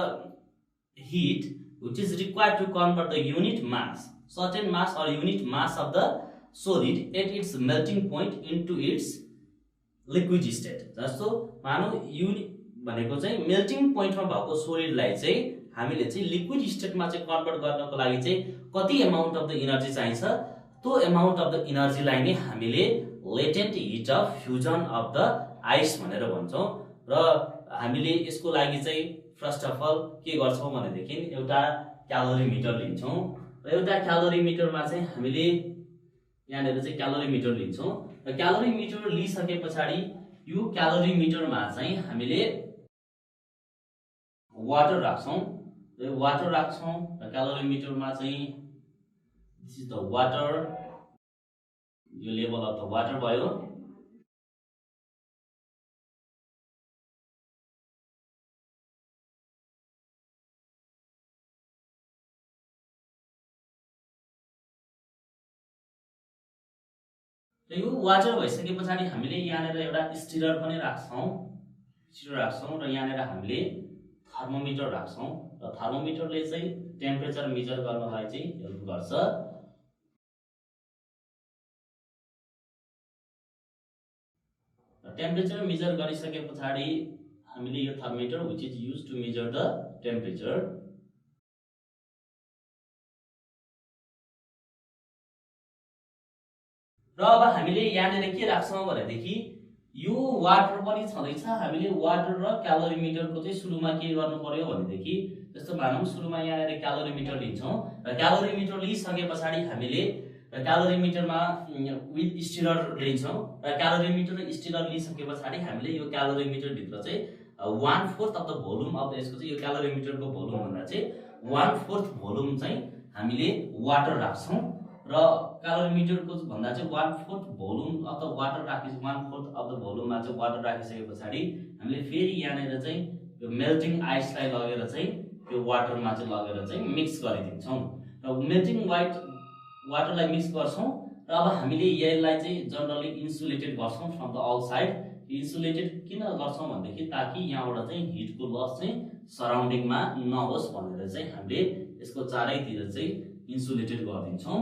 heat which is required to convert the unit mass, certain mass or unit mass of the solid at its melting point into its liquid state। जस्तो मानौ unit भनेको चाहिँ melting पोइन्टमा भएको सोलिडलाई चाहिँ हामीले चाहिँ liquid स्टेटमा चाहिँ कन्भर्ट गर्नको लागि चाहिँ कति एमाउन्ट अफ द इनर्जी चाहिन्छ त्यो एमाउन्ट अफ द इनर्जीलाई नै हामीले latent hit of fusion of the ice भनेर भन्छौँ। र हामीले यसको लागि चाहिँ फर्स्ट अफ अल के गर्छौँ भनेदेखि एउटा क्यालोरीमिटर लिन्छौँ र एउटा क्यालोरीमिटरमा चाहिँ हामीले यहाँनिर चाहिँ क्यालोरीमिटर लिन्छौँ र क्यालोरीमिटर लिइसके पछाडि यो क्यालोरीमिटरमा चाहिँ हामीले वाटर राख्छौँ र क्यालोरीमिटरमा चाहिँ दिस इज द वाटर, यो लेभल अफ द वाटर भयो। र यो वाटर भइसके पछाडि हामीले यहाँनिर एउटा स्टिरर पनि राख्छौँ, र यहाँनिर हामीले थर्मोमिटर राख्छौँ, र थर्मोमिटरले चाहिँ टेम्परेचर मेजर गर्नलाई चाहिँ हेल्प गर्छ। टेम्परेचर मेजर गरिसके पछाडि हामीले यो thermometer which is used to measure the temperature, र अब हामीले यहाँनिर के राख्छौँ भनेदेखि यो वाटर पनि छँदैछ। हामीले वाटर र क्यालोरिमिटरको चाहिँ सुरुमा के गर्नु पर्यो भनेदेखि, जस्तो भनौँ सुरुमा यहाँनिर क्यालोरिमिटर लिन्छौँ, र क्यालोरिमिटर लिइसके पछाडि हामीले क्यालोरिमिटरमा विथ स्टिरर लिन्छौँ, र क्यालोरिमिटर र स्टिरर लिइसके पछाडि हामीले यो क्यालोरिमिटरभित्र चाहिँ 1/4 अफ द भोल्युम अफ यसको चाहिँ यो क्यालोरिमिटरको भोल्युम भन्दा चाहिँ 1/4 भोल्युम चाहिँ हामीले वाटर राख्छौँ, र क्यालोरिमिटरको भन्दा चाहिँ 1/4 भोल्युम अफ द वाटर राखेपछि 1/4 अफ द भोल्युममा चाहिँ वाटर राखिसके पछाडि हामीले फेरि यहाँनिर चाहिँ यो मेल्टिङ आइसलाई लगेर चाहिँ यो वाटरमा चाहिँ लगेर चाहिँ मिक्स गरिदिन्छौँ, र मेल्टिङ वाटरलाई मिक्स गर्छौँ। र अब हामीले यसलाई चाहिँ जनरली इन्सुलेटेड गर्छौँ फ्रम द आउटसाइड। इन्सुलेटेड किन गर्छौँ भनेदेखि ताकि यहाँबाट चाहिँ हिटको लस चाहिँ सराउन्डिङमा नहोस् भनेर चाहिँ हामीले यसको चारैतिर चाहिँ इन्सुलेटेड गरिदिन्छौँ।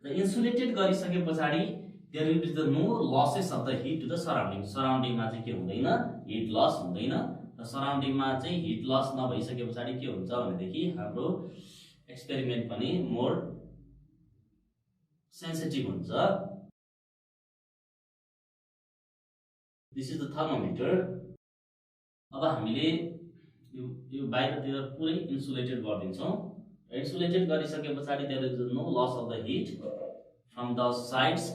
र इन्सुलेटेड गरिसके पछाडि there will be the no losses of the heat to the surrounding. सराउन्डिङमा चाहिँ के हुँदैन, हिट लस हुँदैन, र सराउन्डिङमा चाहिँ हिट लस नभइसके पछाडि के हुन्छ भनेदेखि हाम्रो एक्सपेरिमेन्ट पनि मोर सेन्सिटिभ हुन्छ। This is the thermometer. अब हामीले यो बाहिरतिर पुरै इन्सुलेटेड गरिदिन्छौँ। इन्सुलेटेड गरिसके पछाडि there is no loss of the heat from the sides.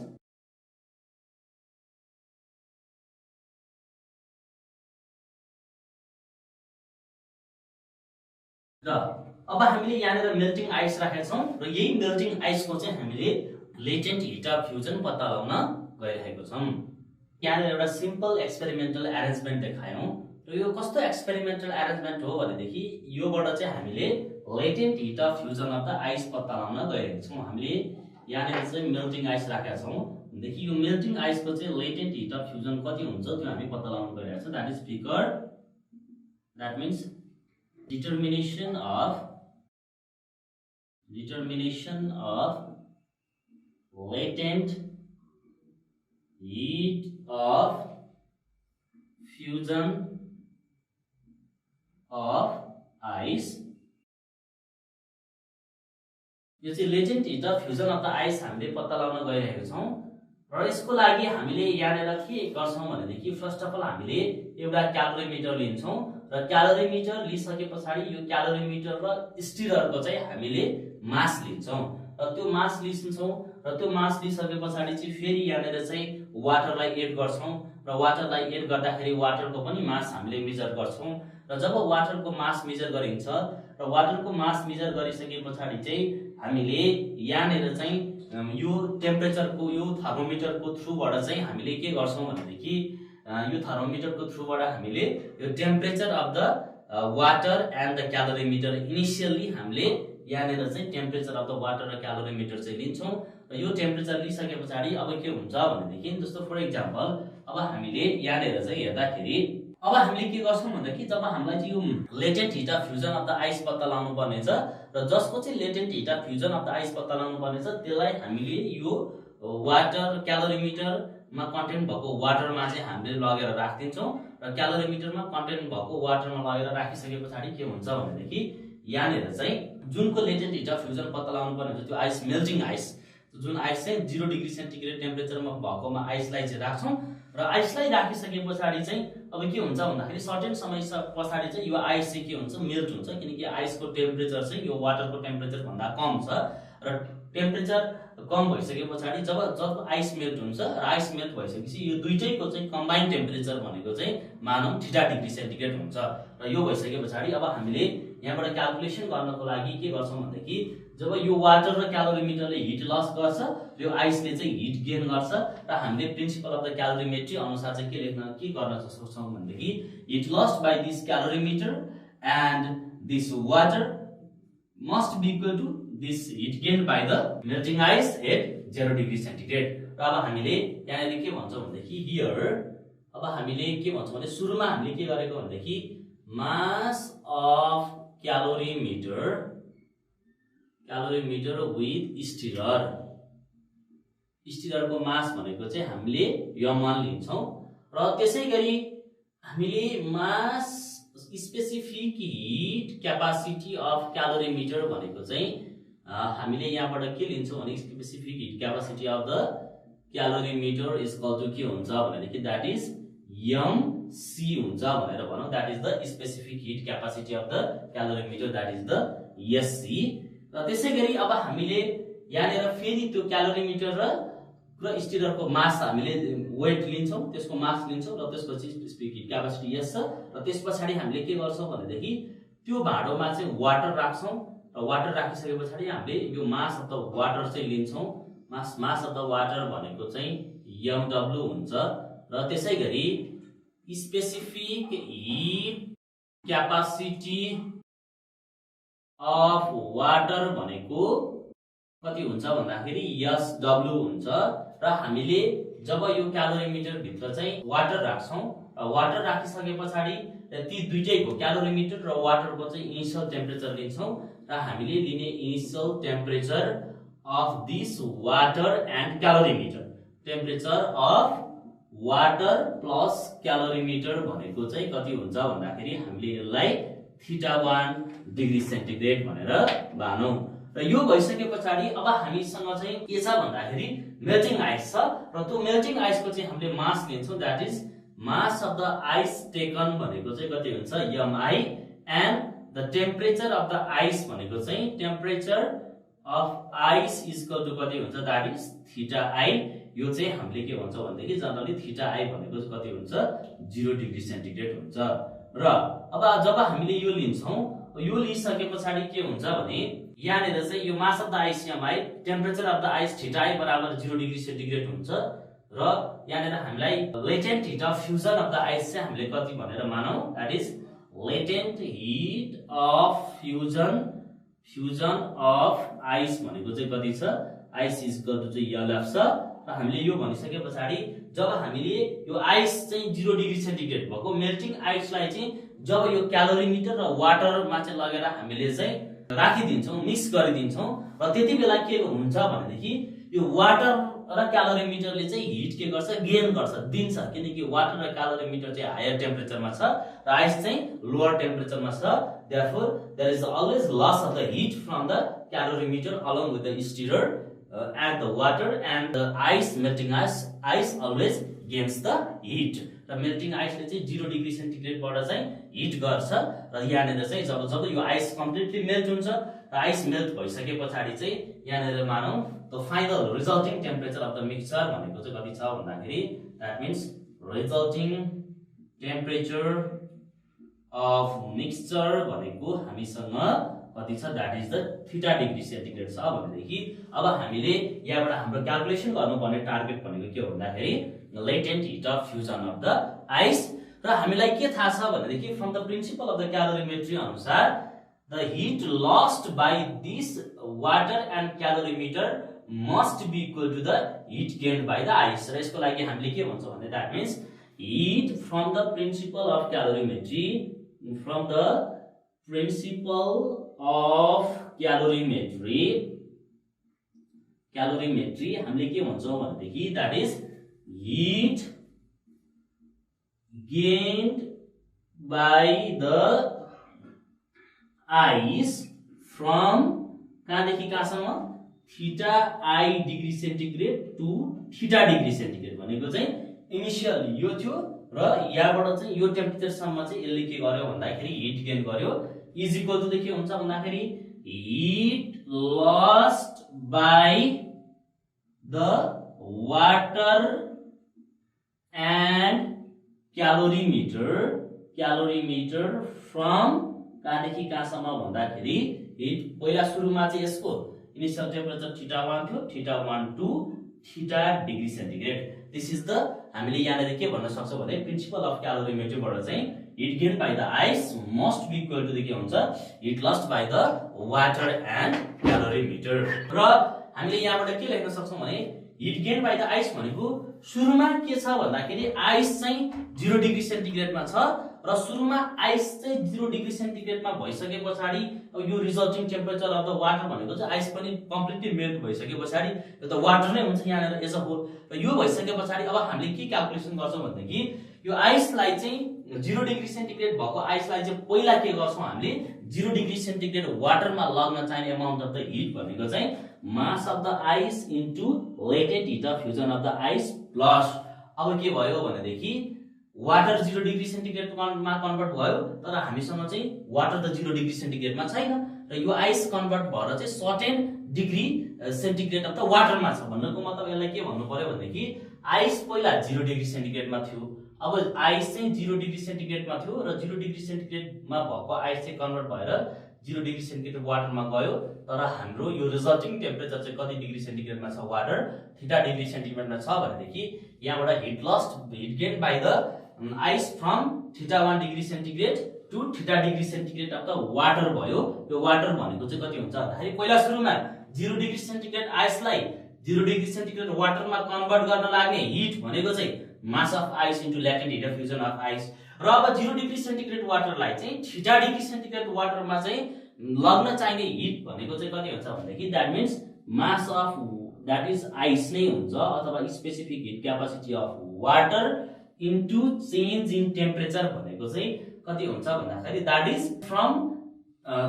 र अब हामीले यहाँनिर मेल्टिङ आइस राखेका छौँ, र यही मेल्टिङ आइसको चाहिँ हामीले लेटेन्ट हिट अफ फ्युजन पत्ता लगाउन गइरहेको छौँ। यहाँनिर एउटा सिम्पल एक्सपेरिमेन्टल एरेन्जमेन्ट देखायौँ, र यो कस्तो एक्सपेरिमेन्टल एरेन्जमेन्ट हो भनेदेखि योबाट चाहिँ हामीले latent hit of fusion of the ice पत्ता लगाउन गइरहेको छौँ। हामीले यहाँनिर चाहिँ मेल्टिङ आइस राखेका छौँ भनेदेखि यो मेल्टिङ आइसको चाहिँ लेटेन्ट हिट अफ फ्युजन कति हुन्छ त्यो हामी पत्ता लगाउन गइरहेको छौँ। That is figure, that means determination of latent heat of fusion of ice। यो चाहिँ latent hit of fusion of the ice हामीले पत्ता लगाउन गइरहेको छौँ, र यसको लागि हामीले यहाँनिर के गर्छौँ भनेदेखि फर्स्ट अफ अल हामीले एउटा क्यालोरिमिटर लिन्छौँ, र क्यालोरिमिटर लिइसके पछाडि यो क्यालोरिमिटर र स्टिररको चाहिँ हामीले मास लिन्छौँ, र त्यो मास लिन्छौँ, र त्यो मास लिइसके पछाडि चाहिँ फेरि यहाँनिर चाहिँ वाटरलाई एड गर्छौँ, र वाटरलाई एड गर्दाखेरि वाटरको पनि मास हामीले मेजर गर्छौँ। र जब वाटरको मास मेजर गरिन्छ, र वाटरको मास मेजर गरिसके पछाडि चाहिँ हामीले यहाँनिर चाहिँ यो टेम्परेचरको यो थर्मोमिटरको थ्रुबाट चाहिँ हामीले के गर्छौँ भनेदेखि यो थर्मोमिटरको थ्रुबाट हामीले यो temperature of the water and the calorimeter initially हामीले यहाँनिर चाहिँ टेम्परेचर अफ द वाटर र क्यालोरिमिटर चाहिँ लिन्छौँ, र यो टेम्परेचर लिइसके पछाडि अब के हुन्छ भनेदेखि जस्तो फर इक्जाम्पल अब हामीले यहाँनिर चाहिँ हेर्दाखेरि अब हामीले के गर्छौँ भन्दाखेरि जब हामीलाई चाहिँ यो latent hit of fusion of the ice पत्ता लगाउनु पर्नेछ, र जसको चाहिँ latent hit of fusion of the ice पत्ता लगाउनु पर्नेछ त्यसलाई हामीले यो वाटर क्यालोरिमिटरमा कन्टेन्ट भएको वाटरमा चाहिँ हामीले लगेर राखिदिन्छौँ, र क्यालोरिमिटरमा कन्टेन्ट भएको वाटरमा लगेर राखिसके पछाडि के हुन्छ भनेदेखि यहाँनिर चाहिँ जुनको लेटेन्ट हिट अफ फ्युजन पत्ता लगाउनु पर्ने हुन्छ त्यो आइस मेल्टिङ आइस, जुन आइस चाहिँ 0 डिग्री सेन्टिग्रेड टेम्परेचरमा भएकोमा आइसलाई चाहिँ राख्छौँ, र आइसलाई राखिसके पछाडि चाहिँ अब के हुन्छ भन्दाखेरि सर्टेन समय पछाडि चाहिँ यो आइस चाहिँ के हुन्छ, मेल्ट हुन्छ, किनकि आइसको टेम्परेचर चाहिँ यो वाटरको टेम्परेचर भन्दा कम छ, र टेम्परेचर कम भइसके पछाडि जब आइस मेल्ट हुन्छ, र आइस मेल्ट भइसकेपछि यो दुईटैको चाहिँ कम्बाइन टेम्परेचर भनेको चाहिँ मानौँ 30 डिग्री सेन्टिग्रेड हुन्छ, र यो भइसके पछाडि अब हामीले यहाँबाट क्याल्कुलेसन गर्नको लागि के गर्छौँ भनेदेखि जब यो वाटर र क्यालोरीमिटरले हिट लस गर्छ, यो आइसले चाहिँ हिट गेन गर्छ र हामीले प्रिन्सिपल अफ द क्यालोरीमेट्री अनुसार चाहिँ के गर्न सक्छौँ भनेदेखि heat lost by this calorimeter and this water must be equal to this heat gain by the melting ice at 0 degree centigrade. र अब हामीले यहाँनिर के भन्छौँ भनेदेखि हियर अब हामीले के भन्छौँ भने सुरुमा हामीले के गरेको भनेदेखि मास अफ क्यालोरीमिटर विथ स्टिररको मास भनेको चाहिँ हामीले m1 लिन्छौँ र त्यसै गरी हामीले mass specific heat capacity of calorimeter भनेको चाहिँ हामीले यहाँबाट के लिन्छौँ भने specific heat capacity of the calorimeter is equal to के हुन्छ भनेदेखि दैट इज mc हुन्छ भनेर भनौँ। That is the specific heat capacity of the calorimeter, that is the sc। र त्यसै गरी अब हामीले यहाँनिर फेरि त्यो क्यालोरीमिटर र स्टिररको मास हामीले वेट लिन्छौँ, त्यसको मास लिन्छौँ र त्यसपछि स्पेसिफिक हिट क्यापासिटी s छ र त्यसपछि हामीले के गर्छौँ भनेदेखि त्यो भाँडोमा चाहिँ वाटर राख्छौँ र वाटर राखिसके पछाडि हामीले यो मास अफ द वाटर चाहिँ लिन्छौँ। मास अफ द वाटर भनेको चाहिँ mw हुन्छ र त्यसै गरी specific heat capacity of water भनेको कति हुन्छ भन्दाखेरि SW हुन्छ र हामीले जब यो क्यालोरीमिटर भित्र चाहिँ वाटर राख्छौँ र वाटर राखिसके पछाडि ती दुईटैको क्यालोरीमिटर र वाटरको चाहिँ इनिशियल टेम्परेचर लिन्छौँ र हामीले लिने initial temperature of this water and calorimeter, temperature of water plus calorimeter भनेको चाहिँ कति हुन्छ भन्दाखेरि हामीले यसलाई θ1 डिग्री सेन्टिग्रेड भनेर मानौँ। र यो भइसके पछाडि अब हामीसँग चाहिँ के छ भन्दाखेरि मेल्टिङ आइस छ र त्यो मेल्टिङ आइसको चाहिँ हामीले मास लिन्छौँ, that is mass of the ice taken भनेको चाहिँ कति हुन्छ mi and the temperature of the ice भनेको चाहिँ temperature of ice is equal to कति हुन्छ दैट इज θi। यो चाहिँ हामीले के भन्छौँ भनेदेखि जनरली θi भनेको कति हुन्छ 0 डिग्री सेन्टिग्रेड हुन्छ। र अब जब हामीले यो लिन्छौँ, यो लिइसके पछाडि के हुन्छ भने यहाँनिर चाहिँ यो मास of the ice mi, temperature of the ice θi बराबर 0 डिग्री सेन्टिग्रेड हुन्छ र यहाँनिर हामीलाई latent hit of fusion of the ice चाहिँ हामीले कति भनेर मानौँ, that is latent hit of fusion of ice भनेको चाहिँ कति छ, आइस इज इक्वल टु चाहिँ LF छ। र हामीले यो भनिसके पछाडि जब हामीले यो आइस चाहिँ 0 डिग्री सेन्टिग्रेड भएको मेल्टिङ आइसलाई चाहिँ जब यो क्यालोरीमिटर र वाटरमा चाहिँ लगेर हामीले चाहिँ राखिदिन्छौँ, मिक्स गरिदिन्छौँ र त्यति बेला के हुन्छ भनेदेखि यो वाटर र क्यालोरीमिटरले चाहिँ हिट के गर्छ, गेन गर्छ, दिन्छ, किनकि वाटर र क्यालोरीमिटर चाहिँ हायर टेम्परेचरमा छ र आइस चाहिँ लोअर टेम्परेचरमा छ। therefore there is always loss of the heat from the calorimeter along with the stirrer and the water, and the ice melting ice always gains the heat। र melting आइसले चाहिँ 0 degree सेन्टिग्रेडबाट चाहिँ hit गर्छ र यहाँनिर चाहिँ जब यो आइस कम्प्लिटली मेल्ट हुन्छ र आइस मेल्ट भइसके पछाडि चाहिँ यहाँनिर मानौँ the final resulting temperature of the mixture भनेको चाहिँ कति छ भन्दाखेरि that means resulting temperature of mixture भनेको हामीसँग कति छ, that is the θ degree centigrade छ भनेदेखि अब हामीले यहाँबाट हाम्रो क्याल्कुलेसन गर्नुपर्ने टार्गेट भनेको के हो भन्दाखेरि latent hit of fusion of the ice. र हामीलाई के थाहा छ भनेदेखि from the principle of the calorimetry अनुसार the heat lost by this water and calorimeter must be equal to the heat gained by the ice. र यसको लागि हामीले के भन्छौँ भने that means heat from the principle of calorimetry, from the principle of calorimetry हामीले के भन्छौँ भनेदेखि that is heat gained by the ice from कहाँदेखि कहाँसम्म θi degree centigrade to θ degree centigrade भनेको चाहिँ इनिशियल यो थियो र यहाँबाट चाहिँ यो टेम्परेचरसम्म चाहिँ यसले के गर्यो भन्दाखेरि हिट गेन गर्यो इज इक्वल टु के हुन्छ भन्दाखेरि heat lost by the water and calorimeter from कहाँदेखि कहाँसम्म भन्दाखेरि हिट पहिला सुरुमा चाहिँ यसको इनिशियल टेम्परेचर θ1 थियो, θ1 to θ degree centigrade. This is the हामीले यहाँनिर के भन्न सक्छौं भने प्रिन्सिपल अफ क्यालोरीमेट्रीबाट चाहिँ heat gain by the ice must be equal to the के हुन्छ heat lost by the water and calorimeter. र हामीले यहाँबाट के लेख्न सक्छौं भने heat gain by the ice भनेको सुरुमा के छ भन्दाखेरि आइस चाहिँ 0 डिग्री सेन्टिग्रेडमा छ र सुरुमा आइस चाहिँ 0 डिग्री सेन्टिग्रेडमा भइसके पछाडी अब यो resulting temperature of the water भनेको चाहिँ आइस पनि कम्प्लिटली मेल्ट भइसके पछाडी यो त वाटर नै हुन्छ यहाँनिर एज अ होल। र यो भइसके पछाडी अब हामीले के क्याल्कुलेसन गर्छौं भन्दाखेरि यो आइसलाई चाहिँ 0 डिग्री सेन्टिग्रेड भएको आइसलाई चाहिँ पहिला के गर्छौं हामीले 0 डिग्री सेन्टिग्रेड वाटरमा लग्न चाहिने अमाउन्ट अफ द हिट भनेको चाहिँ mass of the ice into latent hit of fusion of the ice plus अब के भयो भनेदेखि वाटर 0 डिग्री सेन्टिग्रेडमा कन्भर्ट भयो तर हामीसँग चाहिँ वाटर त 0 डिग्री सेन्टिग्रेडमा छैन र यो आइस कन्भर्ट भएर चाहिँ certain degree centigrade of the वाटरमा छ। भन्नको मतलब यसलाई के भन्नु पर्यो भनेदेखि आइस पहिला 0 डिग्री सेन्टिग्रेडमा थियो, अब आइस चाहिँ 0 डिग्री सेन्टिग्रेडमा थियो र 0 डिग्री सेन्टिग्रेडमा भएको आइस चाहिँ कन्भर्ट भएर 0 डिग्री सेन्टिग्रेड वाटरमा गयो तर हाम्रो यो रिजल्टिङ टेम्परेचर चाहिँ कति डिग्री सेन्टिग्रेडमा छ वाटर θ डिग्री सेन्टिग्रेडमा छ भनेदेखि यहाँबाट heat lost heat gain by the ice from θ1 degree centigrade to θ degree centigrade of the water भयो। यो वाटर भनेको चाहिँ कति हुन्छ भन्दाखेरि पहिला सुरुमा 0 डिग्री सेन्टिग्रेड आइसलाई 0 डिग्री सेन्टिग्रेड वाटरमा कन्भर्ट गर्न लाग्ने हिट भनेको चाहिँ mass of ice into latent hit of fusion of ice र अब 0 डिग्री सेन्टिग्रेड वाटरलाई चाहिँ θ डिग्री सेन्टिग्रेड वाटरमा चाहिँ लग्न चाहिने हिट भनेको चाहिँ कति हुन्छ भन्दाखेरि that means mass of that is ice नै हुन्छ अथवा specific heat capacity of water into change in temperature भनेको चाहिँ कति हुन्छ भन्दाखेरि that is from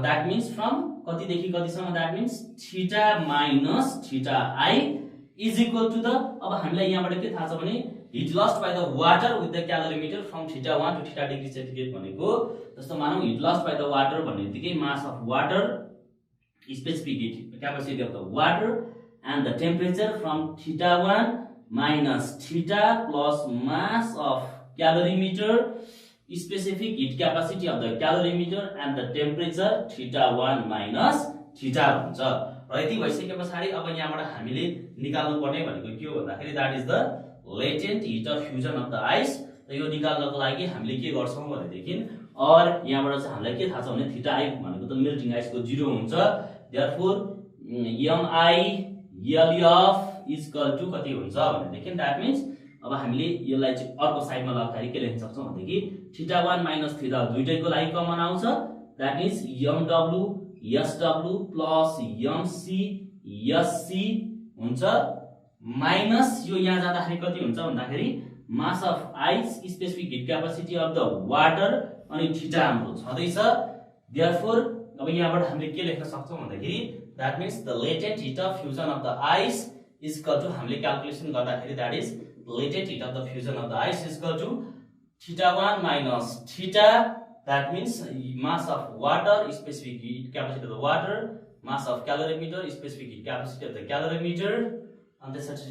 that means from कति देखि कतिसम्म that means θ minus θi is equal to the अब हामीलाई यहाँबाट के थाहा छ भने heat lost by the water with the calorimeter from θ1 to θ degree centigrade भनेको जस्तो मानौ heat lost by the water भन्नेबित्तिकै mass of water specific heat capacity of the water and the temperature from θ1 minus θ plus mass of calorimeter specific heat capacity of the calorimeter and the temperature θ1 minus θ हुन्छ। र यति भइसके पछाडी अब यहाँबाट हामीले निकाल्नु पर्ने भनेको के हो भन्दाखेरि that is the latent hit of fusion of the ice. र यो निकाल्नको लागि हामीले के गर्छौं भनेदेखि और यहाँबाट चाहिँ हामीलाई के थाहा छ भने θi भनेको त मेल्टिङ आइसको 0 हुन्छ therefore mi L of is equal to कति हुन्छ भनेदेखि दैट मीन्स अब हामीले यसलाई चाहिँ अर्को साइडमा लग्दाखेरि के लेख्न सक्छौं भनेदेखि θ1 माइनस θ दुईटैको लागि कमन आउँछ that means mw sw plus mc sc हुन्छ माइनस यो यहाँ जाँदाखेरि कति हुन्छ भन्दाखेरि mass of ice specific heat capacity of the water अनि θ हाम्रो छँदैछ देयरफोर अब यहाँबाट हामीले के लेख्न सक्छौं भन्दाखेरि that means the latent hit of fusion of the ice is equal to हामीले क्याल्कुलेसन गर्दाखेरि that is latent hit of the fusion of the ice is equal to θ1 minus θ that means mass of water specific heat capacity of the water mass of calorimeter specific heat capacity of the calorimeter and this is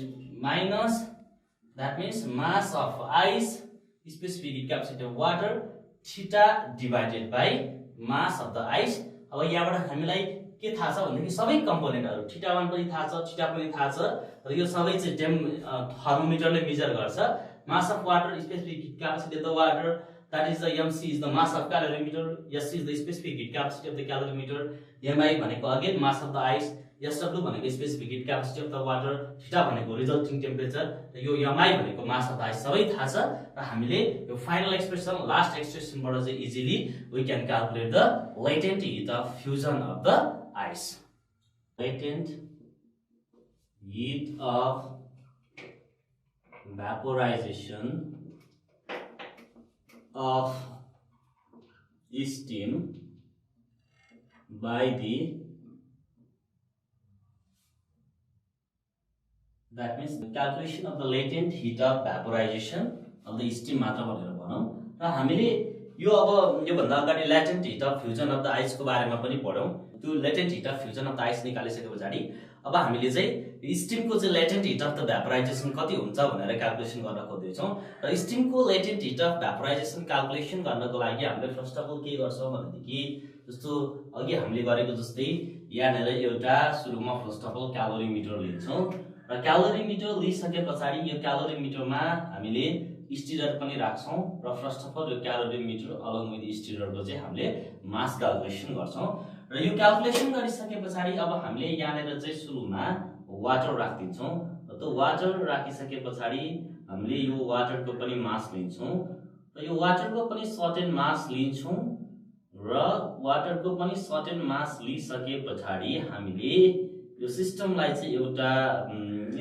minus that means mass of ice specific heat capacity of water θ divided by mass of the ice। अब यहाँबाट हामीलाई के थाहा छ भन्दाखेरि सबै कम्पोनेन्टहरु θ1 पनि थाहा छ θ पनि थाहा छ र यो सबै चाहिँ थर्मोमिटरले मेजर गर्छ। मास of water specific heat capacity of the water that is the mc is the mass of calorimeter, s is the specific heat capacity of the calorimeter, mi भनेको again mass of the ice, sw भनेको specific heat capacity of the water, θ भनेको resulting temperature र यो mi भनेको mass of the ice सबै थाहा छ र हामीले यो फाइनल एक्सप्रेसन लास्ट एक्सप्रेसनबाट चाहिँ easily we can calculate the latent heat of fusion of the ice। latent heat of vaporization of steam by the that means the calculation of the latent heat of vaporization of the steam मात्र भनेर भनौं र हामीले यो अब यो भन्दा अगाडि latent heat of fusion of the ice को बारेमा पनि पढ्यौं। त्यो latent heat of fusion of the ice निकालिसकेपछि अब हामीले चाहिँ स्टीम को चाहिँ latent heat of the vaporization कति हुन्छ भनेर क्याल्कुलेसन गर्न खोज्दै छौं र स्टीम को latent heat of vaporization calculation गर्नको लागि हामीले फर्स्ट अफ अल के गर्छौं भनेदेखि जस्तो अघि हामीले गरेको जस्तै यहाँनिर एउटा सुरुमा फर्स्ट अफ अल क्यालोरिमिटर लिन्छौँ र क्यालोरिमिटर लिइसके पछाडि यो क्यालोरिमिटरमा हामीले स्टिरर पनि राख्छौँ र फर्स्ट अफ अल यो क्यालोरिमिटर अलङ विथ स्टिररको चाहिँ हामीले मास क्याल्कुलेसन गर्छौँ र यो क्याल्कुलेसन गरिसके पछाडि अब हामीले यहाँनिर चाहिँ सुरुमा वाटर राखिदिन्छौँ र त्यो वाटर राखिसके पछाडि हामीले यो वाटरको पनि मास लिन्छौँ र यो वाटरको पनि सर्टेन मास लिन्छौँ र वाटरको पनि सर्टेन मास लिइसके पछाडि हामीले यो सिस्टमलाई चाहिँ एउटा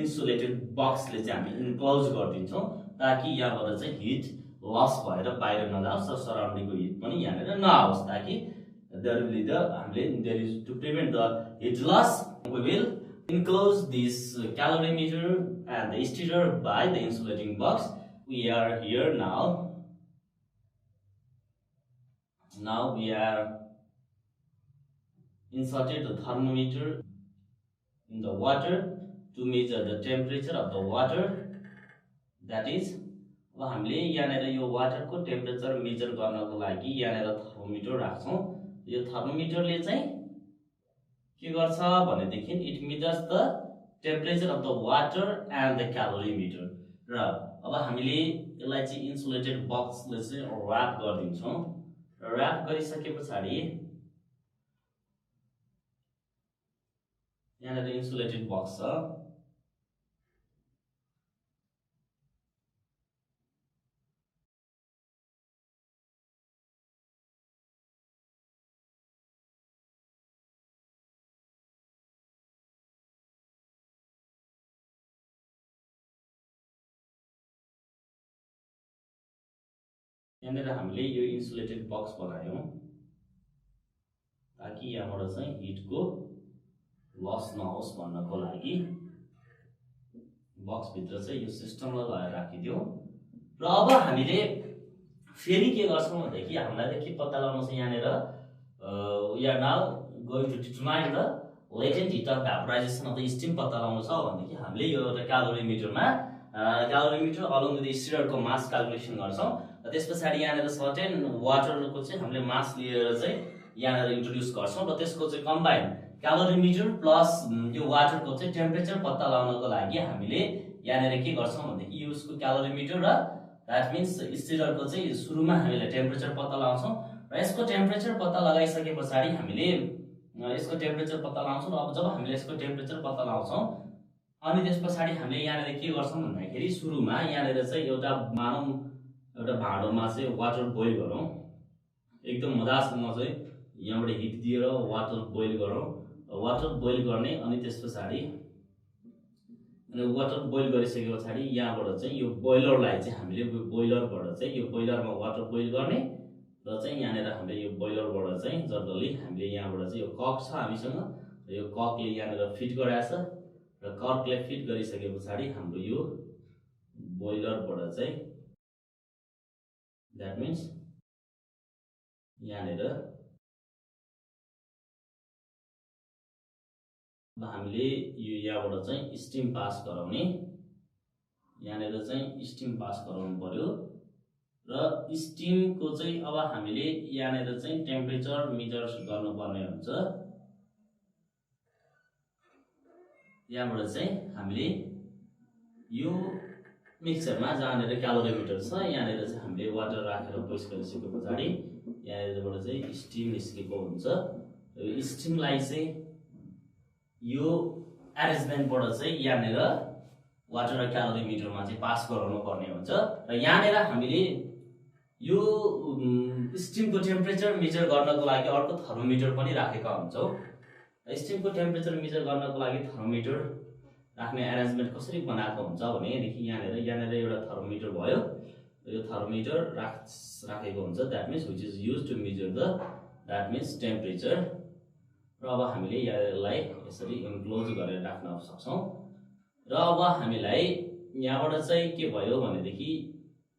इन्सुलेटेड बक्सले चाहिँ हामी इन्क्लोज गरिदिन्छौँ ताकि यहाँबाट चाहिँ हिट लस भएर बाहिर नजाओस् र सराउन्डिङको हिट पनि यहाँनिर नआओस् ताकि there is to prevent the heat loss. We will enclose this calorimeter and the stirrer by the insulating box. We are here now. Now we are inserted the thermometer in the water to measure the temperature of the water. That is, अब हामीले यहाँनिर यो वाटरको temperature measure गर्नको लागि यहाँनिर thermometer राख्छौँ। यो थर्मोमिटरले चाहिँ के गर्छ भनेदेखि it measures the temperature of the water and the calorimeter र अब हामीले यसलाई चाहिँ इन्सुलेटेड बक्सले चाहिँ र्याप गरिदिन्छौँ र र्याप गरिसके पछाडि यहाँनिर इन्सुलेटेड बक्स छ यहाँनिर हामीले यो इन्सुलेटेड बक्स बनायौँ ताकि यहाँबाट चाहिँ हिटको लस नहोस् भन्नको लागि बक्सभित्र चाहिँ यो सिस्टमलाई लगाएर राखिदियौँ र अब हामीले फेरि के गर्छौँ भनेदेखि हामीलाई के पत्ता लगाउनु छ यहाँनिर we are now going to determine the latent hit of vaporization of the steam पत्ता लगाउनु छ भनेदेखि हामीले यो एउटा क्यालोरिमिटर अलङ विथ स्टिररको मास क्याल्कुलेसन गर्छौँ र त्यस पछाडि यहाँनिर सर्टेन वाटरको चाहिँ हामीले मास लिएर चाहिँ यहाँनिर इन्ट्रोड्युस गर्छौँ र त्यसको चाहिँ कम्बाइन क्यालोरिमिटर प्लस यो वाटरको चाहिँ टेम्परेचर पत्ता लगाउनको लागि हामीले यहाँनिर के गर्छौँ भनेदेखि यसको क्यालोरिमिटर र द्याट मिन्स स्टिररको चाहिँ सुरुमा हामीले टेम्परेचर पत्ता लगाउँछौँ र यसको टेम्परेचर पत्ता लगाइसके पछाडि हामीले यसको टेम्परेचर पत्ता लगाउँछौँ र अब जब हामीले यसको टेम्परेचर पत्ता लगाउँछौँ अनि त्यस पछाडि हामीले यहाँनिर के गर्छौँ भन्दाखेरि सुरुमा यहाँनिर चाहिँ एउटा भाँडोमा चाहिँ वाटर बोइल गरौँ एकदम मजासँग चाहिँ यहाँबाट हिट दिएर वाटर बोइल गरौँ वाटर बोइल गर्ने अनि त्यस पछाडि वाटर बोइल गरिसके पछाडि यहाँबाट चाहिँ यो बोइलरलाई चाहिँ हामीले बोइलरबाट चाहिँ यो बोइलरमा वाटर बोइल गर्ने र चाहिँ यहाँनिर हामीले यो बोइलरबाट चाहिँ जनरली हामीले यहाँबाट चाहिँ यो कक छ हामीसँग यो ककले यहाँनिर फिट गराएको छ र ककले फिट गरिसके पछाडि हाम्रो यो बोइलरबाट चाहिँ द्याट मिन्स यहाँनिर हामीले यो यहाँबाट चाहिँ स्टिम पास गराउने यहाँनिर चाहिँ स्टिम पास गराउनु पर्यो र स्टिमको चाहिँ अब हामीले यहाँनिर चाहिँ टेम्परेचर मेजर गर्नुपर्ने हुन्छ यहाँबाट चाहिँ हामीले यो मिक्सरमा जहाँनिर क्यालोरिमिटर छ यहाँनिर चाहिँ हामीले वाटर राखेर प्रेस गरिसके पछाडि यहाँनिरबाट चाहिँ स्टिम निस्केको हुन्छ यो स्टिमलाई चाहिँ यो एरेन्जमेन्टबाट चाहिँ यहाँनिर वाटर र क्यालोरिमिटरमा चाहिँ पास गराउनु पर्ने हुन्छ र यहाँनिर हामीले यो स्टिमको टेम्परेचर मेजर गर्नको लागि अर्को थर्मोमिटर पनि राखेका हुन्छौँ स्टिमको टेम्परेचर मेजर गर्नको लागि थर्मोमिटर राख्ने एरेन्जमेन्ट कसरी बनाएको हुन्छ भनेदेखि यहाँनिर एउटा थर्मोमिटर भयो यो थर्मोमिटर राखेको हुन्छ that means which is use to measure the that means temperature र अब हामीले यसलाई यसरी इन्क्लोज गरेर राख्न सक्छौँ र अब हामीलाई यहाँबाट चाहिँ के भयो भनेदेखि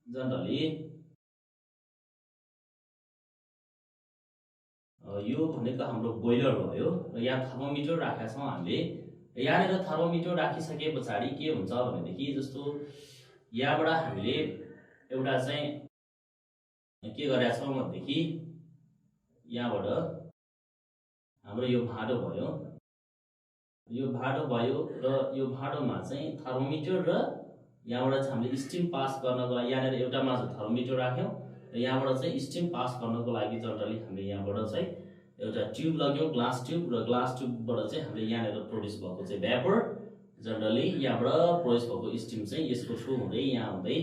जनरली यो भनेको हाम्रो बोइलर भयो र यहाँ थर्मोमिटर राखेका छौँ हामीले यहाँनिर थर्मोमिटर राखिसके पछाडि के हुन्छ भनेदेखि जस्तो यहाँबाट हामीले एउटा चाहिँ के गरेका छौँ भनेदेखि यहाँबाट हाम्रो यो भाँडो भयो, यो भाँडो भयो र यो भाँडोमा चाहिँ थर्मोमिटर र यहाँबाट चाहिँ हामीले स्टिम पास गर्नको लागि यहाँनिर एउटामा चाहिँ थर्मोमिटर राख्यौँ र यहाँबाट चाहिँ स्टिम पास गर्नको लागि जनरली हामीले यहाँबाट चाहिँ एउटा ट्युब लग्यौँ, ग्लास ट्युब, र ग्लास ट्युबबाट चाहिँ हामीले यहाँनिर प्रोड्युस भएको चाहिँ भ्यापर, जनरली यहाँबाट प्रोड्युस भएको स्टिम चाहिँ यसको थ्रु हुँदै यहाँ हुँदै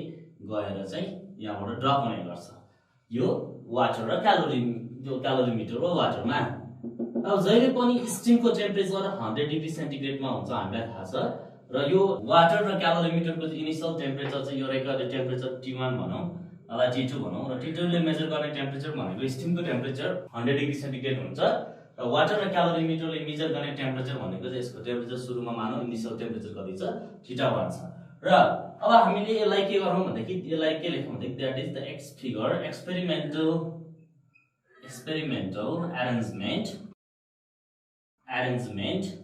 गएर चाहिँ यहाँबाट ड्रप हुने गर्छ यो वाटर र क्यालोरिमिटर हो वाटरमा। अब जहिले पनि स्टिमको टेम्परेचर 100 डिग्री सेन्टिग्रेडमा हुन्छ हामीलाई थाहा छ, र यो वाटर र क्यालोरिमिटरको इनिसियल टेम्परेचर चाहिँ यो रहेको टेम्परेचर T1 भनौँ अथवा T2 भनौँ, र T2 ले मेजर गर्ने टेम्परेचर भनेको स्टिमको टेम्परेचर 100 डिग्री सेन्टिग्रेड हुन्छ, र वाटर र क्यालोरिमिटरले मेजर गर्ने टेम्परेचर भनेको चाहिँ यसको टेम्परेचर सुरुमा मानौँ इनिसियल टेम्परेचर कति छ θ1 छ। र अब हामीले यसलाई के गरौँ भन्दाखेरि यसलाई के लेखौँ भन्दाखेरि that is the experimental arrangement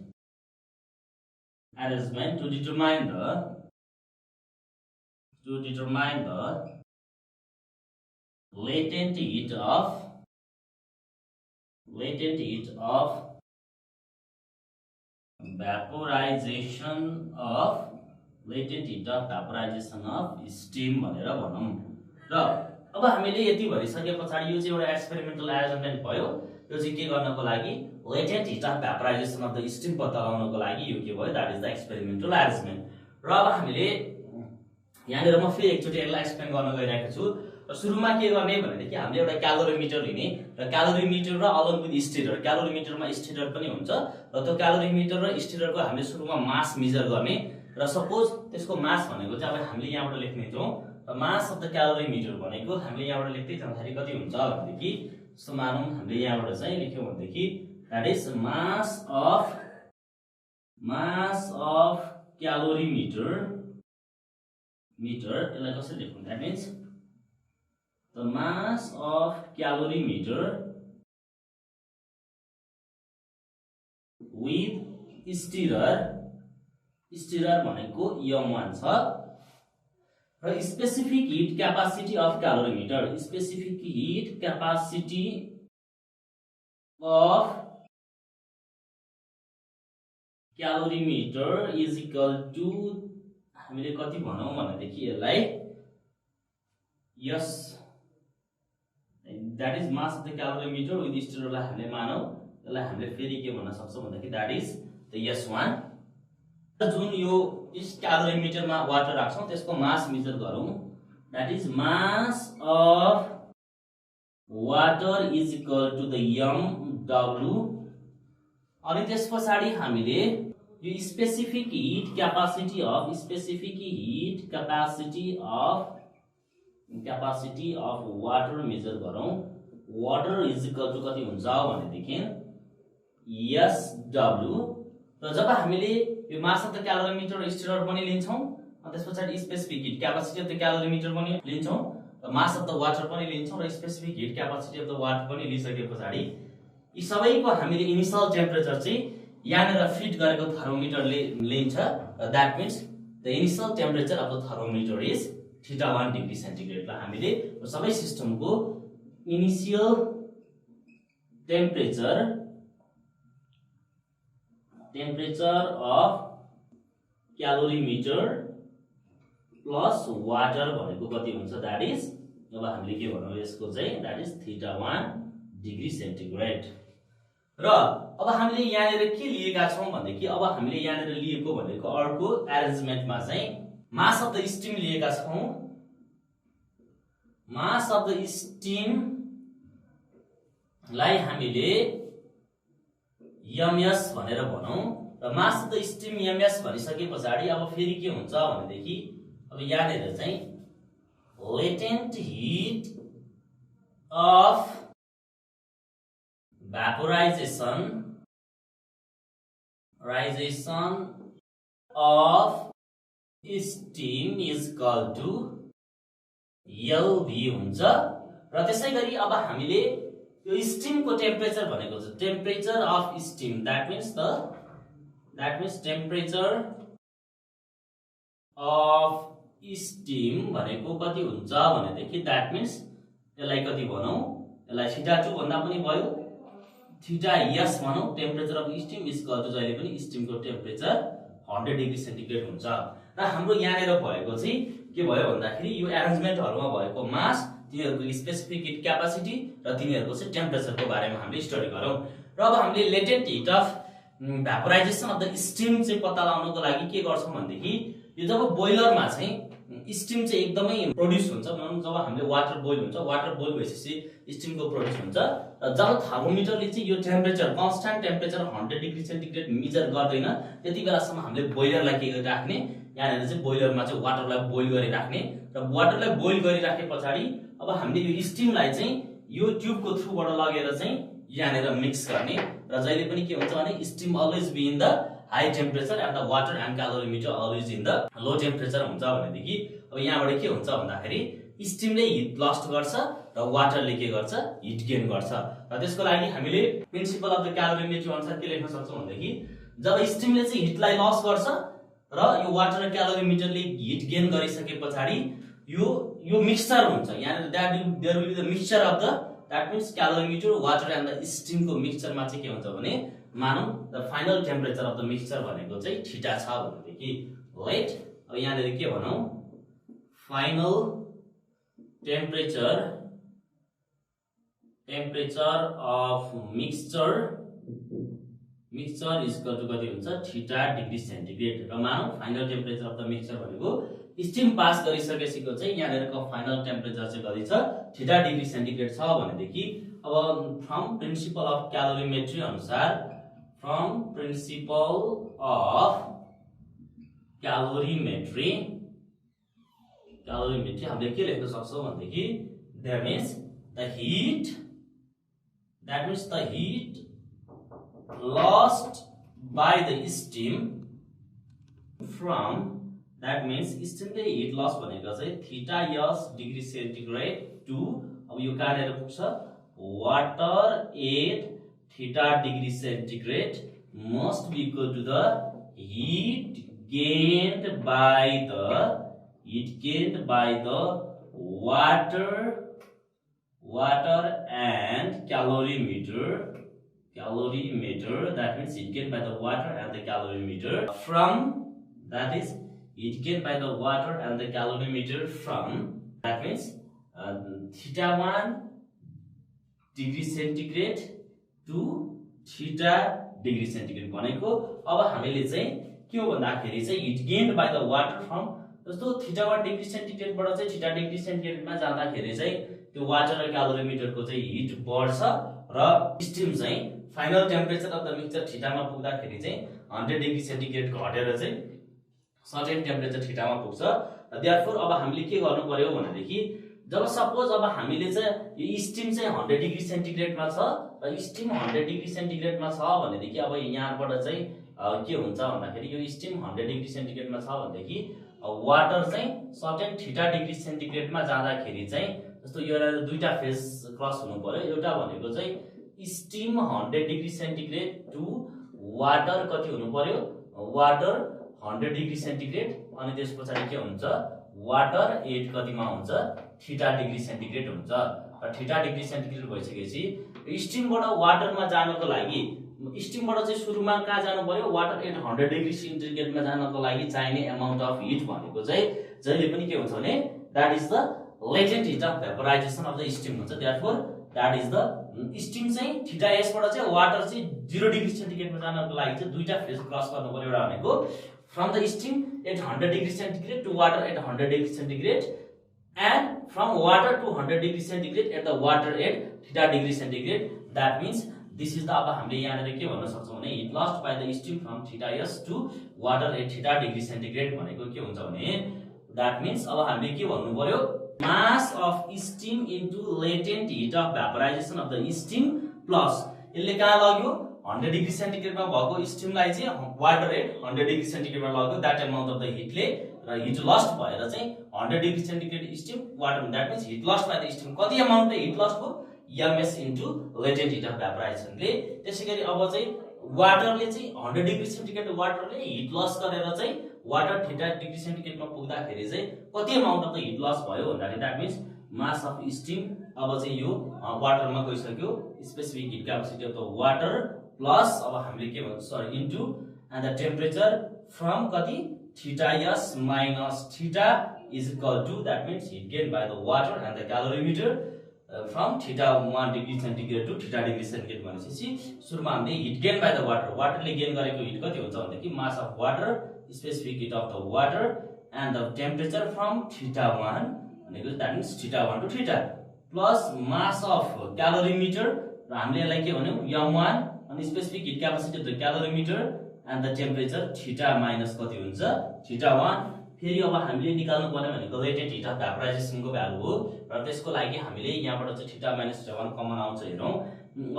to determine the latent heat of vaporization of steam भनेर भनौँ। र अब हामीले यति भनिसके पछाडि यो चाहिँ एउटा एक्सपेरिमेन्टल एरेन्जमेन्ट भयो, यो चाहिँ के गर्नको लागि latent hit of vaporization of the steam पत्ता लगाउनको लागि यो के भयो that is the experimental arrangement. र अब हामीले यहाँनिर म फेरि एकचोटि यसलाई एक्सप्लेन गर्न गइरहेको छु। र सुरुमा के गर्ने भनेदेखि हामीले एउटा क्यालोरिमिटर लिने, र क्यालोरिमिटर र अलङ विथ स्टिरर, क्यालोरिमिटरमा स्टिरर पनि हुन्छ, र त्यो क्यालोरिमिटर र स्टिररको हामीले सुरुमा मास मेजर गर्ने, र सपोज त्यसको मास भनेको चाहिँ अब हामीले यहाँबाट लेख्ने छौँ, मास अफ द क्यालोरिमिटर भनेको हामीले यहाँबाट लेख्दै जाँदाखेरि कति हुन्छ भनेदेखि सो मानौँ हामीले यहाँबाट चाहिँ लेख्यौँ भनेदेखि that is mass of calorimeter यसलाई कसरी लेख्नु that means the mass of calorimeter with stirrer भनेको m1 छ, र specific heat capacity of calorimeter is equal to हामीले कति भनौँ भनेदेखि यसलाई यस that is mass of the calorimeter with स्टिररलाई हामीले मानौँ, यसलाई हामीले फेरि के भन्न सक्छौँ भन्दाखेरि दैट इज द S1। जुन यो क्यालोरिमिटरमा वाटर राख्छौँ त्यसको मास मेजर गरौँ, that is mass of water is equal to the MW। अनि त्यस पछाडि हामीले यो specific heat capacity of water measure गरौँ, वाटर इज इक्वल टु कति हुन्छ भनेदेखि SW। र जब हामीले यो मास अफ द क्यालोरिमिटर र स्टिरर पनि लिन्छौँ, त्यस पछाडि specific heat capacity of the calorimeter पनि लिन्छौँ, र मास अफ द वाटर पनि लिन्छौँ, र specific heat capacity of the water पनि लिइसके पछाडि यी सबैको हामीले इनिसियल टेम्परेचर चाहिँ यहाँनिर फिट गरेको थर्मोमिटरले लिन्छ, that means the initial temperature of the thermometer is θ1 degree centigrade. र हामीले सबै सिस्टमको initial temperature of calorimeter plus water भनेको कति हुन्छ दैट इज अब हामीले के भनौँ यसको चाहिँ दैट इज θ1 डिग्री सेन्टिग्रेड। र अब हामीले यहाँनिर के लिएका छौँ भनेदेखि अब हामीले यहाँनिर लिएको भनेको अर्को एरेन्जमेन्टमा चाहिँ मास अफ द स्टिम लिएका छौँ, मास अफ द स्टिमलाई हामीले MS भनेर भनौँ, र mass of the steam MS भनिसके पछाडि अब फेरि के हुन्छ भनेदेखि अब यहाँनिर चाहिँ latent heat of vaporization of steam is equal to LV हुन्छ। र त्यसै गरी अब हामीले यो स्टिमको टेम्परेचर भनेको चाहिँ temperature of steam that means temperature of steam भनेको कति हुन्छ भनेदेखि दैट मिन्स यसलाई कति भनौँ, यसलाई θ2 भन्दा पनि भयो, थीटा यस भनौं temperature of steam is equal to जहिले पनि स्टीमको टेम्परेचर 100 डिग्री सेन्टिग्रेड हुन्छ र हाम्रो यहाँनेर भएको चाहिँ के भयो भन्दाखेरि यो एरेन्जमेन्टहरुमा भएको मास तिनीहरुको स्पेसिफिक हिट क्यापासिटी र तिनीहरुको चाहिँ टेम्परेचरको बारेमा हामीले स्टडी गरौं र अब हामीले latent hit of vaporization of the steam चाहिँ पत्ता लगाउनको लागि के गर्छौं भन्देखि यो जब बोइलरमा चाहिँ स्टीम चाहिँ एकदमै प्रोड्युस हुन्छ भनौं जब हामीले वाटर बोइल हुन्छ वाटर बोइल भएपछि स्टीमको प्रोड्युस हुन्छ र जब थर्मोमिटरले चाहिँ यो temperature constant temperature 100 degree centigrade measure गर्दैन त्यति बेलासम्म हामीले बोइलरलाई के राख्ने यहाँनेर चाहिँ बोइलरमा चाहिँ वाटरलाई बोइल गरिराख्ने र वाटरलाई बोइल गरिराखे पछाडी अब हामीले यो स्टीमलाई चाहिँ यो ट्युबको थ्रुबाट लगेर चाहिँ यहाँनेर मिक्स गर्ने र जहिले पनि के हुन्छ भने steam always be in the high temperature and the water and calorimeter always in the low temperature हुन्छ भनेदेखि अब यहाँबाट के हुन्छ भन्दाखेरि स्टीमले हिट लस्ट गर्छ र वाटरले के गर्छ हिट गेन गर्छ र त्यसको लागि हामीले प्रिन्सिपल अफ द क्यालोरीमिटर अनुसार के लेख्न सक्छौं भनेदेखि जब स्टीमले चाहिँ हिटलाई लस गर्छ र यो वाटर र क्यालोरीमिटरले हिट गेन गरिसके पछाडी यो मिक्सचर हुन्छ यहाँ there will be the mixture of the that means calorimeter water and the स्टीमको मिक्सचरमा चाहिँ के हुन्छ भने मानौं the final temperature of the mixture भनेको चाहिँ थीटा छ भनेदेखि राइट अब यहाँनेर के भनौं final temperature of mixture is equal to कति हुन्छ थीटा डिग्री सेन्टिग्रेड र मानौं final temperature of the mixture भनेको स्टीम पास गरिसकेको चाहिँ यहाँनेरको फाइनल टेम्परेचर चाहिँ कति छ थीटा डिग्री सेन्टिग्रेड छ भनेदेखि अब फ्रम प्रिन्सिपल अफ क्यालोरीमेट्री अनुसार फ्रम प्रिन्सिपल अफ क्यालोरीमेट्री हामीले के लेख्न सक्छौं भनेदेखि that means the heat lost by the steam from that means steam ले heat loss भनेको चाहिँ theta s degree centigrade to अब यो कहाँनेर पुग्छ water at theta degree centigrade must be equal to the heat gained by the water and calorimeter that means heat gained by the water and the calorimeter from that is heat gained by the water and the calorimeter from that means theta 1 degree centigrade to theta degree centigrade भनेको अब हामीले चाहिँ के हो भन्दाखेरि चाहिँ heat gained by the water from जस्तो theta 1 degree सेन्टिग्रेडबाट चाहिँ थीटा डिग्री सेन्टिग्रेडमा जाँदाखेरि चाहिँ त्यो वाटर र क्यालोरीमिटरको चाहिँ हिट बढ्छ र स्टीम चाहिँ final temperature of the mixture थीटामा पुग्दाखेरि चाहिँ 100 डिग्री सेन्टिग्रेड घटेर चाहिँ सर्टेन टेम्परेचर थीटामा पुग्छ र देयरफोर अब हामीले के गर्नु पर्यो भनेदेखि जब सपोज अब हामीले चाहिँ यो स्टीम चाहिँ 100 डिग्री सेन्टिग्रेडमा छ र स्टीम 100 डिग्री सेन्टिग्रेडमा छ भनेदेखि अब यहाँबाट चाहिँ के हुन्छ भन्दाखेरि यो स्टीम 100 डिग्री सेन्टिग्रेडमा छ भनेदेखि वाटर चाहिँ सर्टेन थीटा डिग्री सेन्टिग्रेडमा जाँदाखेरि चाहिँ जस्तो यो दुईटा फेज क्रस हुनु पर्यो एउटा भनेको चाहिँ steam 100 degree centigrade to water कति हुनु पर्यो वाटर 100 डिग्री सेन्टिग्रेड अनि त्यसपछि के हुन्छ वाटर 8 कतिमा हुन्छ थीटा डिग्री सेन्टिग्रेड हुन्छ र थीटा डिग्री सेन्टिग्रेड भइसकेपछि स्टीमबाट वाटरमा जानको लागि स्टीमबाट चाहिँ सुरुमा कहाँ जानु पर्यो वाटर 800 डिग्री सेन्टिग्रेडमा जानको लागि चाहिने अमाउन्ट अफ हिट भनेको चाहिँ जहिले पनि के हुन्छ भने that is the latent hit of vaporization of the steam हुन्छ therefore that is the steam theta S एस बाट चाहिँ वाटर चाहिँ 0 डिग्री सेन्टिग्रेडमा जानको लागि चाहिँ दुईटा फेज क्रस गर्नु पर्यो एउटा भनेको from the steam at 100 degree centigrade to water at 100 degree centigrade and from water to 100 degree centigrade at the water at theta degree centigrade that means this is the अब हामीले यहाँनेर के भन्न सक्छौं भने heat lost by the steam from theta s to water at theta degree centigrade भनेको के हुन्छ भने that means अब हामीले के भन्नु पर्यो mass of steam into latent heat of vaporization of the steam plus यसले कहाँ लग्यो 100 डिग्री सेन्टिग्रेडमा भएको स्टीमलाई चाहिँ वाटर एट 100 डिग्री सेन्टिग्रेडमा लग्यो दैट अमाउन्ट अफ द हिटले र हिट लस्ट भएर चाहिँ 100 degree centigrade steam water that means heat lost by the steam कति अमाउन्टले हिट लस्ट हो ms into latent hit of भेपोराइजेसनले त्यसैगरी अब चाहिँ वाटरले चाहिँ 100 डिग्री सेन्टिग्रेड वाटरले हिट लस गरेर चाहिँ वाटर थीटा डिग्री सेन्टिग्रेडमा पुग्दाखेरि चाहिँ कति amount of the heat loss भयो भन्दाखेरि that means mass of steam अब चाहिँ यो वाटरमा गइसक्यो specific heat capacity of the water plus अब हामीले के भन्छ sorry into and the temperature from कति theta S minus theta is equal to that means heat gain by the water and the calorimeter from theta 1 degree centigrade to theta degree centigrade भनेपछि सुरुमा हामीले heat gain by the water वाटरले gain गरेको heat कति हुन्छ भन्दाखेरि mass of water specific heat of the water and the temperature from theta 1 भनेको that means theta 1 to theta plus mass of calorimeter र हामीले यसलाई के भन्यौ m1 अनि specific heat capacity of the calorimeter and the temperature theta minus कति हुन्छ theta 1 फेरि अब हामीले निकाल्नु पर्ने भनेको लेटेन्ट हिट अफ भ्यापोराइजेसनको भ्यालु हो र त्यसको लागि हामीले यहाँबाट चाहिँ थीटा माइनस थीटा 1 कमन आउँछ हेरौँ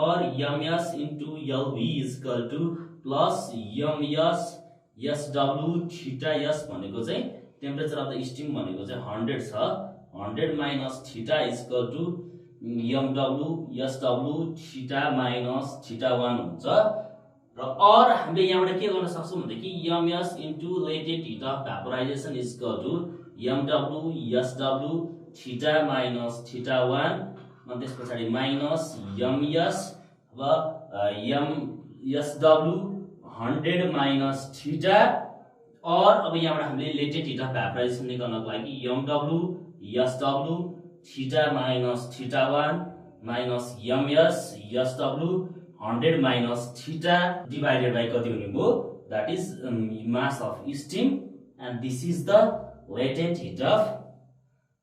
और ms into lv is equal to plus ms sw theta s भनेको चाहिँ टेम्परेचर अफ द स्टिम भनेको चाहिँ 100 छ 100 minus theta is equal to mw sw theta minus theta 1 हुन्छ र और हामीले यहाँबाट के गर्न सक्छौं भन्दाखेरि ms into latent hit of vaporization is equal to mw sw theta minus theta 1 अनि त्यसपछि माइनस ms अब sw 100 माइनस थीटा और अब यहाँबाट हामीले लेटेन्ट हिट अफ भ्यापोराइजेसन निकाल्नको लागि mw sw theta minus theta 1 minus ms sw 100 minus theta divided by कति हुने भयो that is mass of steam and this is the latent hit of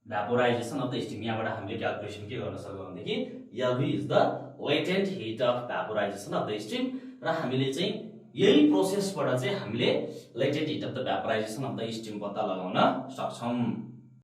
vaporization of the steam यहाँबाट हामीले calculation के गर्न सक्छौं भन्दाखेरि LV is the latent hit of vaporization of the steam र हामीले चाहिँ यही प्रोसेसबाट चाहिँ हामीले latent hit of the vaporization of the steam पत्ता लगाउन सक्छौं।